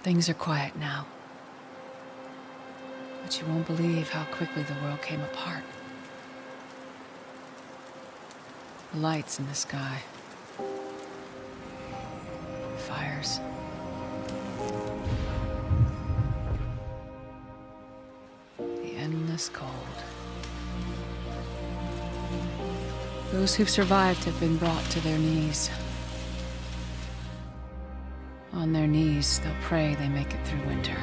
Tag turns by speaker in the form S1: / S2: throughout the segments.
S1: Things are quiet now. But you won't believe how quickly the world came apart. The lights in the sky. Fires. The endless cold. Those who've survived have been brought to their knees. On their knees, they'll pray they make it through winter.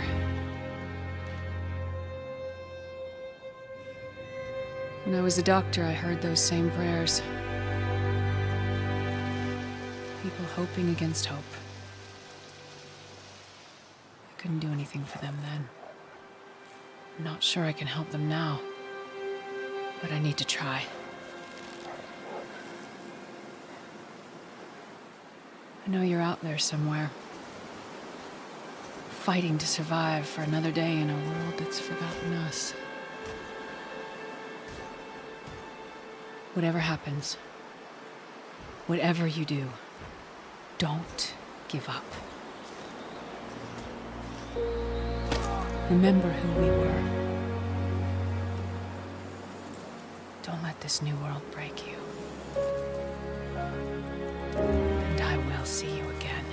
S1: When I was a doctor, I heard those same prayers. People hoping against hope. I couldn't do anything for them then. I'm not sure I can help them now, but I need to try. I know you're out there somewhere, fighting to survive for another day in a world that's forgotten us. Whatever happens, whatever you do, don't give up. Remember who we were. Don't let this new world break you. And I will see you again.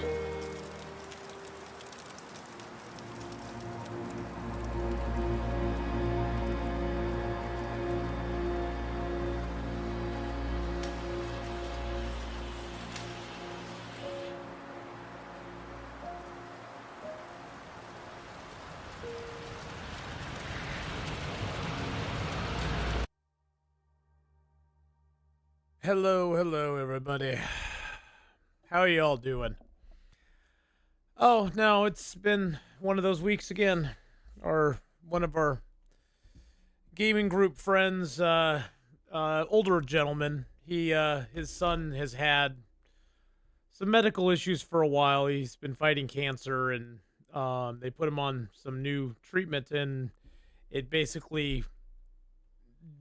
S2: Hello, everybody. How are y'all doing? Oh, no, it's been one of those weeks again. One of our gaming group friends, older gentleman, his son has had some medical issues for a while. He's been fighting cancer, and they put him on some new treatment, and it basically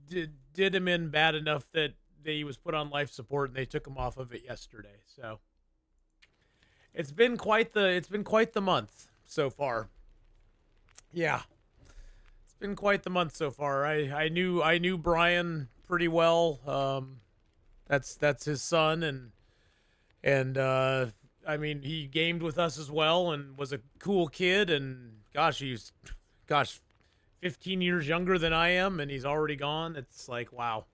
S2: did him in bad enough that he was put on life support, and they took him off of it yesterday. So it's been quite the month so far. Yeah, it's been quite the month so far. I knew Brian pretty well. That's his son, and I mean, he gamed with us as well and was a cool kid. And he's 15 years younger than I am, and he's already gone. It's like, wow.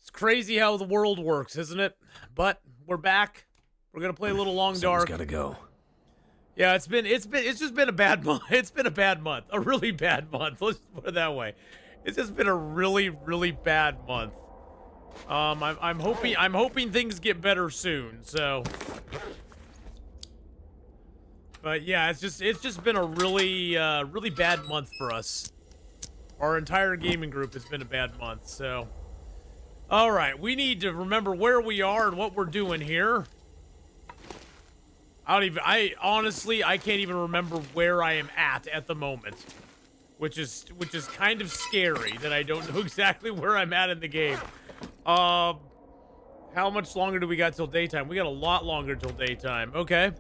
S2: It's crazy how the world works, isn't it? But we're back. We're gonna play a little Long Dark.
S3: Gotta go.
S2: Yeah, it's just been a bad month. It's been a bad month, a really bad month. Let's put it that way. It's just been a really, really bad month. I'm hoping things get better soon. So, but yeah, it's just been a really, really bad month for us. Our entire gaming group has been a bad month. So. All right, we need to remember where we are and what we're doing here. I honestly can't even remember where I am at the moment, which is kind of scary that I don't know exactly where I'm at in the game. How much longer do we got till daytime? We got a lot longer till daytime. Okay.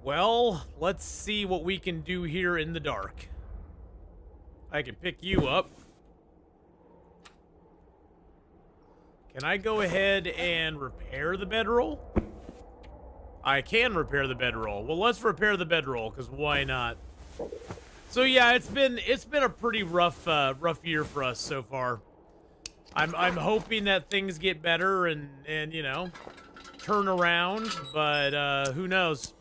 S2: Well, let's see what we can do here in the dark. I can pick you up. Can I go ahead and repair the bedroll? I can repair the bedroll. Well, let's repair the bedroll, because why not? So yeah, it's been a pretty rough year for us so far. I'm hoping that things get better and you know, turn around, but who knows?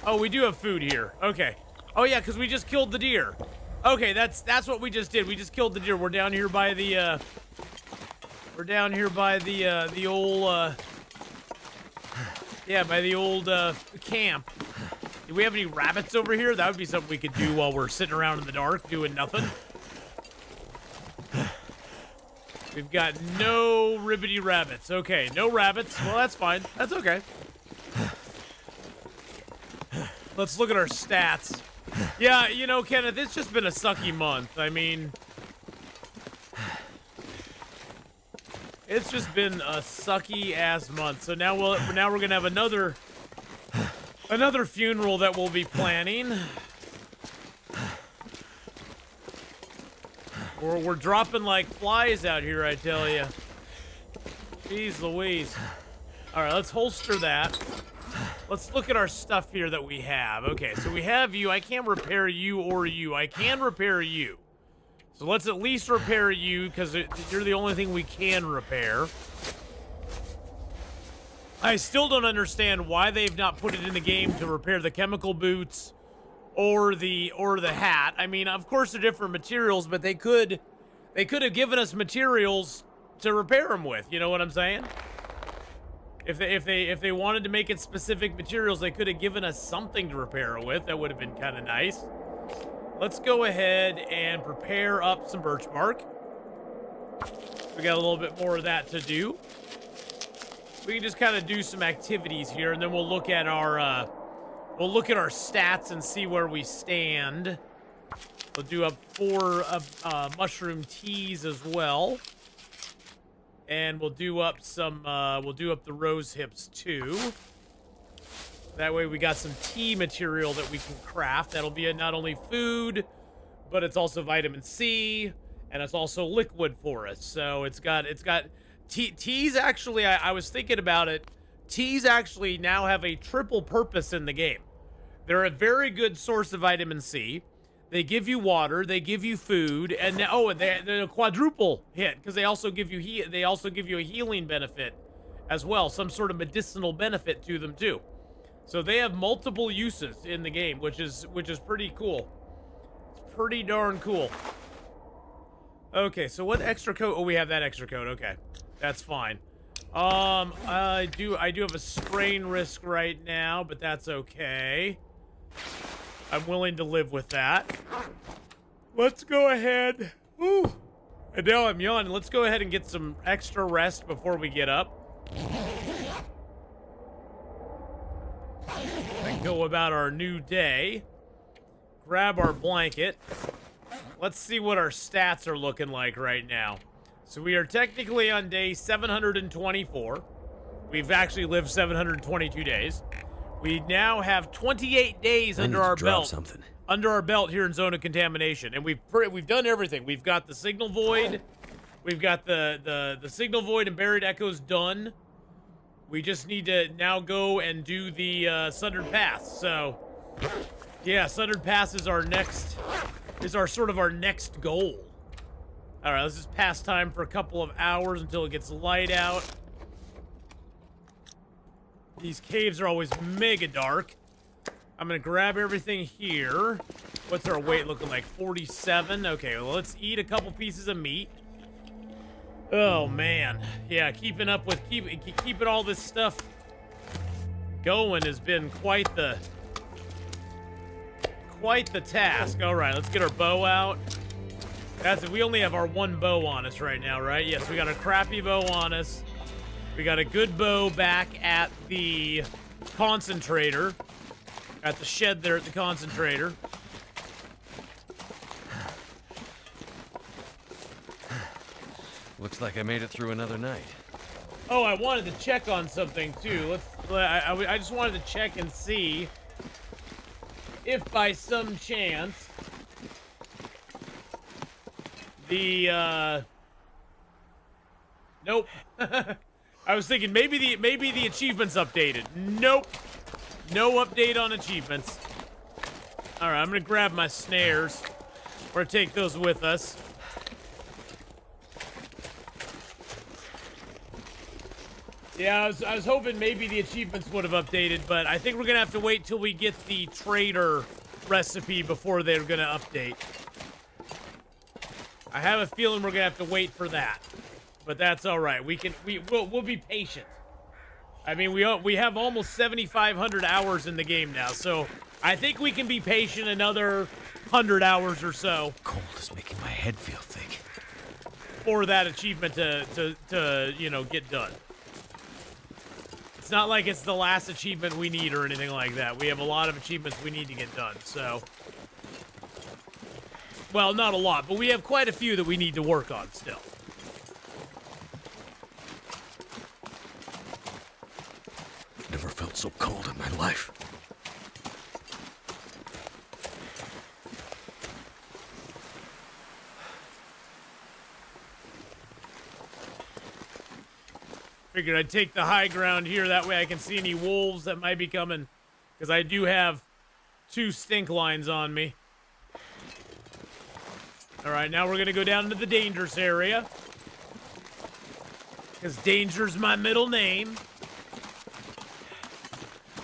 S2: Oh, we do have food here. Okay. Oh yeah, because we just killed the deer. Okay, that's what we just did. We just killed the deer. We're down here by the old by the old camp. Do we have any rabbits over here? That would be something we could do while we're sitting around in the dark doing nothing. We've got no ribbity rabbits. Okay, no rabbits. Well, that's fine. That's okay. Let's look at our stats. Yeah, you know, Kenneth, it's just been a sucky month. I mean, It's just been a sucky ass month. So now we're gonna have another funeral that we'll be planning. We're dropping like flies out here, I tell you. Jeez Louise. All right, let's holster that. Let's look at our stuff here that we have. Okay, so we have you. I can't repair you or you. I can repair you. So let's at least repair you, because you're the only thing we can repair. I still don't understand why they've not put it in the game to repair the chemical boots or the hat. I mean, of course they're different materials, but they could have given us materials to repair them with. You know what I'm saying? If they wanted to make it specific materials, they could have given us something to repair it with. That would have been kind of nice. Let's go ahead and prepare up some birch bark. We got a little bit more of that to do. We can just kind of do some activities here, and then we'll look at our stats and see where we stand. We'll do up 4 mushroom teas as well. And we'll do up the rose hips too. That way we got some tea material that we can craft. That'll be not only food, but it's also vitamin C, and it's also liquid for us. So it's got teas actually, I was thinking about it. Teas actually now have a triple purpose in the game. They're a very good source of vitamin C. They give you water, they give you food, and they're a quadruple hit because they also give you a healing benefit as well, some sort of medicinal benefit to them too. So they have multiple uses in the game, which is pretty cool. It's pretty darn cool. Okay, so what extra coat? Oh, we have that extra coat. Okay, that's fine. I do have a sprain risk right now, but that's okay. I'm willing to live with that. Let's go ahead. Woo. And now I'm yawning. Let's go ahead and get some extra rest before we get up. And go about our new day. Grab our blanket. Let's see what our stats are looking like right now. So we are technically on day 724. We've actually lived 722 days. We now have 28 days under our belt. Under our belt here in Zone of Contamination, and we've done everything. We've got the Signal Void. We've got the Signal Void and Buried Echoes done. We just need to now go and do the Sundered Pass. So, yeah, Sundered Pass is our next goal. All right, let's just pass time for a couple of hours until it gets light out. These caves are always mega dark. I'm gonna grab everything here. What's our weight looking like? 47. Okay, well, let's eat a couple pieces of meat. Oh man, yeah, keeping all this stuff going has been quite the task. All right, let's get our bow out. That's it. We only have our one bow on us right now, right? Yes, we got a crappy bow on us. We got a good bow back at the concentrator. At the shed there at the concentrator.
S3: Looks like I made it through another night.
S2: Oh, I wanted to check on something too. I just wanted to check and see if by some chance the nope. I was thinking maybe the achievements updated. Nope. No update on achievements. All right, I'm gonna grab my snares or take those with us. Yeah, I was hoping maybe the achievements would have updated, but I think we're gonna have to wait till we get the trader recipe before they're gonna update. I have a feeling we're gonna have to wait for that, but that's all right. We'll be patient. I mean, we have almost 7,500 hours in the game now, so I think we can be patient another 100 hours or so.
S3: Cold is making my head feel thick.
S2: For that achievement to get done. It's not like it's the last achievement we need or anything like that. We have a lot of achievements we need to get done, so. Well, not a lot, but we have quite a few that we need to work on still.
S3: felt so cold in my life.
S2: Figured I'd take the high ground here. That way I can see any wolves that might be coming. Because I do have 2 stink lines on me. Alright, now we're going to go down to the dangerous area. Because danger's my middle name.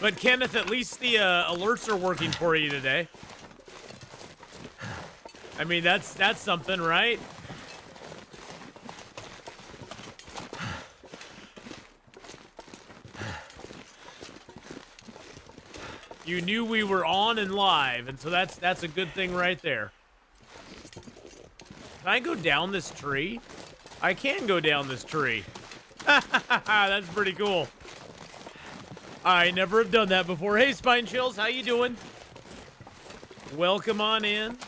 S2: But Kenneth, at least the alerts are working for you today. I mean, that's something, right? You knew we were on and live, and so that's a good thing right there. Can I go down this tree? I can go down this tree. That's pretty cool. I never have done that before. Hey, Spine Chills, how you doing? Welcome on in.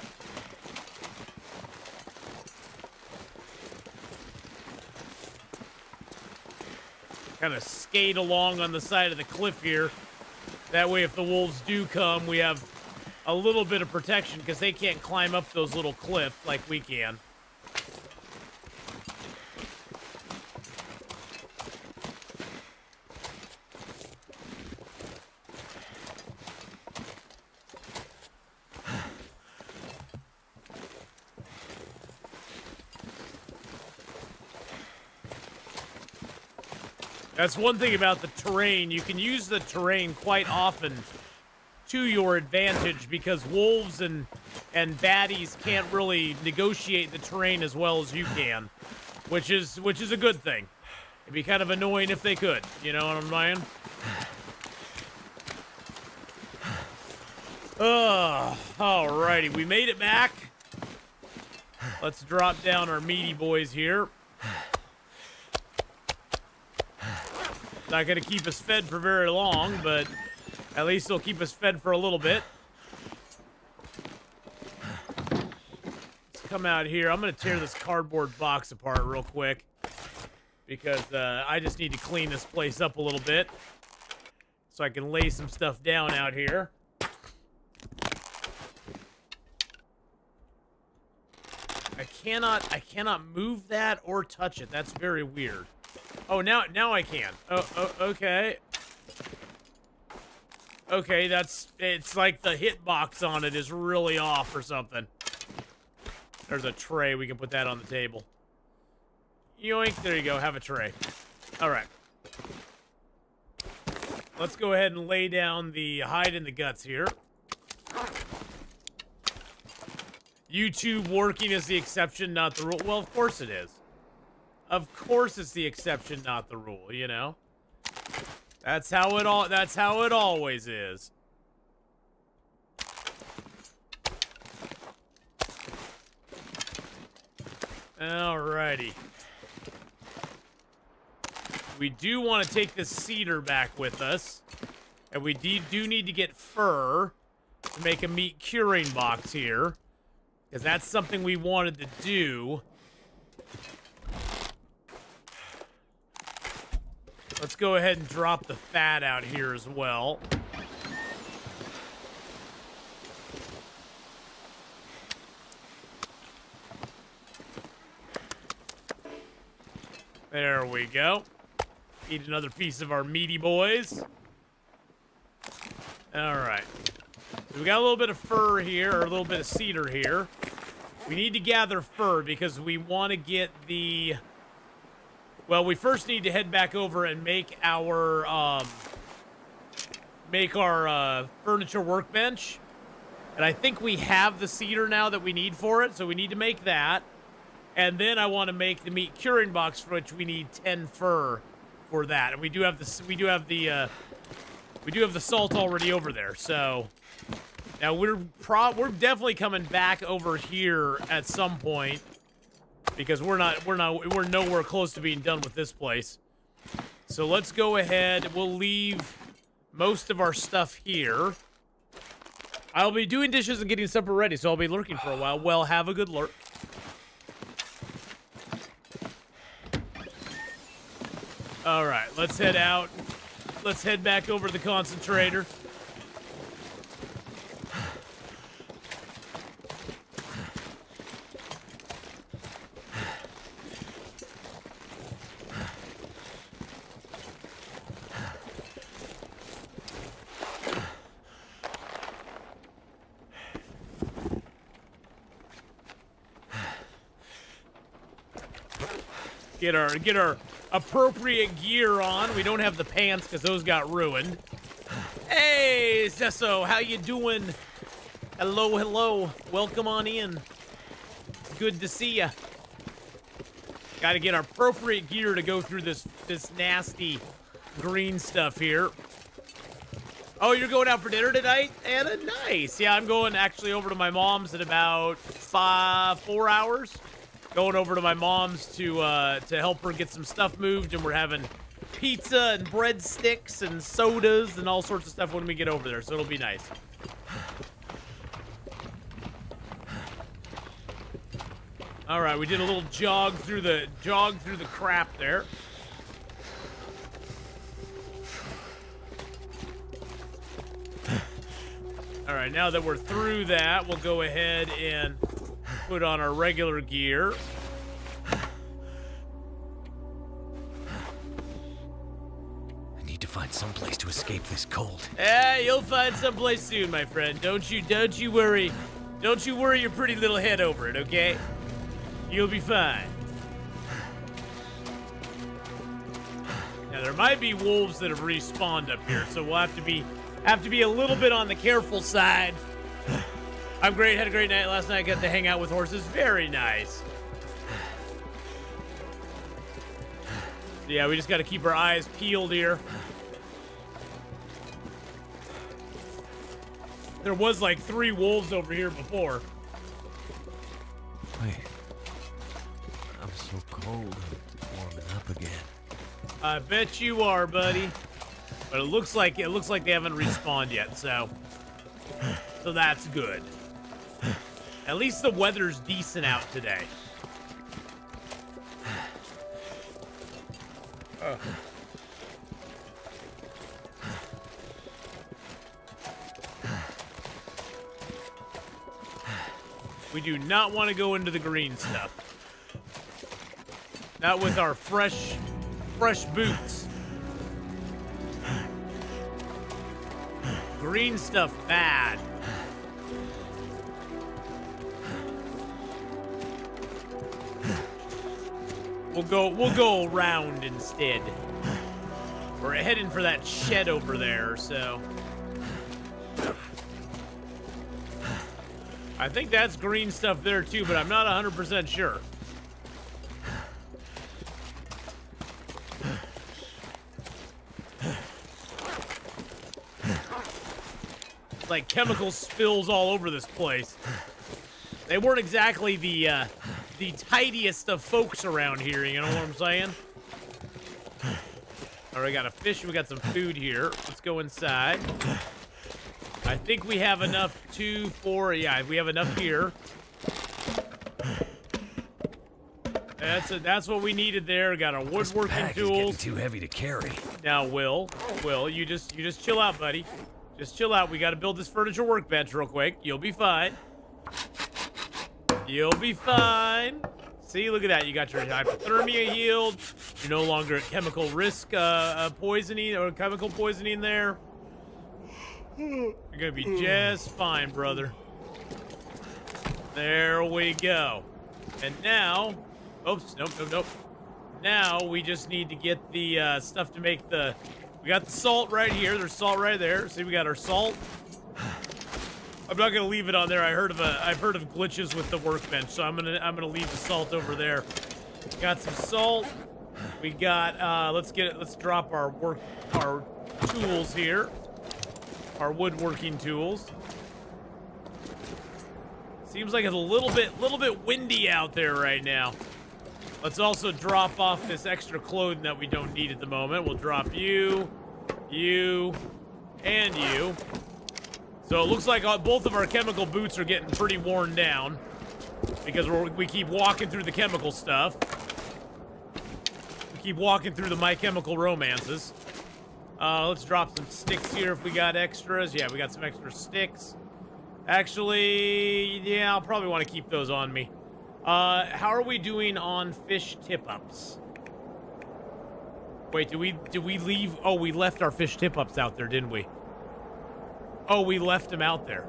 S2: Kind of skate along on the side of the cliff here. That way, if the wolves do come, we have a little bit of protection because they can't climb up those little cliffs like we can. That's one thing about the terrain. You can use the terrain quite often to your advantage because wolves and baddies can't really negotiate the terrain as well as you can, which is a good thing. It'd be kind of annoying if they could, you know what I'm saying? Alrighty, we made it back. Let's drop down our meaty boys here. Not going to keep us fed for very long, but at least it'll keep us fed for a little bit. Let's come out here. I'm going to tear this cardboard box apart real quick because I just need to clean this place up a little bit so I can lay some stuff down out here. I cannot move that or touch it. That's very weird. Oh, now I can. Oh, okay. Okay, it's like the hitbox on it is really off or something. There's a tray. We can put that on the table. Yoink. There you go. Have a tray. All right. Let's go ahead and lay down the hide in the guts here. YouTube working is the exception, not the rule. Well, of course it is. Of course it's the exception, not the rule, you know? That's how it always is. Alrighty. We do want to take this cedar back with us. And we do need to get fur to make a meat curing box here. Because that's something we wanted to do. Let's go ahead and drop the fat out here as well. There we go. Eat another piece of our meaty boys. All right. So we got a little bit of fur here, or a little bit of cedar here. We need to gather fur because we want to get the... Well, we first need to head back over and make our furniture workbench. And I think we have the cedar now that we need for it, so we need to make that. And then I want to make the meat curing box, for which we need 10 fur for that. And we do have the salt already over there. So now we're definitely coming back over here at some point. Because we're nowhere close to being done with this place. So let's go ahead. We'll leave most of our stuff here. I'll be doing dishes and getting supper ready, so I'll be lurking for a while. Well, have a good lurk. All right, let's head out. let's head back over to the concentrator. Get our appropriate gear on. We don't have the pants because those got ruined. Hey, Zesso, how you doing? Hello, hello. Welcome on in. Good to see ya. Got to get our appropriate gear to go through this nasty green stuff here. Oh, you're going out for dinner tonight, Anna? Nice. Yeah, I'm going actually over to my mom's in about 4 hours. Going over to my mom's to help her get some stuff moved, and we're having pizza and breadsticks and sodas and all sorts of stuff when we get over there, so it'll be nice. All right, we did a little jog through the crap there. All right, now that we're through that, we'll go ahead and put on our regular gear.
S3: I need to find some place to escape this cold.
S2: You'll find someplace soon, my friend. Don't you worry. Don't you worry your pretty little head over it, okay? You'll be fine. Now there might be wolves that have respawned up here, so we'll have to be a little bit on the careful side. I'm great. Had a great night last night. Got to hang out with horses. Very nice. Yeah, we just got to keep our eyes peeled here. There was like 3 wolves over here before.
S3: Wait. I'm so cold. I'm warming up again.
S2: I bet you are, buddy. But it looks like they haven't respawned yet, so that's good. At least the weather's decent out today. We do not want to go into the green stuff. Not with our fresh boots. Green stuff bad. We'll go around instead. We're heading for that shed over there, so I think that's green stuff there too, but I'm not 100% sure. It's like chemical spills all over this place. They weren't exactly the tidiest of folks around here, you know what I'm saying? All right, we got a fish, we got some food here. Let's go inside. I think we have enough yeah, we have enough here. That's what we needed there. Got our woodworking tools.
S3: Too heavy to carry.
S2: Now, Will, you just chill out, buddy. Just chill out. We got to build this furniture workbench real quick. You'll be fine. You'll be fine. See, look at that. You got your hypothermia healed. You're no longer at chemical risk poisoning or chemical poisoning there. You're gonna be just fine, brother. There we go. And now, oops, nope. Now we just need to get the stuff to make the. We got the salt right here. There's salt right there. See, we got our salt. I'm not gonna leave it on there. I've heard of glitches with the workbench, so I'm gonna leave the salt over there. Got some salt. We got let's drop our tools here. Our woodworking tools. Seems like it's a little bit windy out there right now. Let's also drop off this extra clothing that we don't need at the moment. We'll drop you, and you. So it looks like both of our chemical boots are getting pretty worn down because we keep walking through the chemical stuff. We keep walking through the My Chemical Romances. Let's drop some sticks here if we got extras. Yeah, we got some extra sticks. Actually, yeah, I'll probably want to keep those on me. How are we doing on fish tip-ups? Wait, did we leave? Oh, we left our fish tip-ups out there, didn't we? Oh, we left them out there.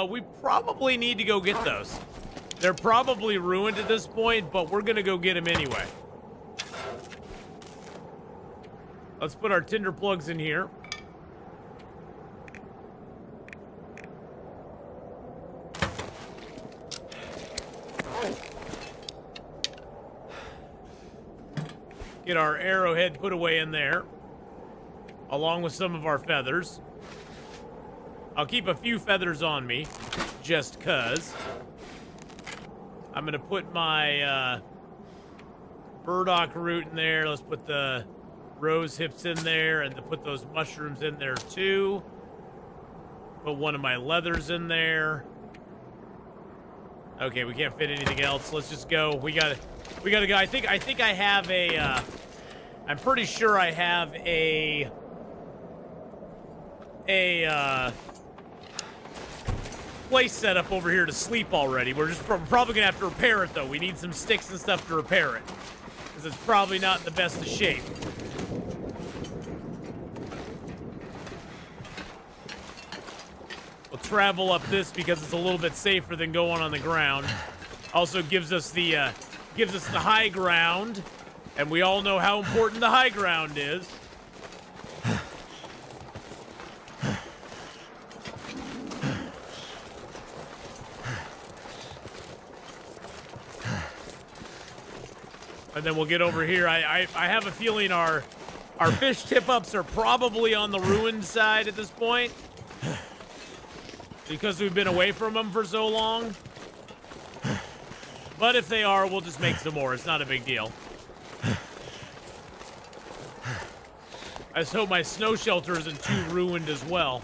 S2: We probably need to go get those. They're probably ruined at this point, but we're gonna go get them anyway. Let's put our tinder plugs in here. Get our arrowhead put away in there, along with some of our feathers. I'll keep a few feathers on me, just 'cause. I'm gonna put my burdock root in there. Let's put the rose hips in there, and to put those mushrooms in there too. Put one of my leathers in there. Okay, we can't fit anything else. Let's just go. We gotta go. I think I have a. I'm pretty sure I have a place set up over here to sleep already. We're probably gonna have to repair it though. We need some sticks and stuff to repair it, because it's probably not in the best of shape. We'll travel up this because it's a little bit safer than going on the ground. Also gives us the high ground, and we all know how important the high ground is. And then we'll get over here. I have a feeling our fish tip-ups are probably on the ruined side at this point, because we've been away from them for so long. But if they are, we'll just make some more. It's not a big deal. I just hope my snow shelter isn't too ruined as well.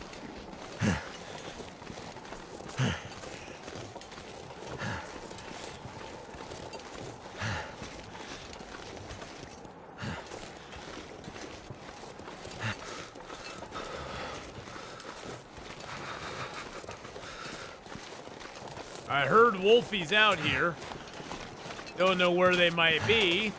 S2: I heard wolfies out here. Don't know where they might be.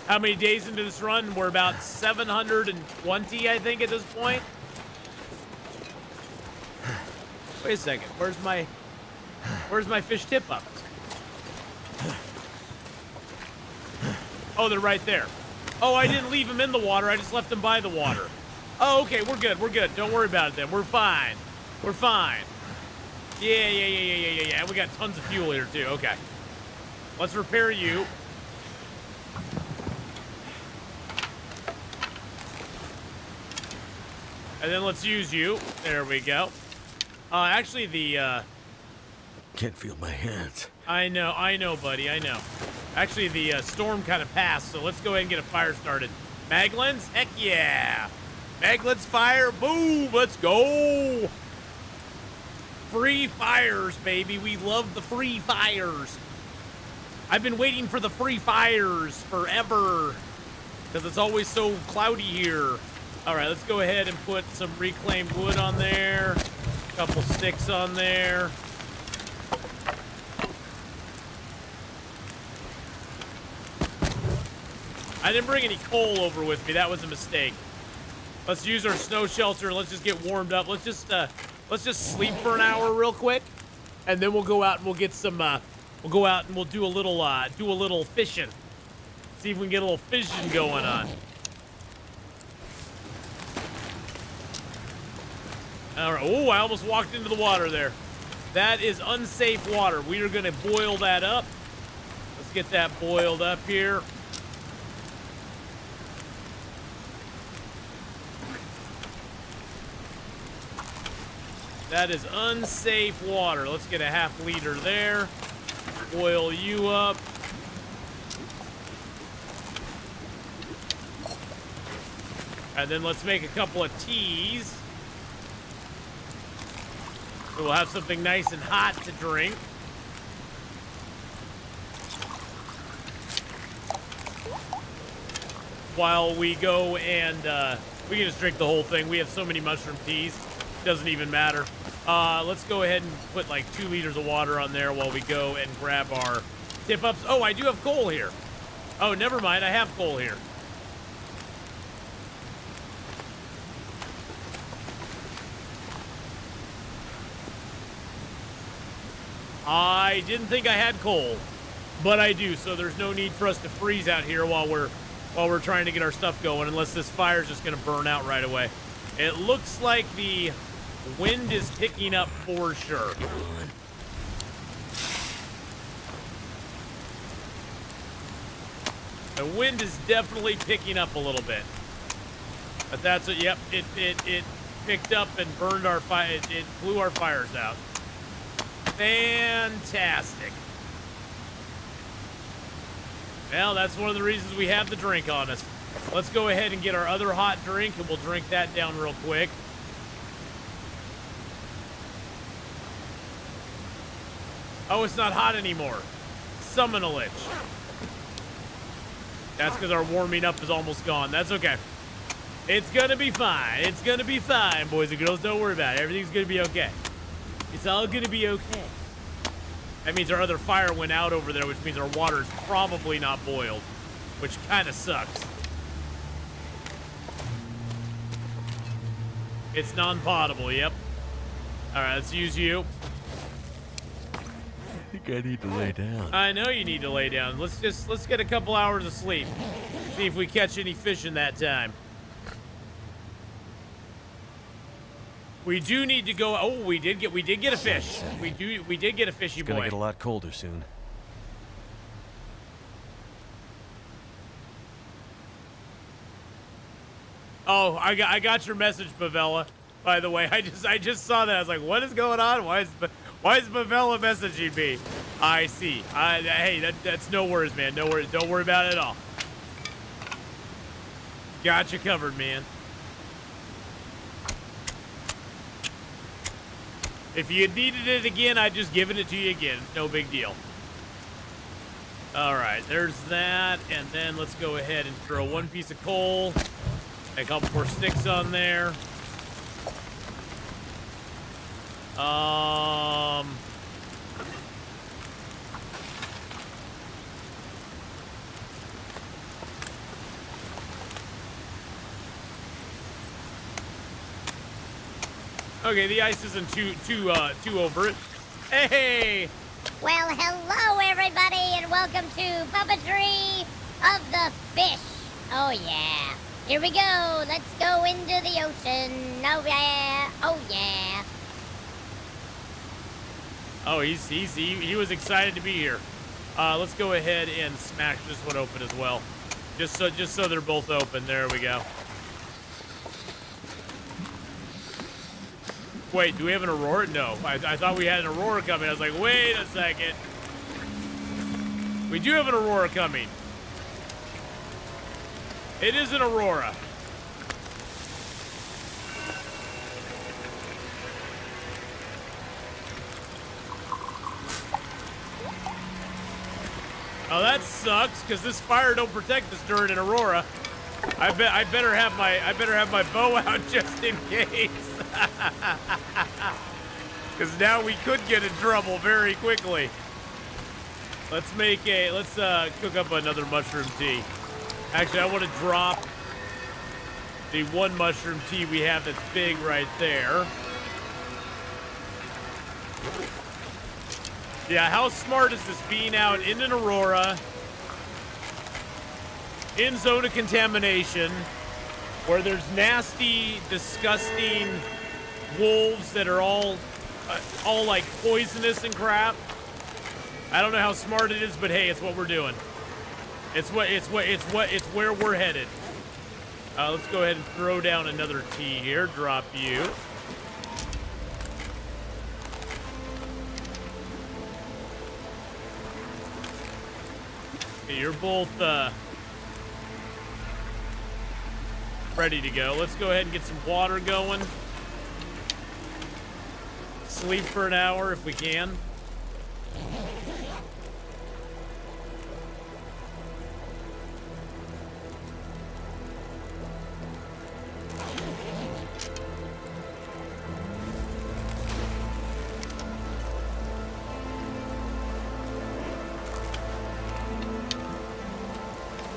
S2: How many days into this run? We're about 720, I think, at this point. Wait a second. Where's my fish tip-ups? Oh, they're right there. Oh, I didn't leave them in the water. I just left them by the water. Oh, okay. We're good. We're good. Don't worry about it then. We're fine. We're fine. Yeah. And we got tons of fuel here, too. Okay. Let's repair you. And then let's use you. There we go. Actually, the,
S3: Can't feel my hands.
S2: I know, buddy. I know. Actually, the storm kind of passed, so let's go ahead and get a fire started. Maglins? Heck yeah. Maglins fire. Boom. Let's go. Free fires, baby. We love the free fires. I've been waiting for the free fires forever, because it's always so cloudy here. All right, let's go ahead and put some reclaimed wood on there. A couple sticks on there. I didn't bring any coal over with me. That was a mistake. Let's use our snow shelter. Let's just get warmed up. Let's just sleep for an hour real quick, and then we'll go out and we'll get some. We'll go out and we'll do a little fishing. See if we can get a little fishing going on. All right. Oh, I almost walked into the water there. That is unsafe water. We are going to boil that up. Let's get that boiled up here. That is unsafe water. Let's get a half liter there. Boil you up. And then let's make a couple of teas. So we'll have something nice and hot to drink. while we go and we can just drink the whole thing. We have so many mushroom teas, doesn't even matter. Let's go ahead and put like 2 liters of water on there while we go and grab our tip ups. Oh, I do have coal here. Oh, never mind. I have coal here. I didn't think I had coal, but I do, so there's no need for us to freeze out here while we're trying to get our stuff going, unless this fire's just gonna burn out right away. It looks like the wind is picking up for sure. The wind is definitely picking up a little bit. But that's it. Yep, it picked up and burned our fire. It blew our fires out. Fantastic. Well, that's one of the reasons we have the drink on us. Let's go ahead and get our other hot drink, and we'll drink that down real quick. Oh, it's not hot anymore. Summon a lich. That's because our warming up is almost gone. That's okay. It's gonna be fine. It's gonna be fine, boys and girls. Don't worry about it. Everything's gonna be okay. It's all gonna be okay. That means our other fire went out over there, which means our water's probably not boiled, which kind of sucks. It's non-potable, yep. All right, let's use you.
S3: I think I need to lay down.
S2: I know you need to lay down. Let's get a couple hours of sleep. See if we catch any fish in that time. We do need to go. Oh, we did get a fish. We did get a fishy
S3: It's
S2: boy.
S3: gonna get a lot colder soon.
S2: Oh, I got your message, Bavella. By the way, I just saw that. I was like, what is going on? Why is Bavella messaging me? I see. Hey, that's no worries, man. No worries. Don't worry about it at all. Got you covered, man. If you needed it again, I'd just given it to you again. No big deal. All right, there's that. And then let's go ahead and throw 1 piece of coal. A couple more sticks on there. Okay, the ice isn't too over it. Hey!
S4: Well, hello everybody, and welcome to Puppetry of the Fish. Oh yeah. Here we go. Let's go into the ocean. Oh yeah. Oh yeah.
S2: Oh, he was excited to be here. Let's go ahead and smash this one open as well. Just so they're both open. There we go. Wait, do we have an aurora? No, I thought we had an aurora coming. I was like, wait a second. We do have an aurora coming. It is an aurora. Oh, that sucks, because this fire don't protect us during an aurora. I better have my bow out just in case. Because now we could get in trouble very quickly. Let's cook up another mushroom tea. Actually, I want to drop the 1 mushroom tea we have that's big right there. Yeah, how smart is this being out in an aurora, in zone of contamination, where there's nasty, disgusting wolves that are all like poisonous and crap. I don't know how smart it is, but hey, it's what we're doing. It's where we're headed. Let's go ahead and throw down another tea here. Drop you. Okay, you're both ready to go. Let's go ahead and get some water going. Sleep for an hour if we can.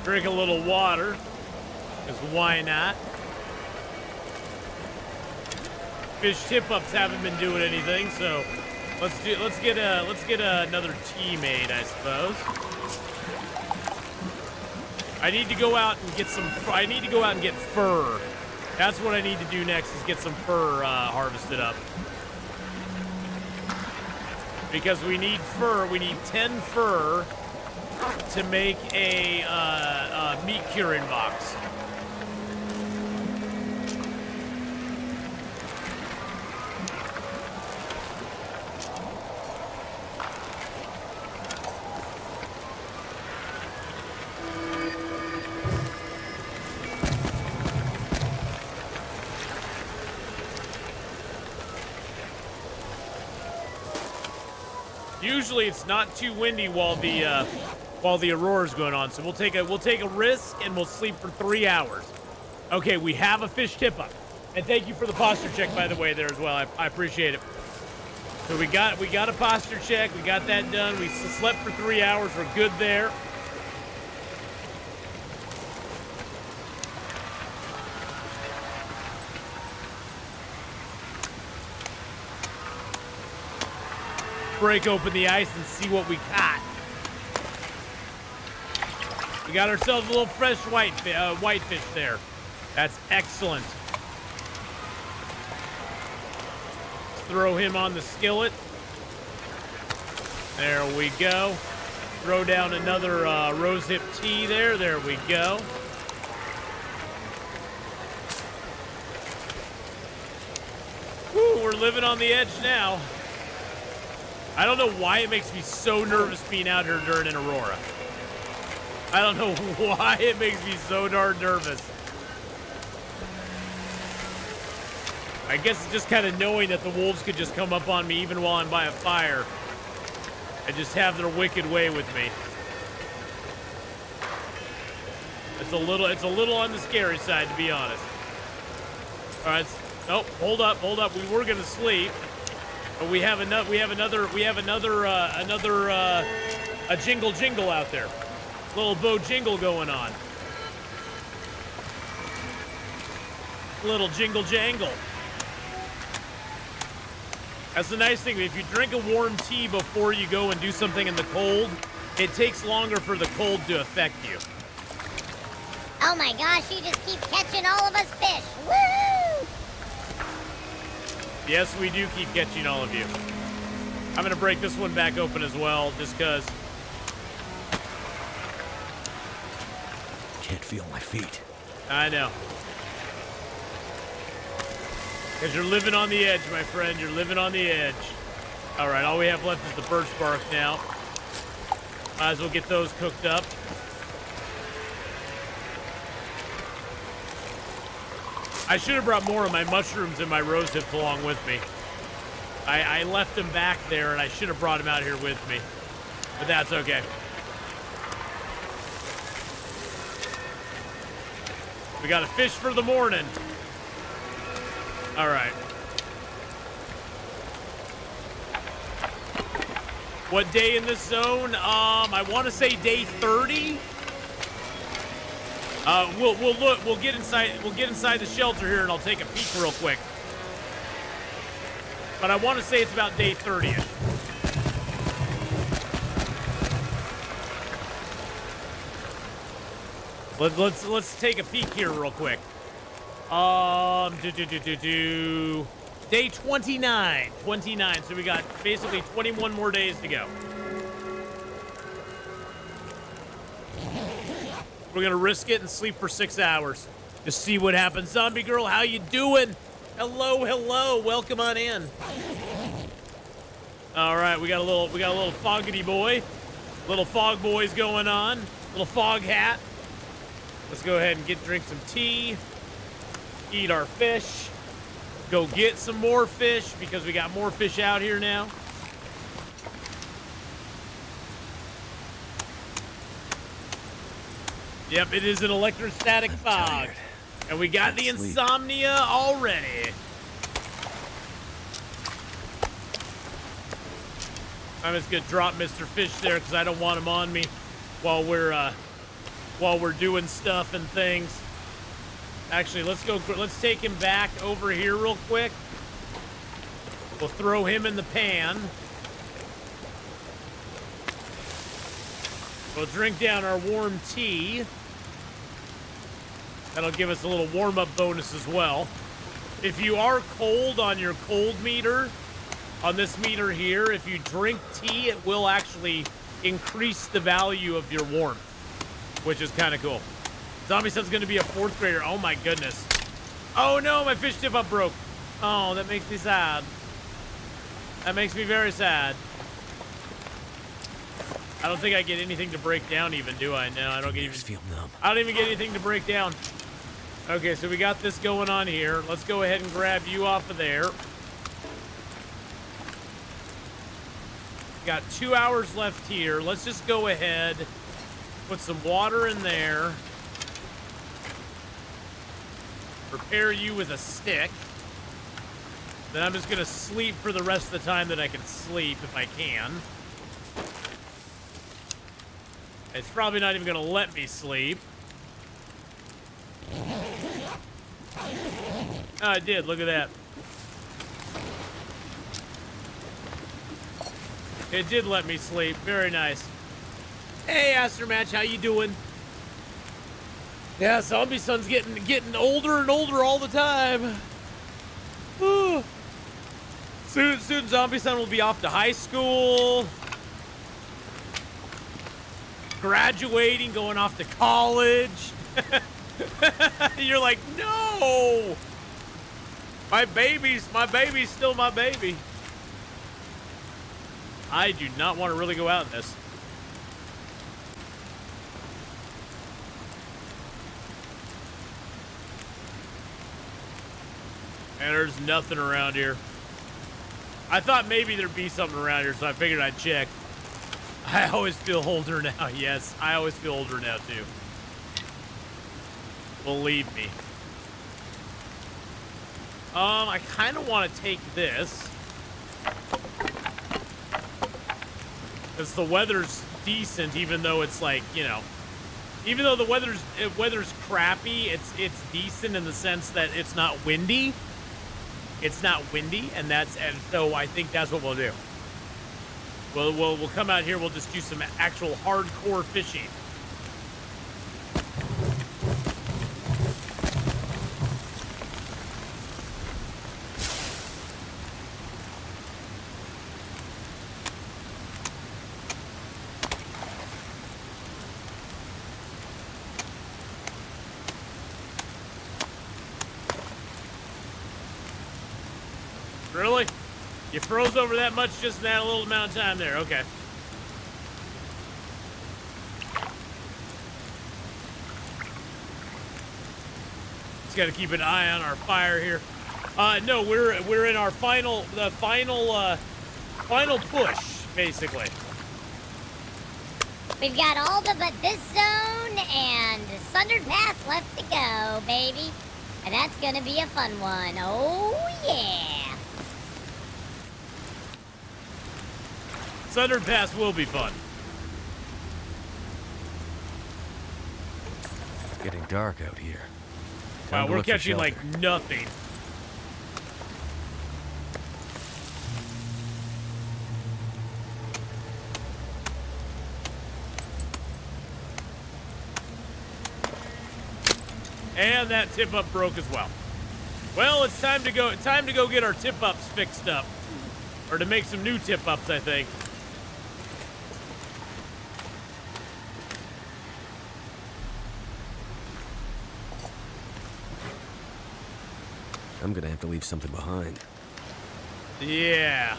S2: Drink a little water, because why not? Fish tip-ups haven't been doing anything, so let's get another tea made, I suppose. I need to go out and get some. I need to go out and get fur. That's what I need to do next, is get some fur harvested up. Because we need fur. We need 10 fur to make a meat curing box. Usually it's not too windy while the aurora's going on, so we'll take a risk and we'll sleep for 3 hours. Okay, we have a fish tip up, and thank you for the posture check, by the way, there as well. I appreciate it. So we got a posture check. We got that done. We slept for 3 hours. We're good there. Break open the ice and see what we caught. We got ourselves a little fresh whitefish there. That's excellent. Let's throw him on the skillet. There we go. Throw down another rosehip tea there. There we go. Woo, we're living on the edge now. I don't know why it makes me so nervous being out here during an aurora. I don't know why it makes me so darn nervous. I guess it's just kind of knowing that the wolves could just come up on me even while I'm by a fire and just have their wicked way with me. It's a little on the scary side, to be honest. All right. Oh, hold up. We were gonna sleep. But we have another a jingle out there. Little bow jingle going on. Little jingle jangle. That's the nice thing. If you drink a warm tea before you go and do something in the cold, it takes longer for the cold to affect you.
S4: Oh my gosh, you just keep catching all of us fish. Woo!
S2: Yes, we do keep catching all of you. I'm going to break this one back open as well, just because.
S3: Can't feel my feet.
S2: I know. Because you're living on the edge, my friend. You're living on the edge. All right, all we have left is the birch bark now. Might as well get those cooked up. I should have brought more of my mushrooms and my rose hips along with me. I left them back there, and I should have brought them out here with me. But that's okay. We got a fish for the morning. All right. What day in this zone? I want to say day 30. We'll look. We'll get inside the shelter here, and I'll take a peek real quick. But I want to say it's about day 30th. Let's take a peek here real quick. Day 29. 29. So we got basically 21 more days to go. We're gonna risk it and sleep for 6 hours. Just see what happens. Zombie girl, how you doing? Hello. Welcome on in. All right, we got a little foggity boy. Little fog boys going on. Little fog hat. Let's go ahead and drink some tea. Eat our fish. Go get some more fish because we got more fish out here now. Yep, it is an electrostatic fog.
S3: Tired.
S2: And we got the insomnia already. I'm just gonna drop Mr. Fish there because I don't want him on me while we're while we're doing stuff and things. Actually, let's take him back over here real quick. We'll throw him in the pan. We'll drink down our warm tea. That'll give us a little warm-up bonus as well. If you are cold on your cold meter, on this meter here, if you drink tea, it will actually increase the value of your warmth, which is kind of cool. Zombie Son's going to be a 4th grader. Oh, my goodness. Oh, no, my fish tip-up broke. Oh, that makes me sad. That makes me very sad. I don't think I get anything to break down even, do I? No, I don't get even...
S3: Feel numb.
S2: I don't even get anything to break down. Okay, so we got this going on here. Let's go ahead and grab you off of there. Got 2 hours left here. Let's just go ahead, put some water in there. Prepare you with a stick. Then I'm just gonna sleep for the rest of the time that I can sleep if I can. It's probably not even gonna let me sleep. Oh, it did. Look at that. It did let me sleep. Very nice. Hey, Astromatch, how you doing? Yeah, Zombie Son's getting older and older all the time. Ooh. Soon Zombie Son will be off to high school. Graduating, going off to college. You're like, no! My baby's still my baby. I do not want to really go out in this. And there's nothing around here. I thought maybe there'd be something around here, so I figured I'd check. I always feel older now. Yes, I always feel older now, too. Believe me. I kind of want to take this. Because the weather's decent, even though it's like, you know... Even though the weather's crappy, it's decent in the sense that it's not windy. It's not windy, and so I think that's what we'll do. We'll come out here, we'll just do some actual hardcore fishing. Really? You froze over that much just in that little amount of time there. Okay. Just got to keep an eye on our fire here. No, we're in our final push, basically.
S4: We've got all but this zone and Sundered Pass left to go, baby. And that's gonna be a fun one. Oh, yeah.
S2: Sundered Pass will be fun.
S3: Getting dark out here.
S2: Wow, we're catching like nothing. And that tip-up broke as well. Well, it's time to go get our tip-ups fixed up. Or to make some new tip-ups, I think.
S3: I'm gonna have to leave something behind.
S2: Yeah.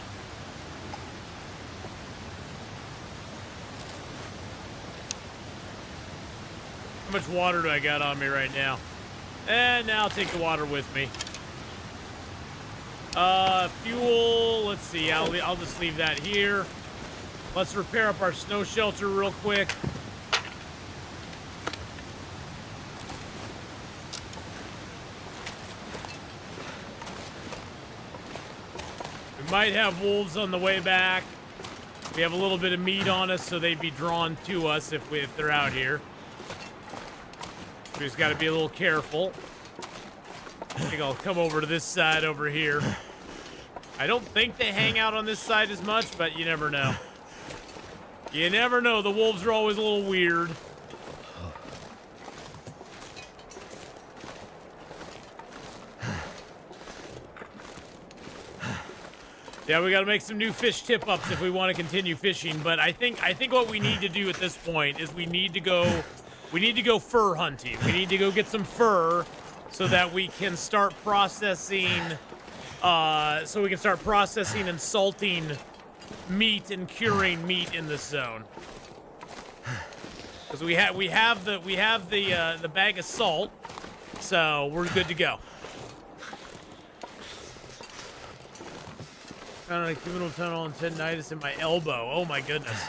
S2: How much water do I got on me right now? And now I'll take the water with me. Fuel, let's see, I'll just leave that here. Let's repair up our snow shelter real quick. We might have wolves on the way back. We have a little bit of meat on us, so they'd be drawn to us if they're out here. We just got to be a little careful. I think I'll come over to this side over here. I don't think they hang out on this side as much, but you never know. You never know. The wolves are always a little weird. Yeah, we got to make some new fish tip-ups if we want to continue fishing. But I think what we need to do at this point is we need to go fur hunting. We need to go get some fur so that we can start processing. And salting meat and curing meat in this zone. Because we have the bag of salt, so we're good to go. Found a criminal tunnel and tendinitis in my elbow. Oh my goodness.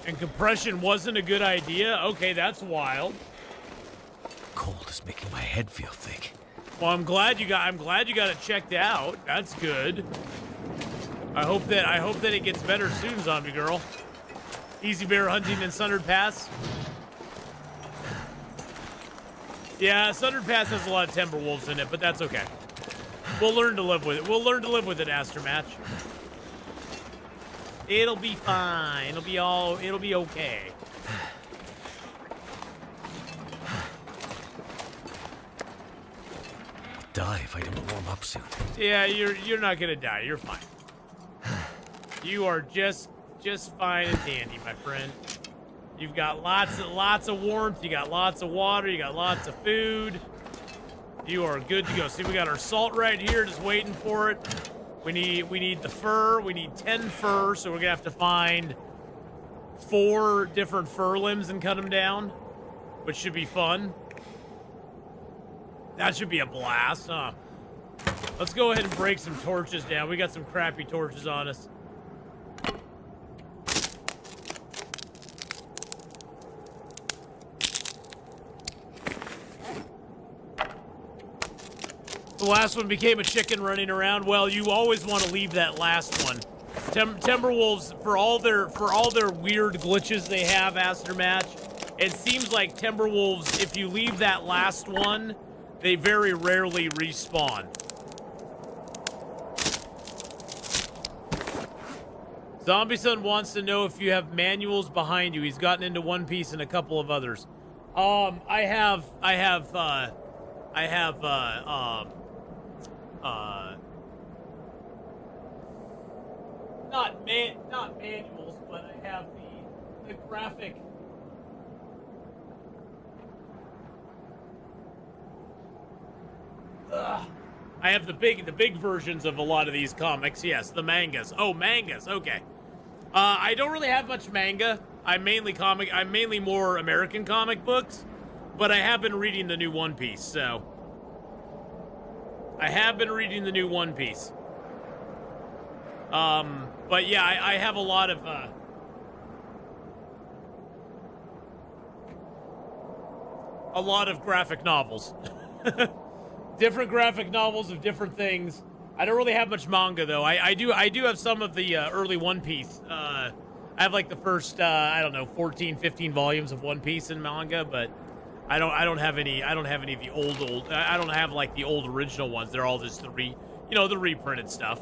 S2: And compression wasn't a good idea? Okay, that's wild.
S3: Cold is making my head feel thick.
S2: Well, I'm glad you got it checked out. That's good. I hope that it gets better soon, zombie girl. Easy bear hunting in Sundered Pass. Yeah, Sundered Pass has a lot of timber wolves in it, but that's okay. We'll learn to live with it. We'll learn to live with it, Astermatch. It'll be fine. It'll be okay.
S3: I'll die if I don't warm up soon.
S2: Yeah, you're not gonna die. You're fine. You are just fine and dandy, my friend. You've got lots of warmth. You got lots of water. You got lots of food. You are good to go. See, we got our salt right here, just waiting for it. We need the fur. We need 10 fur, so we're gonna have to find 4 different fur limbs and cut them down, which should be fun. That should be a blast, huh? Let's go ahead and break some torches down. We got some crappy torches on us. The last one became a chicken running around. Well, you always want to leave that last one. Timberwolves, for all their weird glitches they have, Astermatch, it seems like Timberwolves, if you leave that last one, they very rarely respawn. Zombie Son wants to know if you have manuals behind you. He's gotten into One Piece and a couple of others. I have not manuals, but I have the graphic. I have the big versions of a lot of these comics. Yes, the mangas. Oh, mangas. Okay. I don't really have much manga. I'm mainly more American comic books, but I have been reading the new One Piece, so. I have been reading the new One Piece. But yeah, I have a lot of, graphic novels. Different graphic novels of different things. I don't really have much manga, though. I do have some of the early One Piece. I have like the first, 14, 15 volumes of One Piece in manga, but I don't have any of the old. I don't have like the old original ones. They're all just the reprinted stuff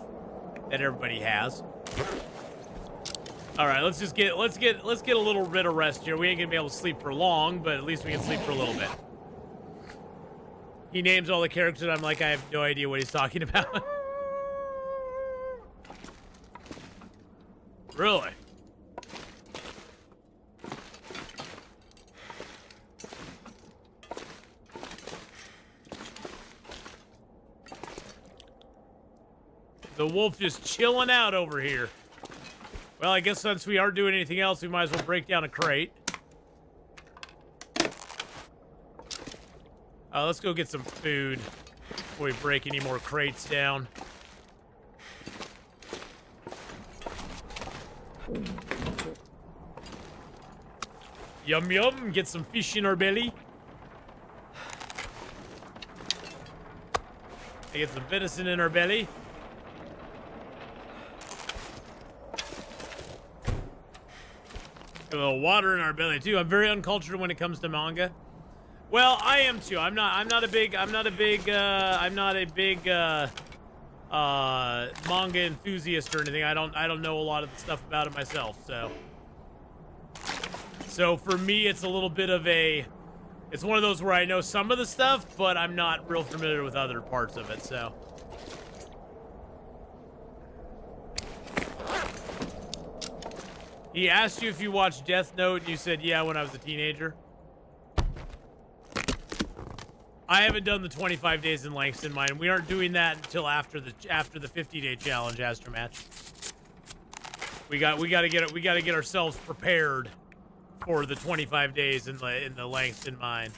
S2: that everybody has. All right, let's get a little bit of rest here. We ain't gonna be able to sleep for long, but at least we can sleep for a little bit. He names all the characters, and I'm like, I have no idea what he's talking about. Really? The wolf just chilling out over here. Well, I guess since we aren't doing anything else, we might as well break down a crate. Let's go get some food before we break any more crates down. Yum yum, get some fish in our belly. Get some venison in our belly. A little water in our belly too. I'm very uncultured when it comes to manga. Well, I am too. I'm not a big manga enthusiast or anything. I don't know a lot of the stuff about it myself. So for me, it's a little bit of it's one of those where I know some of the stuff, but I'm not real familiar with other parts of it. So. He asked you if you watched Death Note, and you said, yeah, when I was a teenager. I haven't done the 25 days in Langston mine. We aren't doing that until after the 50-day challenge, Astromatch. We got to get ourselves prepared for the 25 days in the Langston mine.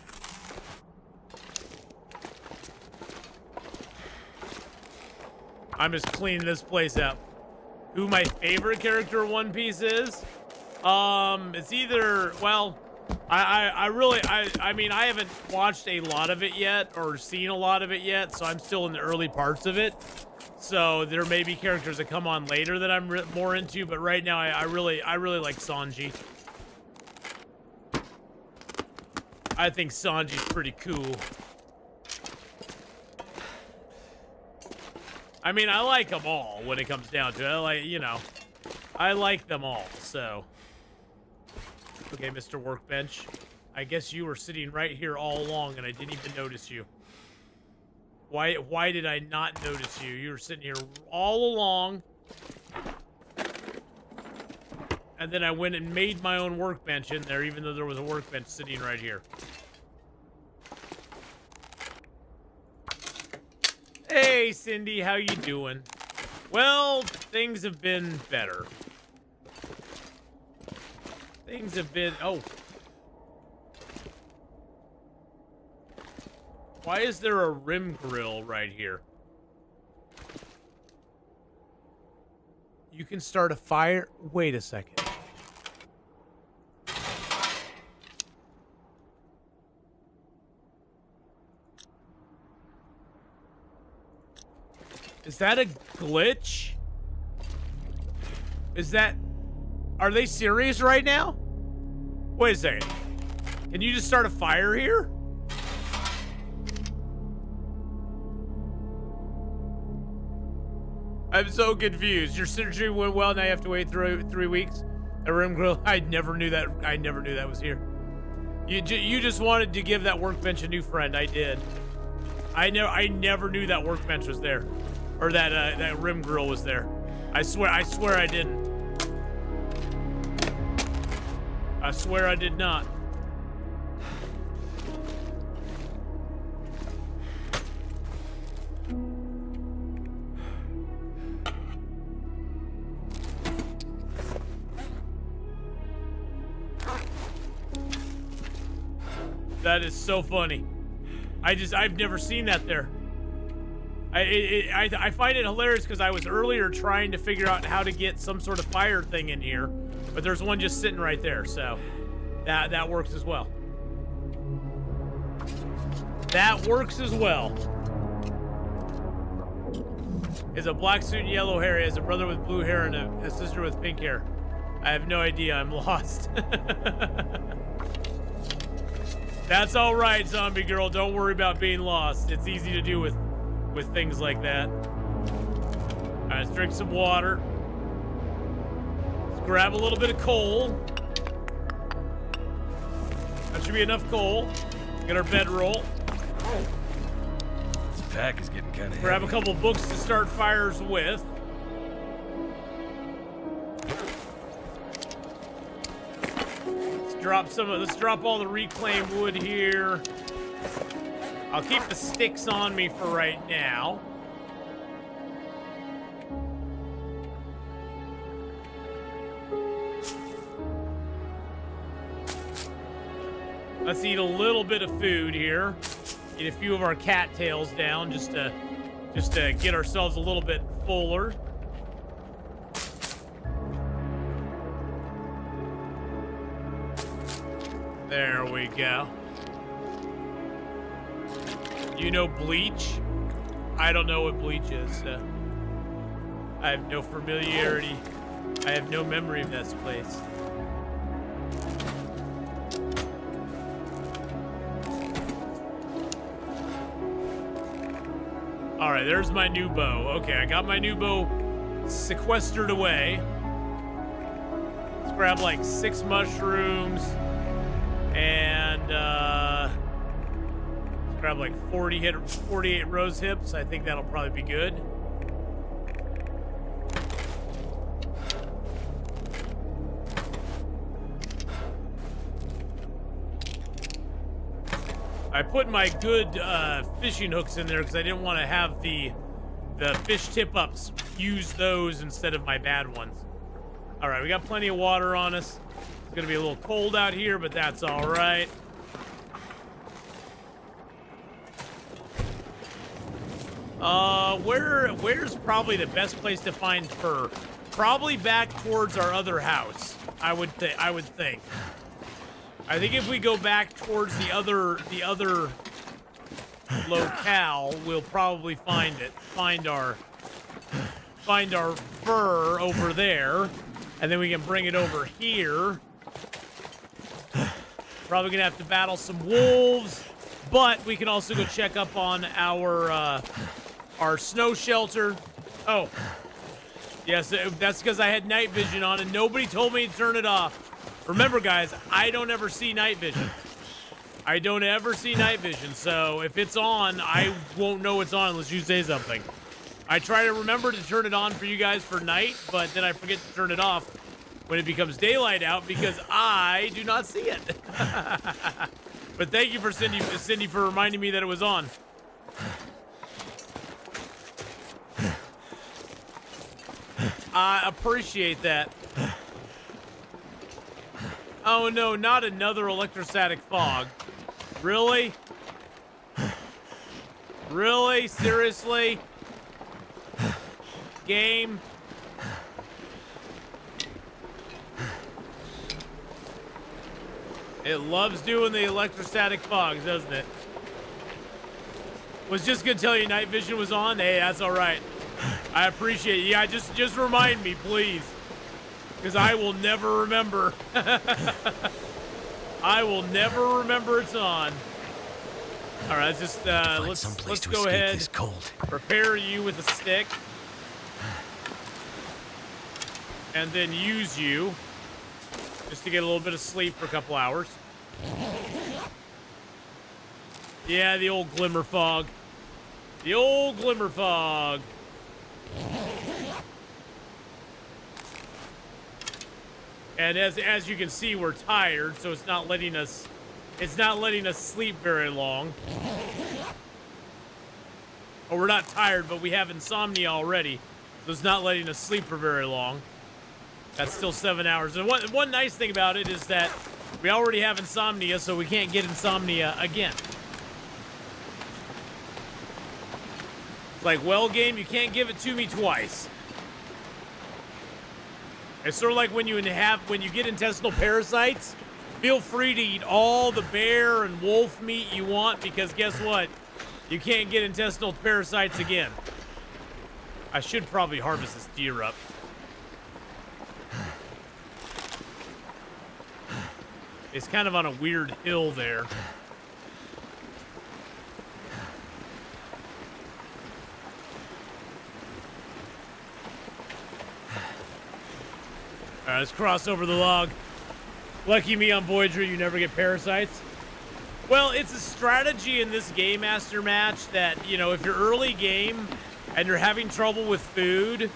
S2: I'm just cleaning this place up. Who my favorite character in One Piece is? It's either, well, I mean, I haven't watched a lot of it yet or seen a lot of it yet, so I'm still in the early parts of it. So there may be characters that come on later that I'm more into, but right now I really like Sanji. I think Sanji's pretty cool. I mean, I like them all when it comes down to it. I like them all, so. Okay, Mr. Workbench. I guess you were sitting right here all along and I didn't even notice you. Why did I not notice you? You were sitting here all along. And then I went and made my own workbench in there, even though there was a workbench sitting right here. Hey, Cindy, how you doing? Well, things have been better. Things have been... Oh. Why is there a rim grill right here? You can start a fire... Wait a second. Is that a glitch? Is that... Are they serious right now? Wait a second. Can you just start a fire here? I'm so confused. Your surgery went well, now you have to wait 3 weeks? A room grill? I never knew that was here. You just wanted to give that workbench a new friend. I did. I never knew that workbench was there. Or that rim grill was there. I swear I didn't. I swear I did not. That is so funny. I've never seen that there. I find it hilarious because I was earlier trying to figure out how to get some sort of fire thing in here, but there's one just sitting right there, so that works as well. That works as well. Is a black suit and yellow hair. He has a brother with blue hair and a sister with pink hair. I have no idea. I'm lost. That's all right, zombie girl. Don't worry about being lost. It's easy to do with things like that. All right, let's drink some water. Let's grab a little bit of coal. That should be enough coal. Get our bedroll.
S3: This pack is getting kind of
S2: Grab
S3: heavy.
S2: a couple books to start fires with. Let's drop all the reclaimed wood here. I'll keep the sticks on me for right now. Let's eat a little bit of food here. Eat a few of our cattails down just to get ourselves a little bit fuller. There we go. You know bleach? I don't know what bleach is. I have no familiarity. I have no memory of this place. All right, there's my new bow. Okay, I got my new bow sequestered away. Let's grab like 6 mushrooms and let's grab like 48 rose hips. I think that'll probably be good. I put my good fishing hooks in there because I didn't want to have the fish tip-ups use those instead of my bad ones. All right, we got plenty of water on us. It's going to be a little cold out here, but that's all right. Where's probably the best place to find fur? Probably back towards our other house, I would think. I think if we go back towards the other locale, we'll probably find it. Find our fur over there, and then we can bring it over here. Probably gonna have to battle some wolves, but we can also go check up on our snow shelter. Oh, yes, that's because I had night vision on and nobody told me to turn it off. Remember, guys, I don't ever see night vision. I don't ever see night vision, so if it's on, I won't know it's on unless you say something. I try to remember to turn it on for you guys for night, but then I forget to turn it off when it becomes daylight out because I do not see it. But thank you for Cindy for reminding me that it was on. I appreciate that. Oh no, not another electrostatic fog. Really? Really? Seriously? Game? It loves doing the electrostatic fogs, doesn't it? Was just gonna tell you night vision was on. Hey, that's all right. I appreciate it. Yeah, just remind me, please. Because I will never remember. I will never remember it's on. All right, let's just let's go ahead. Prepare you with a stick, and then use you just to get a little bit of sleep for a couple hours. Yeah, the old glimmer fog. The old glimmer fog. And as you can see, we're tired, so it's not letting us sleep very long. Or we're not tired, but we have insomnia already, so it's not letting us sleep for very long. That's still 7 hours. And one nice thing about it is that we already have insomnia, so we can't get insomnia again. It's like, well, game, you can't give it to me twice. It's sort of like when you get intestinal parasites, feel free to eat all the bear and wolf meat you want because guess what? You can't get intestinal parasites again. I should probably harvest this deer up. It's kind of on a weird hill there. All right, let's cross over the log. Lucky me on Voyager, you never get parasites. Well, it's a strategy in this Game Master match that, you know, if you're early game and you're having trouble with food,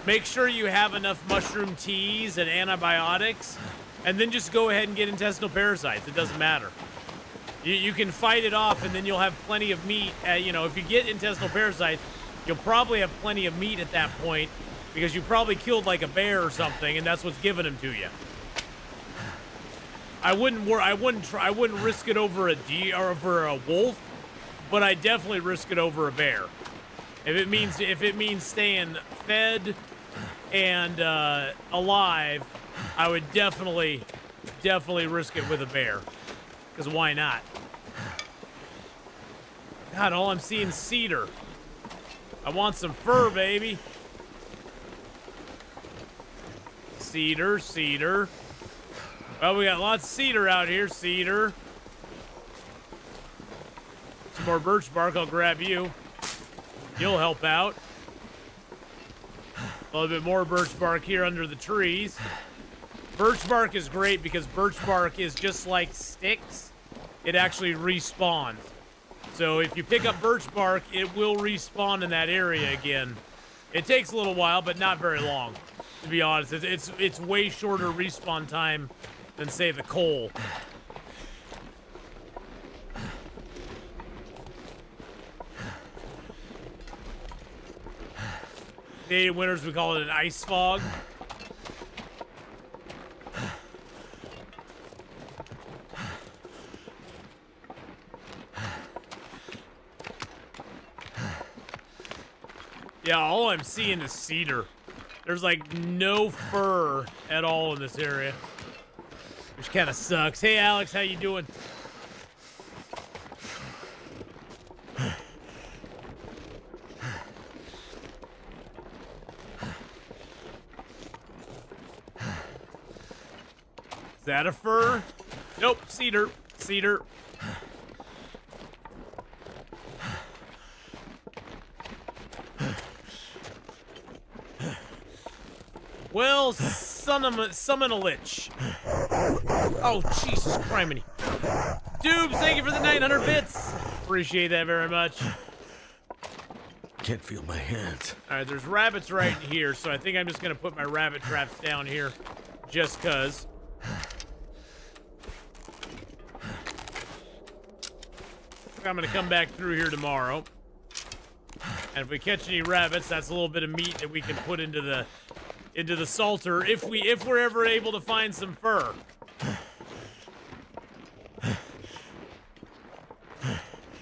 S2: make sure you have enough mushroom teas and antibiotics, and then just go ahead and get intestinal parasites. It doesn't matter. You can fight it off, and then you'll have plenty of meat. You know, if you get intestinal parasites, you'll probably have plenty of meat at that point, because you probably killed like a bear or something, and that's what's giving them to you. I wouldn't risk it over a deer or over a wolf, but I definitely risk it over a bear. If it means staying fed and alive, I would definitely risk it with a bear. Because why not? God, all I'm seeing is cedar. I want some fur, baby. Cedar, cedar. Well, we got lots of cedar out here. Cedar. Some more birch bark. I'll grab you. You'll help out. A little bit more birch bark here under the trees. Birch bark is great because birch bark is just like sticks. It actually respawns. So if you pick up birch bark, it will respawn in that area again. It takes a little while, but not very long, to be honest. It's way shorter respawn time than, say, the coal. Canadian winters, we call it an ice fog. Yeah, all I'm seeing is cedar. There's like no fir at all in this area, which kind of sucks. Hey, Alex, how you doing? Is that a fir? Nope, cedar. Cedar. Well, summon a lich. Oh, Jesus criminy. Dubes, thank you for the 900 bits. Appreciate that very much.
S3: Can't feel my hands.
S2: All right, there's rabbits right in here, so I think I'm just going to put my rabbit traps down here just because. I'm going to come back through here tomorrow. And if we catch any rabbits, that's a little bit of meat that we can put into the salter if we're ever able to find some fur.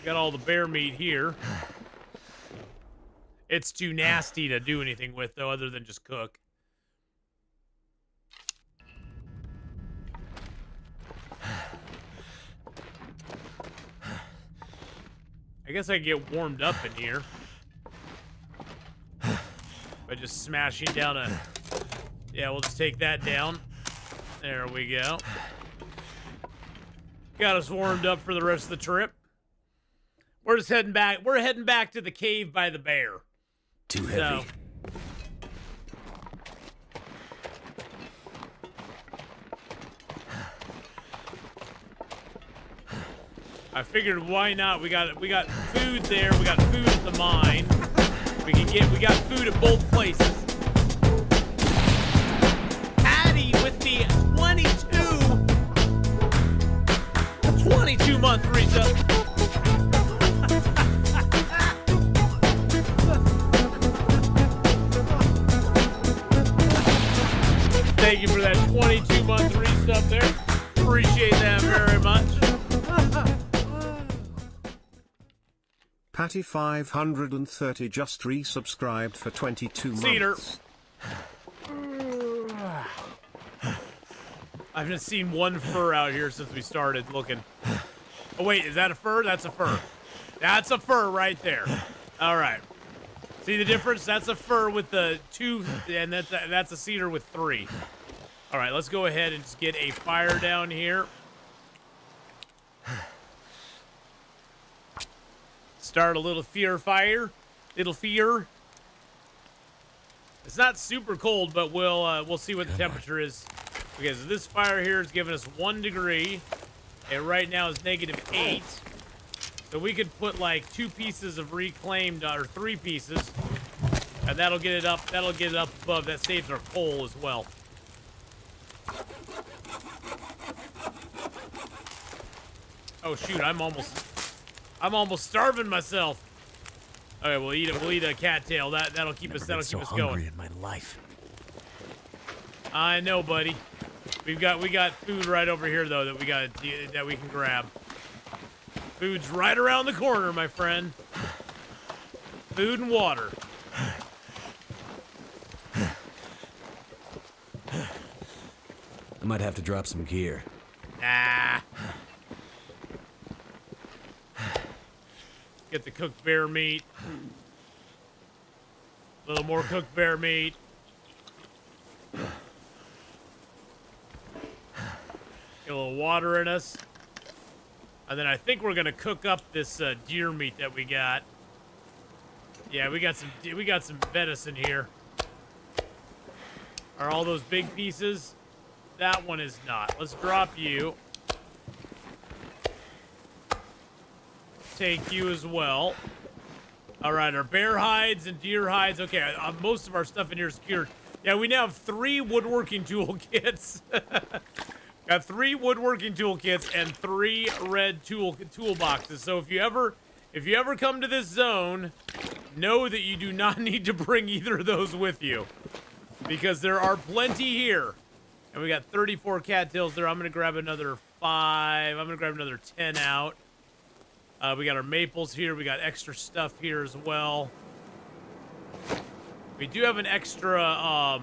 S2: Got all the bear meat here. It's too nasty to do anything with, though, other than just cook. I guess I can get warmed up in here by just smashing down a... Yeah, we'll just take that down. There we go. Got us warmed up for the rest of the trip. We're just heading back. We're heading back to the cave by the bear.
S3: Too heavy.
S2: I figured why not? We got food there. We got food at the mine. We got food at both places. Patty with the 22-month resub. Thank you for that 22-month resub there. Appreciate that very much.
S5: Patty 530 just resubscribed for 22
S2: Cedar.
S5: months.
S2: I haven't seen one fur out here since we started looking. Oh, wait, is that a fur? That's a fur. That's a fur right there. All right. See the difference? That's a fur with the 2, and that's a cedar with 3. All right, let's go ahead and just get a fire down here. Start a little fire. Little fear. It's not super cold, but we'll see what the temperature is. Okay, so this fire here is giving us 1 degree. It right now is -8. So we could put like 2 pieces of reclaimed, or 3 pieces, and that'll get it up. That'll get it up above. That saves our coal as well. Oh shoot! I'm almost starving myself. Okay, we'll eat a cattail. That'll keep us. That'll keep us going.
S3: In my life.
S2: I know, buddy. We got food right over here though that we can grab. Food's right around the corner, my friend. Food and water.
S3: I might have to drop some gear.
S2: Nah. Get the cooked bear meat. A little more cooked bear meat. Get a little water in us. And then I think we're going to cook up this deer meat that we got. Yeah, we got some venison here. Are all those big pieces? That one is not. Let's drop you. Take you as well. All right, our bear hides and deer hides. Okay, most of our stuff in here is secured. Yeah, we now have 3 woodworking toolkits. Got 3 woodworking toolkits and 3 red toolboxes. So if you ever come to this zone, know that you do not need to bring either of those with you, because there are plenty here. And we got 34 cattails there. I'm gonna grab another 5. I'm gonna grab another 10 out. We got our maples here. We got extra stuff here as well. We do have an extra,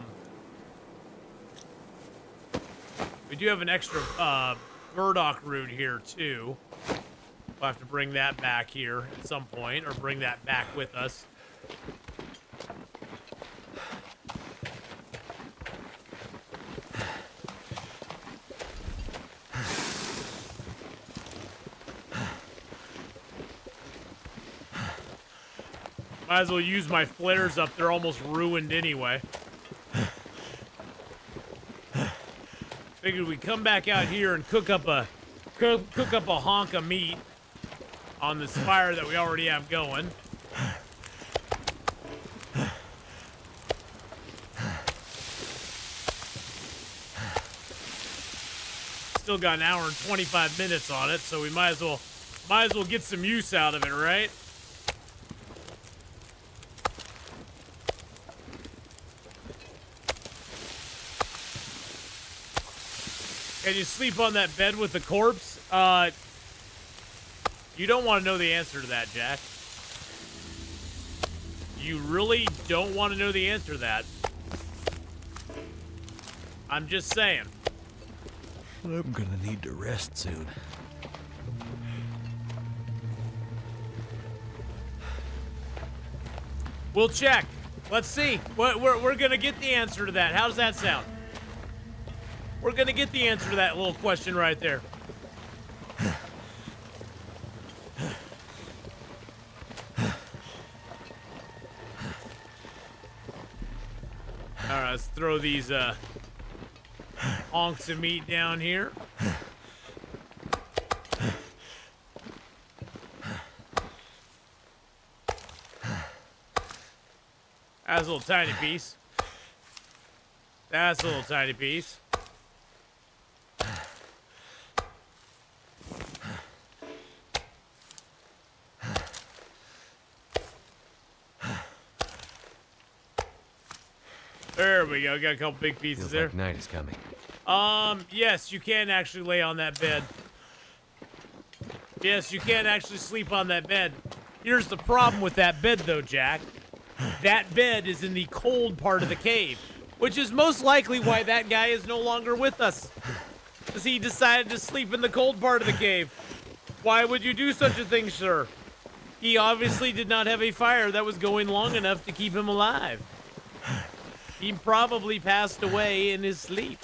S2: burdock root here, too. We'll have to bring that back here at some point, or bring that back with us. Might as well use my flares up. They're almost ruined anyway. Figured we'd come back out here and cook up a honk of meat on this fire that we already have going. Still got an hour and 25 minutes on it, so we might as well get some use out of it, right? Can you sleep on that bed with the corpse? You don't want to know the answer to that, Jack. You really don't want to know the answer to that. I'm just saying.
S3: I'm gonna need to rest soon.
S2: We'll check. Let's see. We're gonna get the answer to that. How does that sound? We're gonna get the answer to that little question right there. All right, let's throw these honks of meat down here. That's a little tiny piece. That's a little tiny piece. There we go. Got a couple big pieces
S3: Feels
S2: there.
S3: like night is coming.
S2: Yes, you can actually lay on that bed. Yes, you can actually sleep on that bed. Here's the problem with that bed, though, Jack. That bed is in the cold part of the cave, which is most likely why that guy is no longer with us. Because he decided to sleep in the cold part of the cave. Why would you do such a thing, sir? He obviously did not have a fire that was going long enough to keep him alive. He probably passed away in his sleep.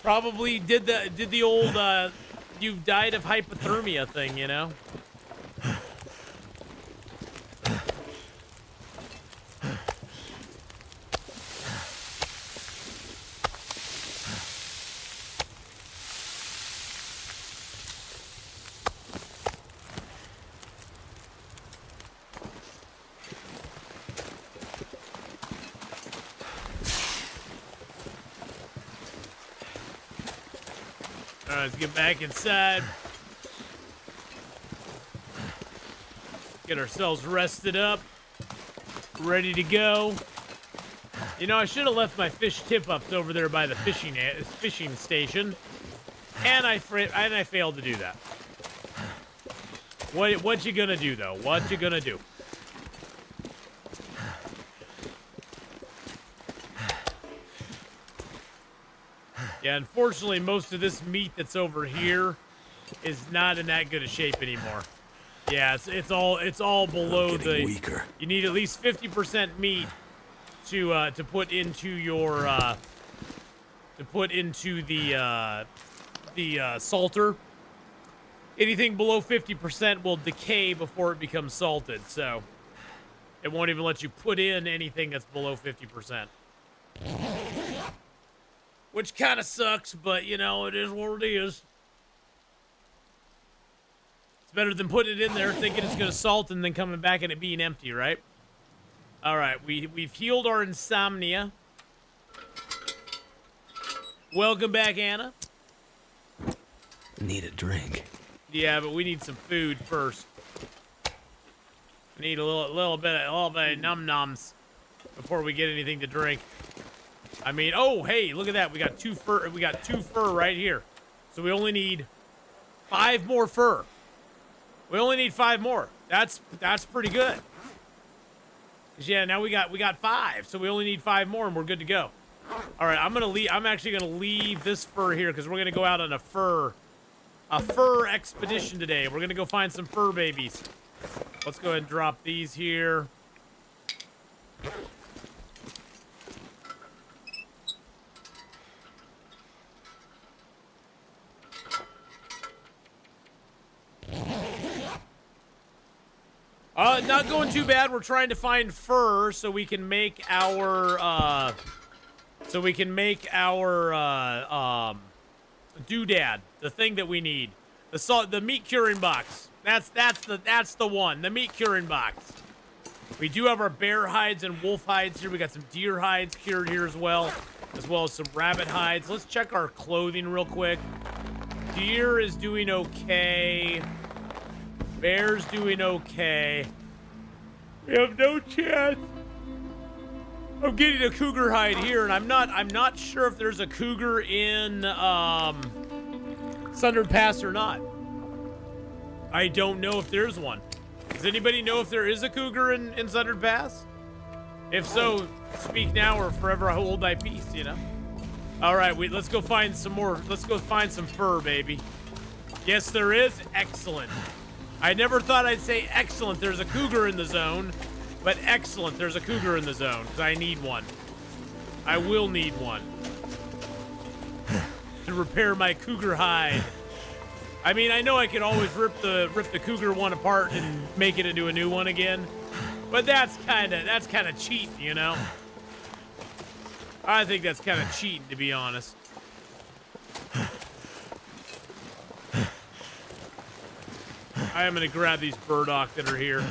S2: Probably did the old you died of hypothermia thing, you know? All right, let's get back inside. Get ourselves rested up. Ready to go. You know, I should have left my fish tip-ups over there by the fishing station. And I failed to do that. What you gonna do, though? What you gonna do? Yeah, unfortunately, most of this meat that's over here is not in that good a shape anymore. Yeah, it's all below the.
S3: Weaker.
S2: You need at least 50% meat to put into your the salter. anything below 50% will decay before it becomes salted, so it won't even let you put in anything that's below 50%. Which kind of sucks, but, you know, it is what it is. It's better than putting it in there thinking it's going to salt and then coming back and it being empty, right? All right, we've healed our insomnia. Welcome back, Anna.
S3: Need a drink.
S2: Yeah, but we need some food first. We need a little bit of num-noms before we get anything to drink. I mean, oh, hey, look at that. We got two fur right here. So we only need 5 more fur. We only need 5 more. That's pretty good. 'Cause yeah, now we got 5, so we only need 5 more and we're good to go. All right, I'm actually gonna leave this fur here because we're gonna go out on a fur expedition today. We're gonna go find some fur babies. Let's go ahead and drop these here. Not going too bad. We're trying to find fur so we can make our doodad, the thing that we need. The meat curing box. That's the one. The meat curing box. We do have our bear hides and wolf hides here. We got some deer hides cured here as well as some rabbit hides. Let's check our clothing real quick. Deer is doing okay. Bear's doing okay. We have no chance of getting a cougar hide here, and I'm not sure if there's a cougar in Sundered Pass or not. I don't know if there's one. Does anybody know if there is a cougar in Sundered Pass? If so, speak now or forever hold thy peace, you know? All right, let's go find some more. Let's go find some fur, baby. Yes, there is. Excellent. I never thought I'd say excellent, there's a cougar in the zone, but excellent, there's a cougar in the zone, because I need one. I will need one. To repair my cougar hide. I mean, I know I could always rip the cougar one apart and make it into a new one again, but that's kind of cheating, you know? I think that's kind of cheating, to be honest. I am going to grab these burdock that are here.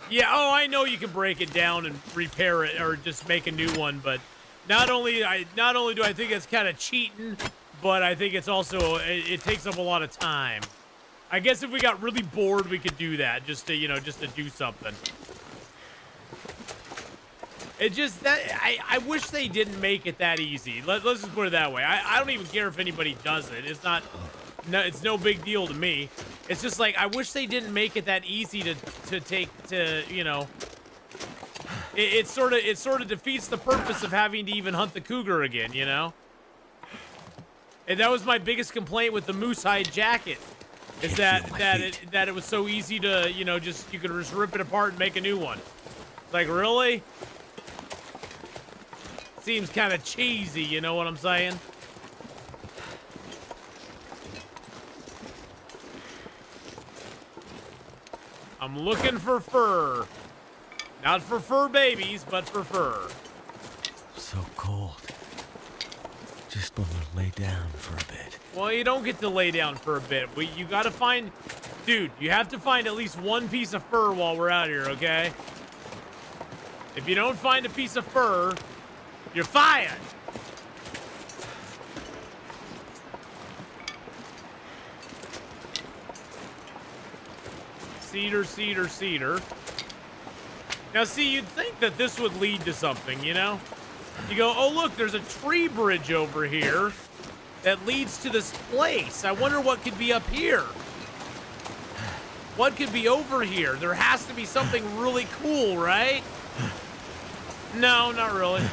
S2: Yeah, oh, I know you can break it down and repair it or just make a new one, but not only do I think it's kind of cheating, but I think it's also it takes up a lot of time. I guess if we got really bored, we could do that just to do something. It just that I wish they didn't make it that easy. Let's just put it that way. I don't even care if anybody does it. It's no big deal to me. It's just like I wish they didn't make it that easy to you know. It sort of defeats the purpose of having to even hunt the cougar again, you know. And that was my biggest complaint with the moose hide jacket, is that it was so easy to you could just rip it apart and make a new one. Like really. Seems kind of cheesy, you know what I'm saying? I'm looking for fur. Not for fur babies, but for fur.
S3: So cold. Just want to lay down for a bit.
S2: Well, you don't get to lay down for a bit. You gotta find... Dude, you have to find at least one piece of fur while we're out here, okay? If you don't find a piece of fur... You're fired! Cedar, cedar, cedar. Now, see, you'd think that this would lead to something, you know? You go, oh, look, there's a tree bridge over here that leads to this place. I wonder what could be up here. What could be over here? There has to be something really cool, right? No, not really.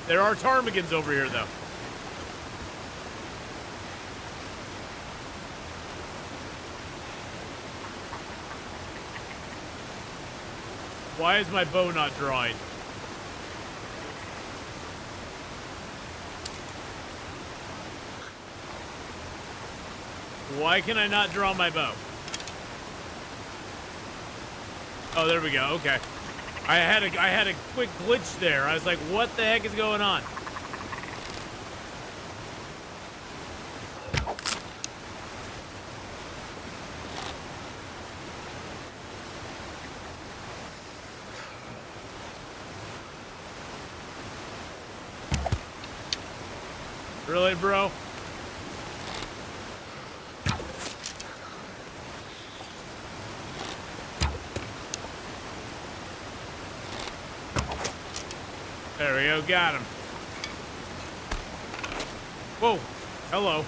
S2: There are ptarmigans over here, though. Why is my bow not drawing? Why can I not draw my bow? Oh, there we go. Okay. I had a quick glitch there. I was like, what the heck is going on? Really, bro? There we go, got him. Whoa, hello.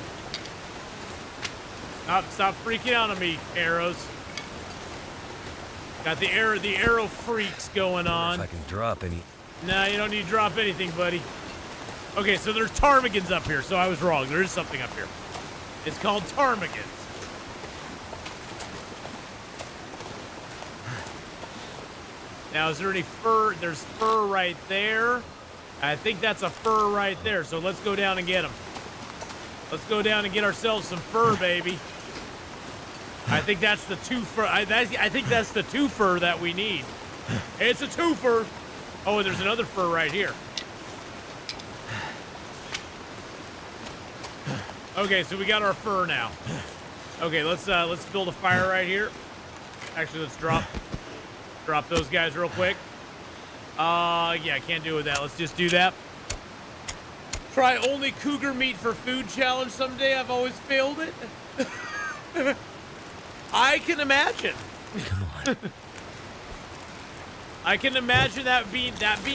S2: Stop freaking out on me, arrows. Got the arrow freaks going on.
S3: If I can drop any.
S2: Nah, you don't need to drop anything, buddy. Okay, so there's ptarmigans up here, so I was wrong. There is something up here. It's called ptarmigans. Now, is there any fur? There's fur right there. I think that's a fur right there, so let's go down and get them. Let's go down and get ourselves some fur, baby. I think that's the twofer. I think that's the twofer that we need. It's a twofer. Oh, and there's another fur right here. Okay, so we got our fur now. Okay, let's build a fire right here. Actually, let's drop those guys real quick. Yeah, can't do it with that. Let's just do that. Try only cougar meat for food challenge someday. I've always failed it. I can imagine.
S3: Come on.
S2: I can imagine that being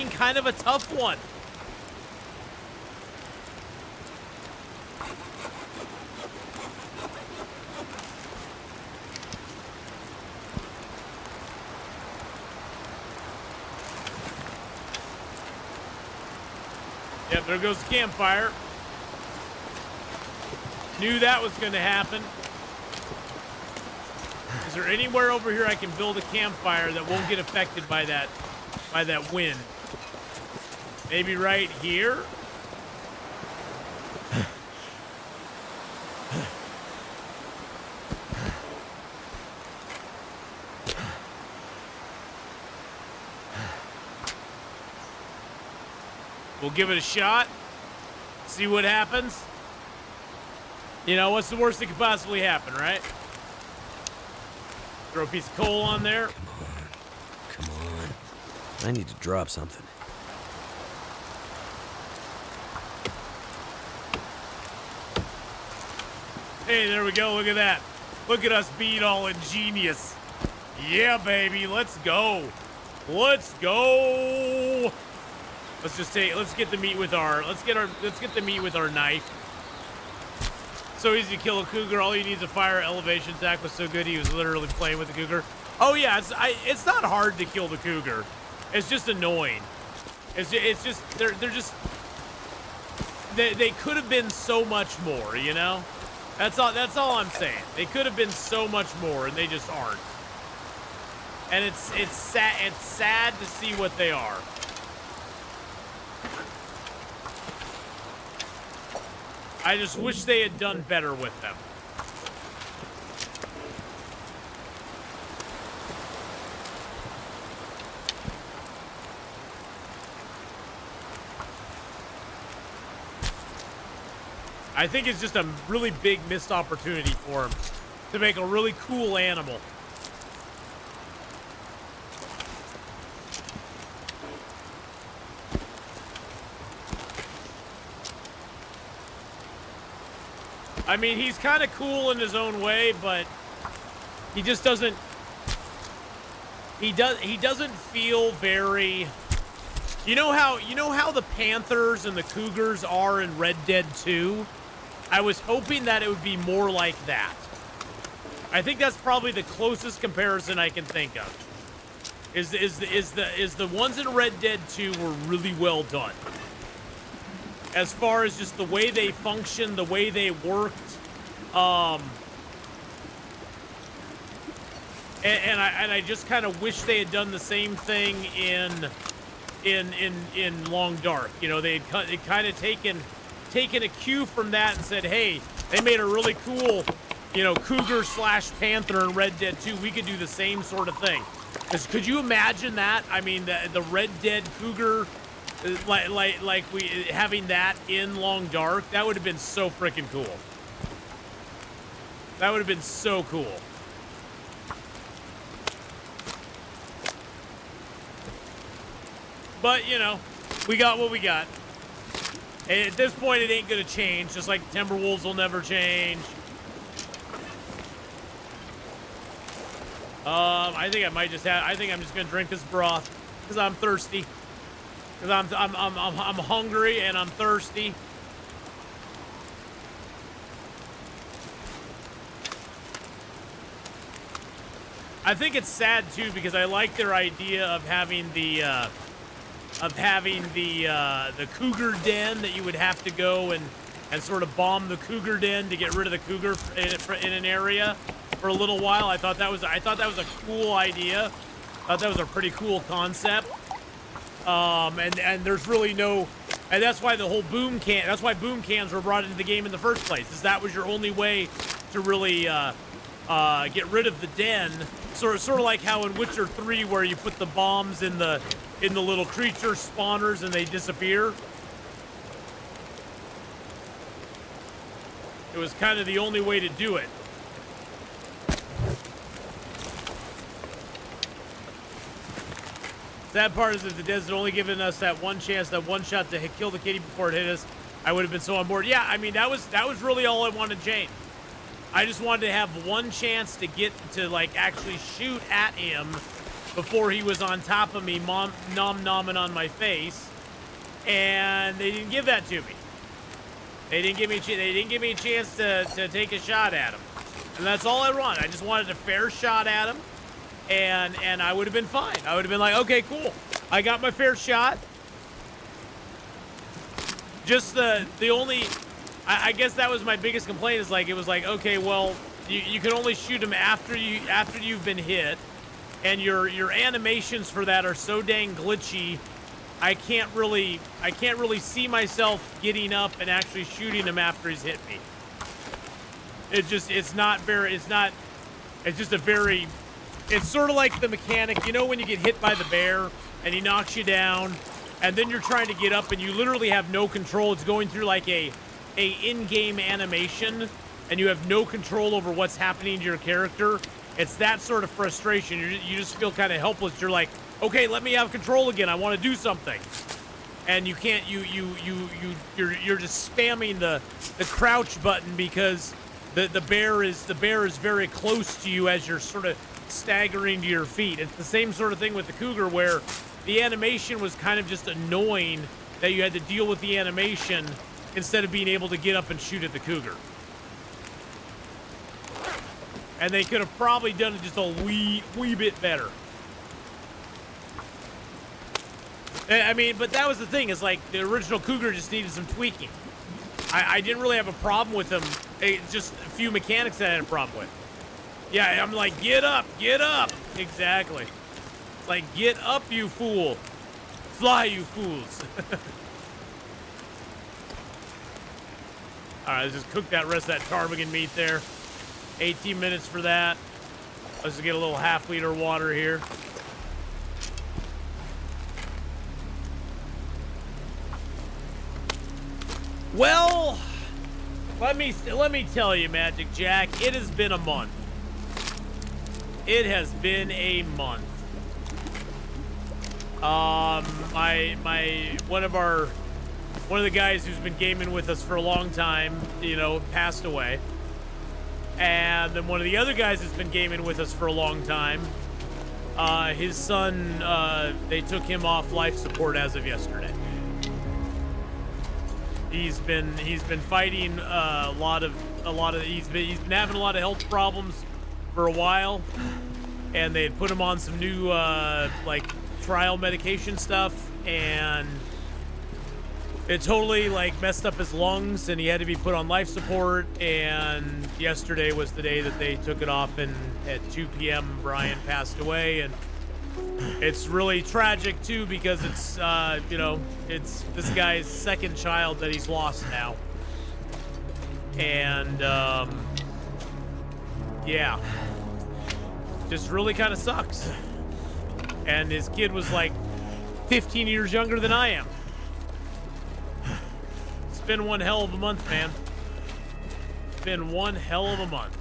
S2: kind of a tough one. Yep, there goes the campfire. Knew that was going to happen. Is there anywhere over here I can build a campfire that won't get affected by that wind? Maybe right here? We'll give it a shot. See what happens. You know, what's the worst that could possibly happen, right? Throw a piece of coal on there.
S3: Come on. I need to drop something.
S2: Hey, there we go. Look at that. Look at us being all ingenious. Yeah, baby. Let's go. Let's go. Let's get the meat with our knife. So easy to kill a cougar. All you need is a fire elevation. Zach was so good he was literally playing with the cougar. Oh yeah, it's not hard to kill the cougar. It's just annoying. It's just they could have been so much more, you know? That's all I'm saying. They could have been so much more and they just aren't. And it's sad to see what they are. I just wish they had done better with them. I think it's just a really big missed opportunity for them to make a really cool animal. I mean, he's kind of cool in his own way, but he just doesn't. He doesn't feel very. You know how the Panthers and the Cougars are in Red Dead 2? I was hoping that it would be more like that. I think that's probably the closest comparison I can think of. Is the ones in Red Dead 2 were really well done. as far as just the way they functioned, the way they worked. And I just kind of wish they had done the same thing in Long Dark. You know, they'd kind of taken a cue from that and said, hey, they made a really cool, you know, cougar / panther in Red Dead 2. We could do the same sort of thing. 'Cause could you imagine that? I mean, the Red Dead cougar, like we having that in Long Dark, that would have been so freaking cool. That would have been so cool. But, you know, we got what we got. And at this point, it ain't gonna change, just like Timberwolves will never change. I think I might just have, I think I'm just gonna drink this broth, because I'm thirsty. Because I'm hungry and I'm thirsty. I think it's sad, too, because I like their idea of having the cougar den, that you would have to go and sort of bomb the cougar den to get rid of the cougar in an area for a little while. I thought that was a cool idea. I thought that was a pretty cool concept. And there's really no, and that's why that's why boom cans were brought into the game in the first place, is that was your only way to really get rid of the den. Sort of like how in Witcher 3, where you put the bombs in the little creature spawners and they disappear. It was kind of the only way to do it. Sad part is that the devs had only given us that one chance, that one shot to kill the kitty before it hit us, I would have been so on board. Yeah, I mean, that was really all I wanted to change. I just wanted to have one chance to get to, like, actually shoot at him before he was on top of me, nom-nomming on my face, and they didn't give that to me. They didn't give me a chance to take a shot at him, and that's all I wanted. I just wanted a fair shot at him, and I would have been fine. I would have been like, okay, cool, I got my fair shot. Just the only, I guess that was my biggest complaint, is like, it was like, okay, well, you can only shoot him after you've been hit. And your animations for that are so dang glitchy, I can't really see myself getting up and actually shooting him after he's hit me. It's just it's sort of like the mechanic, you know, when you get hit by the bear and he knocks you down, and then you're trying to get up and you literally have no control. It's going through like a in-game animation, and you have no control over what's happening to your character. It's that sort of frustration. You just feel kind of helpless. You're like, okay, let me have control again. I want to do something, and you can't. You're just spamming the crouch button because the bear is very close to you as you're sort of staggering to your feet. It's the same sort of thing with the cougar, where the animation was kind of just annoying that you had to deal with the animation instead of being able to get up and shoot at the cougar. And they could have probably done it just a wee bit better. I mean, but that was the thing, is like the original cougar just needed some tweaking. I didn't really have a problem with him. It's just a few mechanics that I had a problem with. Yeah, I'm like, get up, get up. Exactly. It's like, get up, you fool. Fly, you fools. All right, let's just cook that rest of that ptarmigan meat there. 18 minutes for that. Let's just get a little half-liter water here. Well, let me tell you, Magic Jack, it has been a month. It has been a month. One of the guys who's been gaming with us for a long time, you know, passed away. And then one of the other guys that's been gaming with us for a long time, his son, they took him off life support as of yesterday. He's been fighting he's been having a lot of health problems for a while, and they had put him on some new like trial medication stuff, and it totally like messed up his lungs, and he had to be put on life support. And yesterday was the day that they took it off, and at 2 p.m. Brian passed away. And it's really tragic too, because it's you know, it's this guy's second child that he's lost now. And yeah, just really kind of sucks. And his kid was like 15 years younger than I am. It's been one hell of a month, man. It's been one hell of a month.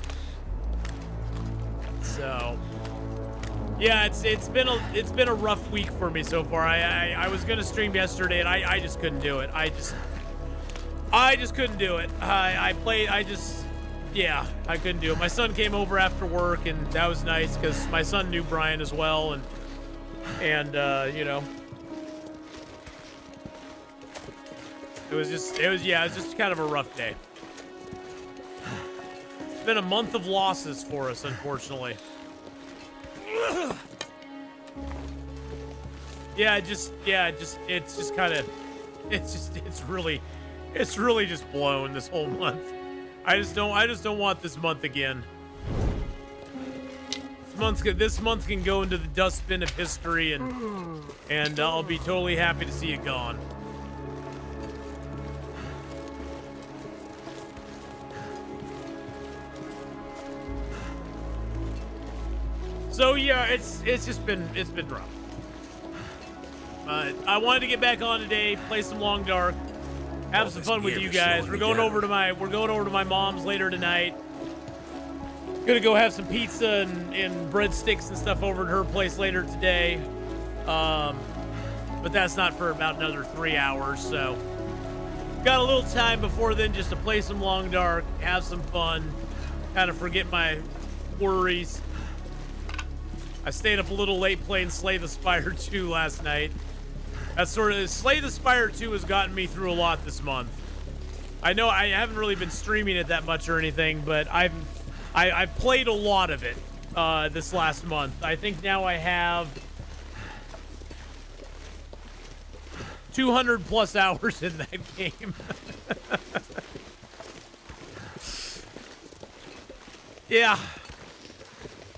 S2: So yeah, it's been a rough week for me so far. I was gonna stream yesterday, and I just couldn't do it. I just couldn't do it. I couldn't do it. My son came over after work, and that was nice because my son knew Brian as well, and you know, it was just kind of a rough day. It's been a month of losses for us, unfortunately. It's really just blown this whole month. I just don't want this month again. This month can go into the dustbin of history, and I'll be totally happy to see it gone. So yeah, it's been rough. I wanted to get back on today, play some Long Dark, have some fun with you guys. We're going over to my mom's later tonight. Gonna go have some pizza and breadsticks and stuff over at her place later today. But that's not for about another 3 hours, so got a little time before then just to play some Long Dark, have some fun, kind of forget my worries. I stayed up a little late playing Slay the Spire 2 last night. That's sort of Slay the Spire 2 has gotten me through a lot this month. I know I haven't really been streaming it that much or anything, but I've played a lot of it this last month. I think now I have 200 plus hours in that game. Yeah.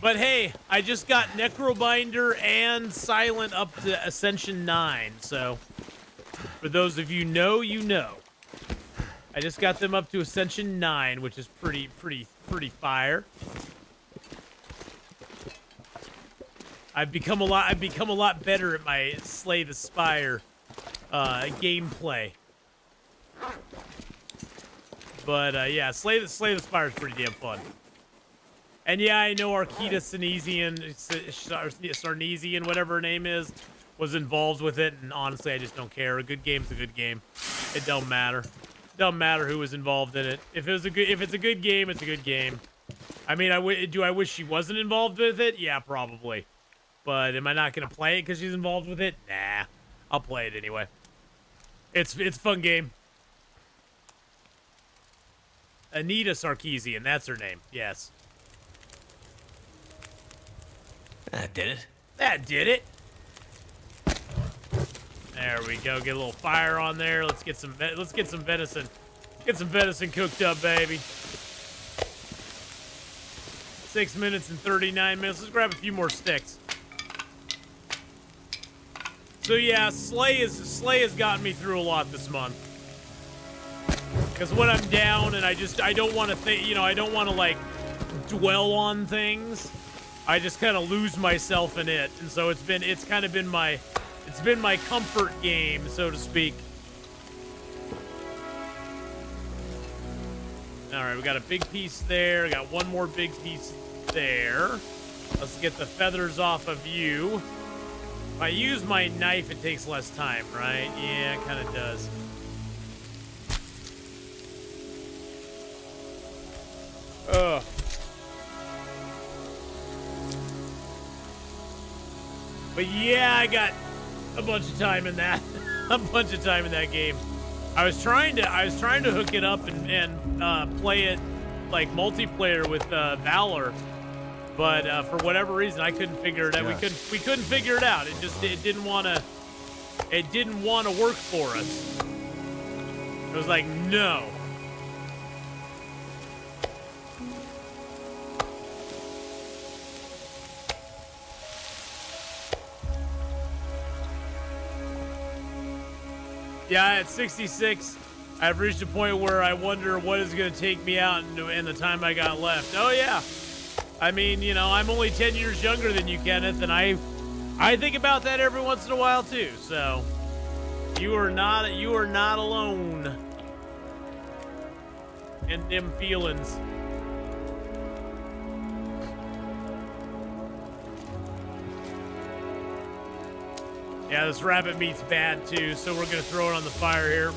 S2: But hey, I just got Necrobinder and Silent up to Ascension 9, so for those of you know, you know. I just got them up to Ascension 9, which is pretty fire. I've become a lot better at my Slay the Spire gameplay. But yeah, Slay the Spire is pretty damn fun. And yeah, I know Arkita Sarneesian, whatever her name is, was involved with it, and honestly, I just don't care. A good game's a good game. It don't matter. Doesn't matter who was involved in it. If it's a good game, it's a good game. I mean, do I wish she wasn't involved with it? Yeah, probably. But am I not gonna play it because she's involved with it? Nah, I'll play it anyway. It's a fun game. Anita Sarkeesian, that's her name. Yes.
S3: That did it.
S2: That did it. There we go. Get a little fire on there. Let's get some venison. Get some venison cooked up, baby. 6 minutes and 39 minutes. Let's grab a few more sticks. So yeah, Slay has gotten me through a lot this month. Because when I'm down and I don't want to I don't want to like dwell on things. I just kind of lose myself in it, and so it's been my comfort game, so to speak. All right, we got a big piece there. We got one more big piece there. Let's get the feathers off of you. If I use my knife, it takes less time, right? Yeah, it kind of does. Ugh. But yeah, I got a bunch of time in that. A bunch of time in that game. I was trying to hook it up and play it like multiplayer with Valor, but for whatever reason I couldn't figure it out. We couldn't figure it out. It didn't want to work for us. It was like, no. Yeah, at 66, I've reached a point where I wonder what is going to take me out in the time I got left. Oh, yeah. I mean, you know, I'm only 10 years younger than you, Kenneth, and I think about that every once in a while, too. So, you are not alone in them feelings. Yeah, this rabbit meat's bad too, so we're gonna throw it on the fire here.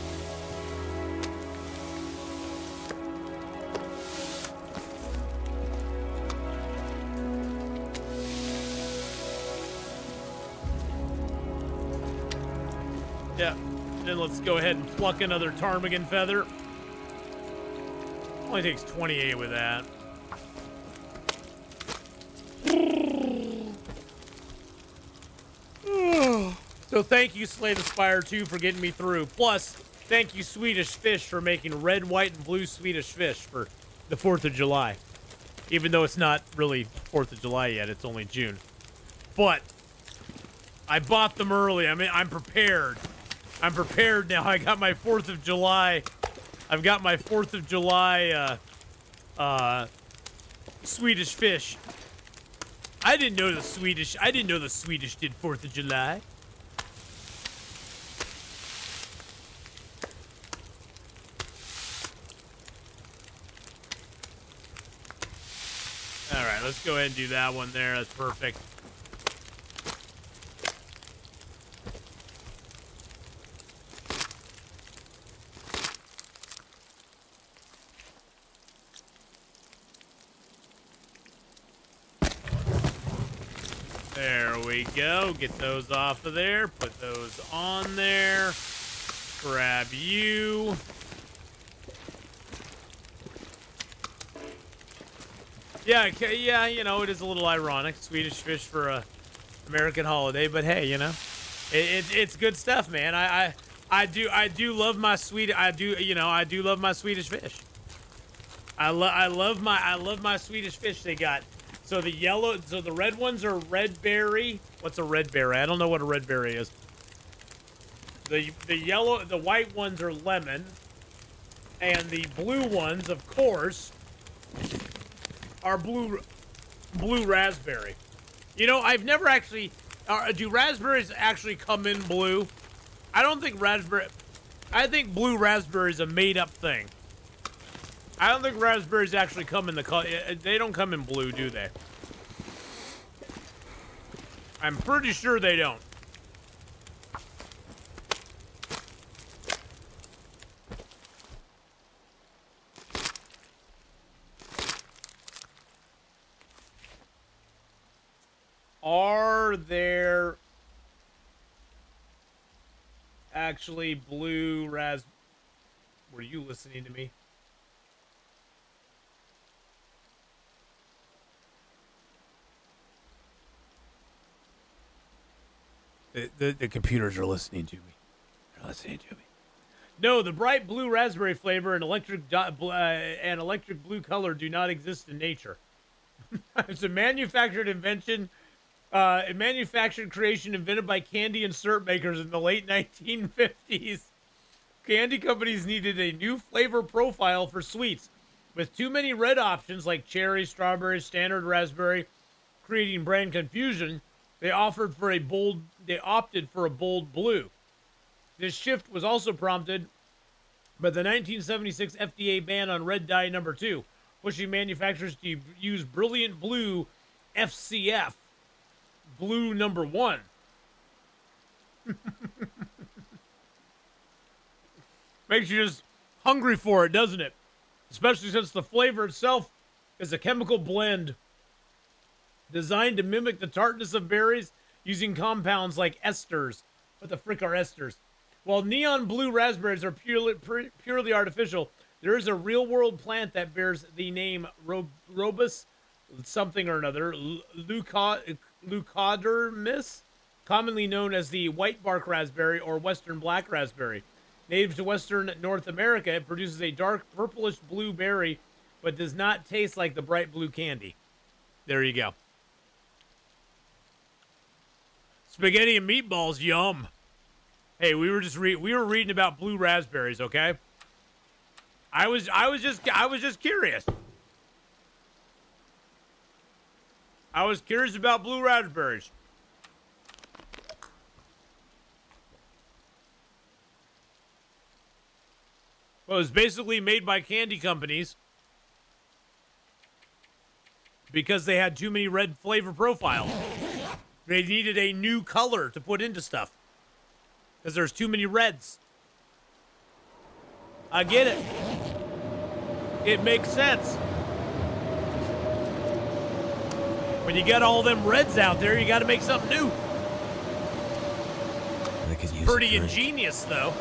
S2: Yeah, then let's go ahead and pluck another ptarmigan feather. Only takes 28 with that. So thank you, Slay the Spire 2, for getting me through. Plus, thank you, Swedish Fish, for making red, white, and blue Swedish Fish for the 4th of July. Even though it's not really 4th of July yet, it's only June. But I bought them early. I mean, I'm prepared. I'm prepared now. I got my 4th of July. I've got my 4th of July Swedish Fish. I didn't know the Swedish did 4th of July. All right, let's go ahead and do that one there. That's perfect. There we go. Get those off of there. Put those on there. Grab you. Yeah, you know, it is a little ironic. Swedish Fish for a American holiday, but hey, you know, it's good stuff, man. I do love my I do love my Swedish Fish. I love my Swedish Fish they got. So the red ones are red berry. What's a red berry? I don't know what a red berry is. The white ones are lemon, and the blue ones, of course, are blue raspberry. You know, I've never actually. Do raspberries actually come in blue? I don't think raspberry. I think blue raspberry is a made-up thing. I don't think raspberries actually come in the color. They don't come in blue, do they? I'm pretty sure they don't. Are there actually blue raspberries? Were you listening to me? The computers are listening to me. They're listening to me. No, the bright blue raspberry flavor and electric blue color do not exist in nature. It's a manufactured invention. A manufactured creation invented by candy and syrup makers in the late 1950s. Candy companies needed a new flavor profile for sweets. With too many red options like cherry, strawberry, standard raspberry, creating brand confusion, they opted for a bold blue. This shift was also prompted by the 1976 FDA ban on red dye number 2, pushing manufacturers to use brilliant blue FCF. Blue number 1. Makes you just hungry for it, doesn't it? Especially since the flavor itself is a chemical blend designed to mimic the tartness of berries using compounds like esters. What the frick are esters? While neon blue raspberries are purely artificial, there is a real-world plant that bears the name Robus something or another, leucodermis, commonly known as the white bark raspberry or western black raspberry. Native to Western North America, it produces a dark purplish blue berry, but does not taste like the bright blue candy. There you go. Spaghetti and meatballs, yum. Hey, we were reading about blue raspberries, okay? I was just curious. I was curious about blue raspberries. Well, it was basically made by candy companies because they had too many red flavor profiles. They needed a new color to put into stuff because there's too many reds. I get it. It makes sense. When you got all them reds out there, you got to make something new.
S3: I could use
S2: Pretty
S3: a drink.
S2: ingenious, though.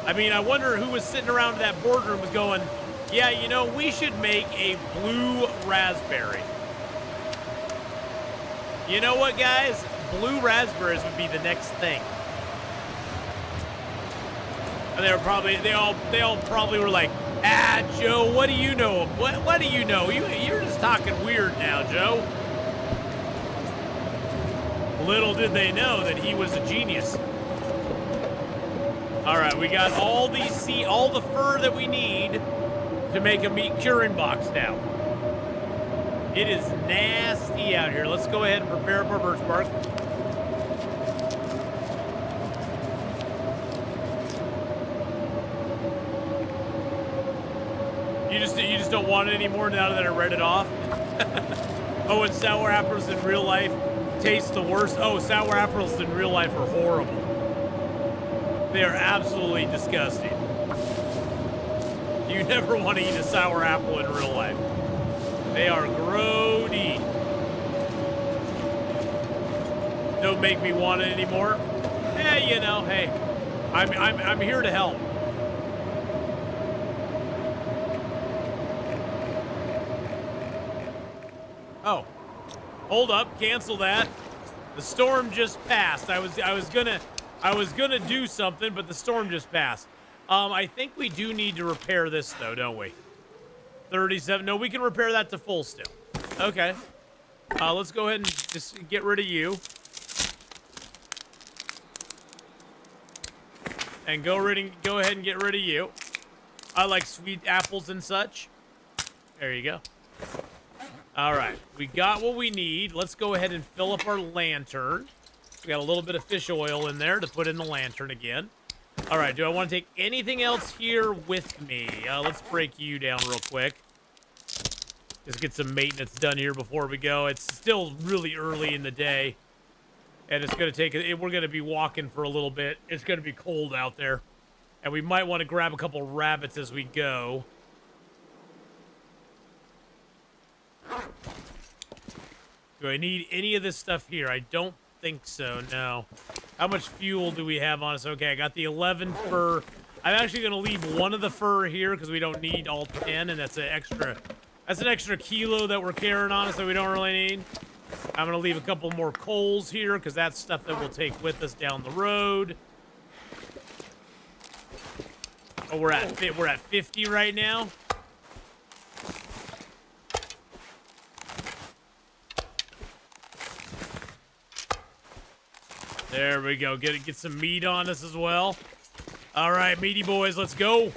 S2: I mean, I wonder who was sitting around in that boardroom was going, yeah, you know, we should make a blue raspberry. You know what, guys? Blue raspberries would be the next thing. And they all probably were like, ah, Joe, what do you know? What do you know? You're just talking weird now, Joe. Little did they know that he was a genius. All right, we got all the fur that we need to make a meat curing box now. It is nasty out here. Let's go ahead and prepare up our birch bark. You just don't want it anymore now that I read it off. Oh, and sour apples in real life taste the worst. Oh, sour apples in real life are horrible. They are absolutely disgusting. You never want to eat a sour apple in real life. They are grody. Don't make me want it anymore. Hey, you know, hey, I'm here to help. Oh, hold up, cancel that. The storm just passed. I was gonna do something, but the storm just passed. I think we do need to repair this though, don't we? 37. No, we can repair that to full still. Okay. Let's go ahead and just get rid of you. And go ahead and get rid of you. I like sweet apples and such. There you go. All right, we got what we need. Let's go ahead and fill up our lantern. We got a little bit of fish oil in there to put in the lantern again. All right, do I want to take anything else here with me? Let's break you down real quick. Just get some maintenance done here before we go. It's still really early in the day. And it's going to take, we're going to be walking for a little bit. It's going to be cold out there. And we might want to grab a couple rabbits as we go. Do I need any of this stuff here? I don't think so, no. How much fuel do we have on us? Okay, I got the 11 fur. I'm actually going to leave one of the fur here because we don't need all 10, and that's an extra kilo that we're carrying on us that we don't really need. I'm going to leave a couple more coals here because that's stuff that we'll take with us down the road. Oh, we're at 50 right now. There we go. Get some meat on us as well. All right, meaty boys, let's go.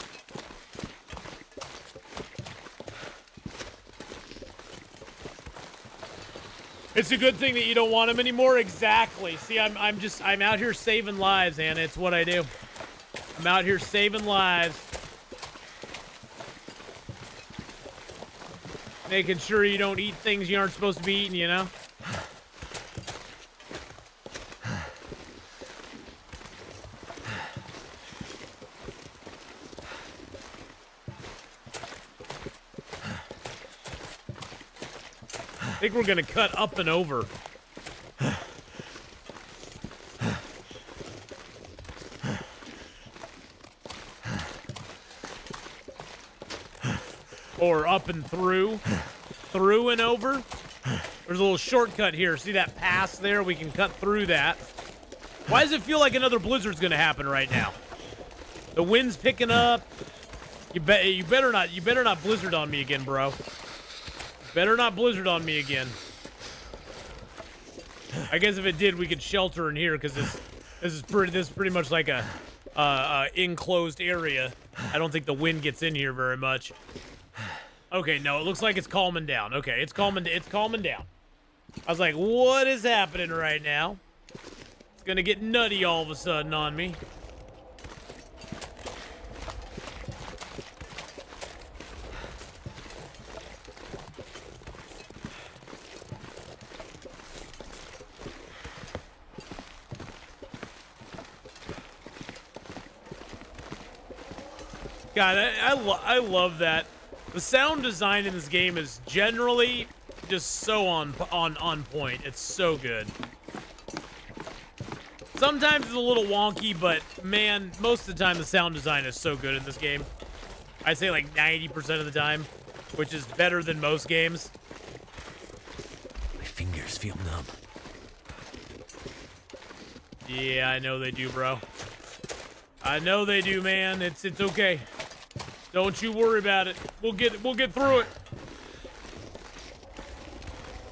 S2: It's a good thing that you don't want them anymore. Exactly. See, I'm out here saving lives, Anna. It's what I do. I'm out here saving lives. Making sure you don't eat things you aren't supposed to be eating, you know? I think we're gonna cut up and over. Or up and through. Through and over. There's a little shortcut here. See that pass there? We can cut through that. Why does it feel like another blizzard's gonna happen right now? The wind's picking up. You better not blizzard on me again, bro. Better not blizzard on me again. I guess if it did, we could shelter in here because this is pretty much like a enclosed area. I don't think the wind gets in here very much. Okay, no, it looks like it's calming down. Okay, it's calming down. I was like, what is happening right now? It's gonna get nutty all of a sudden on me. God, I love that. The sound design in this game is generally just so on point. It's so good. Sometimes it's a little wonky, but man, most of the time the sound design is so good in this game. I'd say like 90% of the time, which is better than most games.
S3: My fingers feel numb.
S2: Yeah, I know they do, bro. I know they do, man. It's okay. Don't you worry about it. We'll get through it.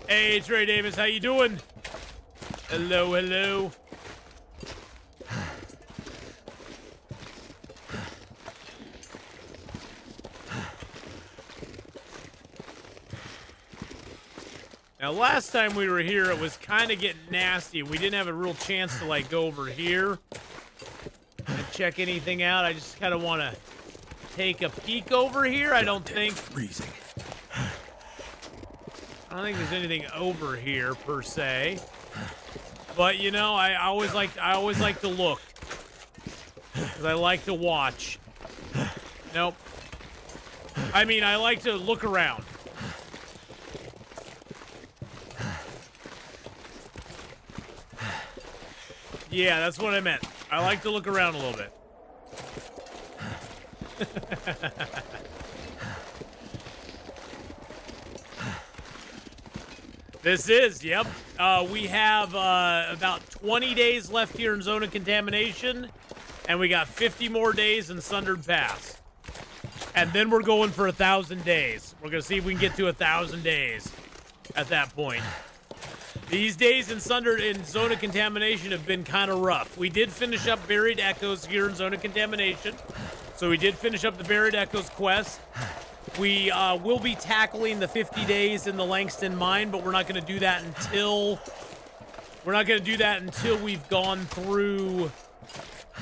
S2: Hey, Trey Davis, how you doing? Hello, hello. Now, last time we were here, it was kind of getting nasty. We didn't have a real chance to, like, go over here and check anything out. I just kind of want to take a peek over here. I don't think
S3: freezing.
S2: I don't think there's anything over here per se. But you know, I always like to look. Cause I like to watch. Nope. I mean, I like to look around. Yeah, that's what I meant. I like to look around a little bit. This is, yep. We have about 20 days left here in Zone of Contamination, and we got 50 more days in Sundered Pass. And then we're going for 1,000 days. We're going to see if we can get to 1,000 days at that point. These days in Zone of Contamination have been kind of rough. We did finish up Buried Echoes here in Zone of Contamination. So we did finish up the Buried Echoes quest. We will be tackling the 50 days in the Langston mine, but we're not going to do that until we've gone through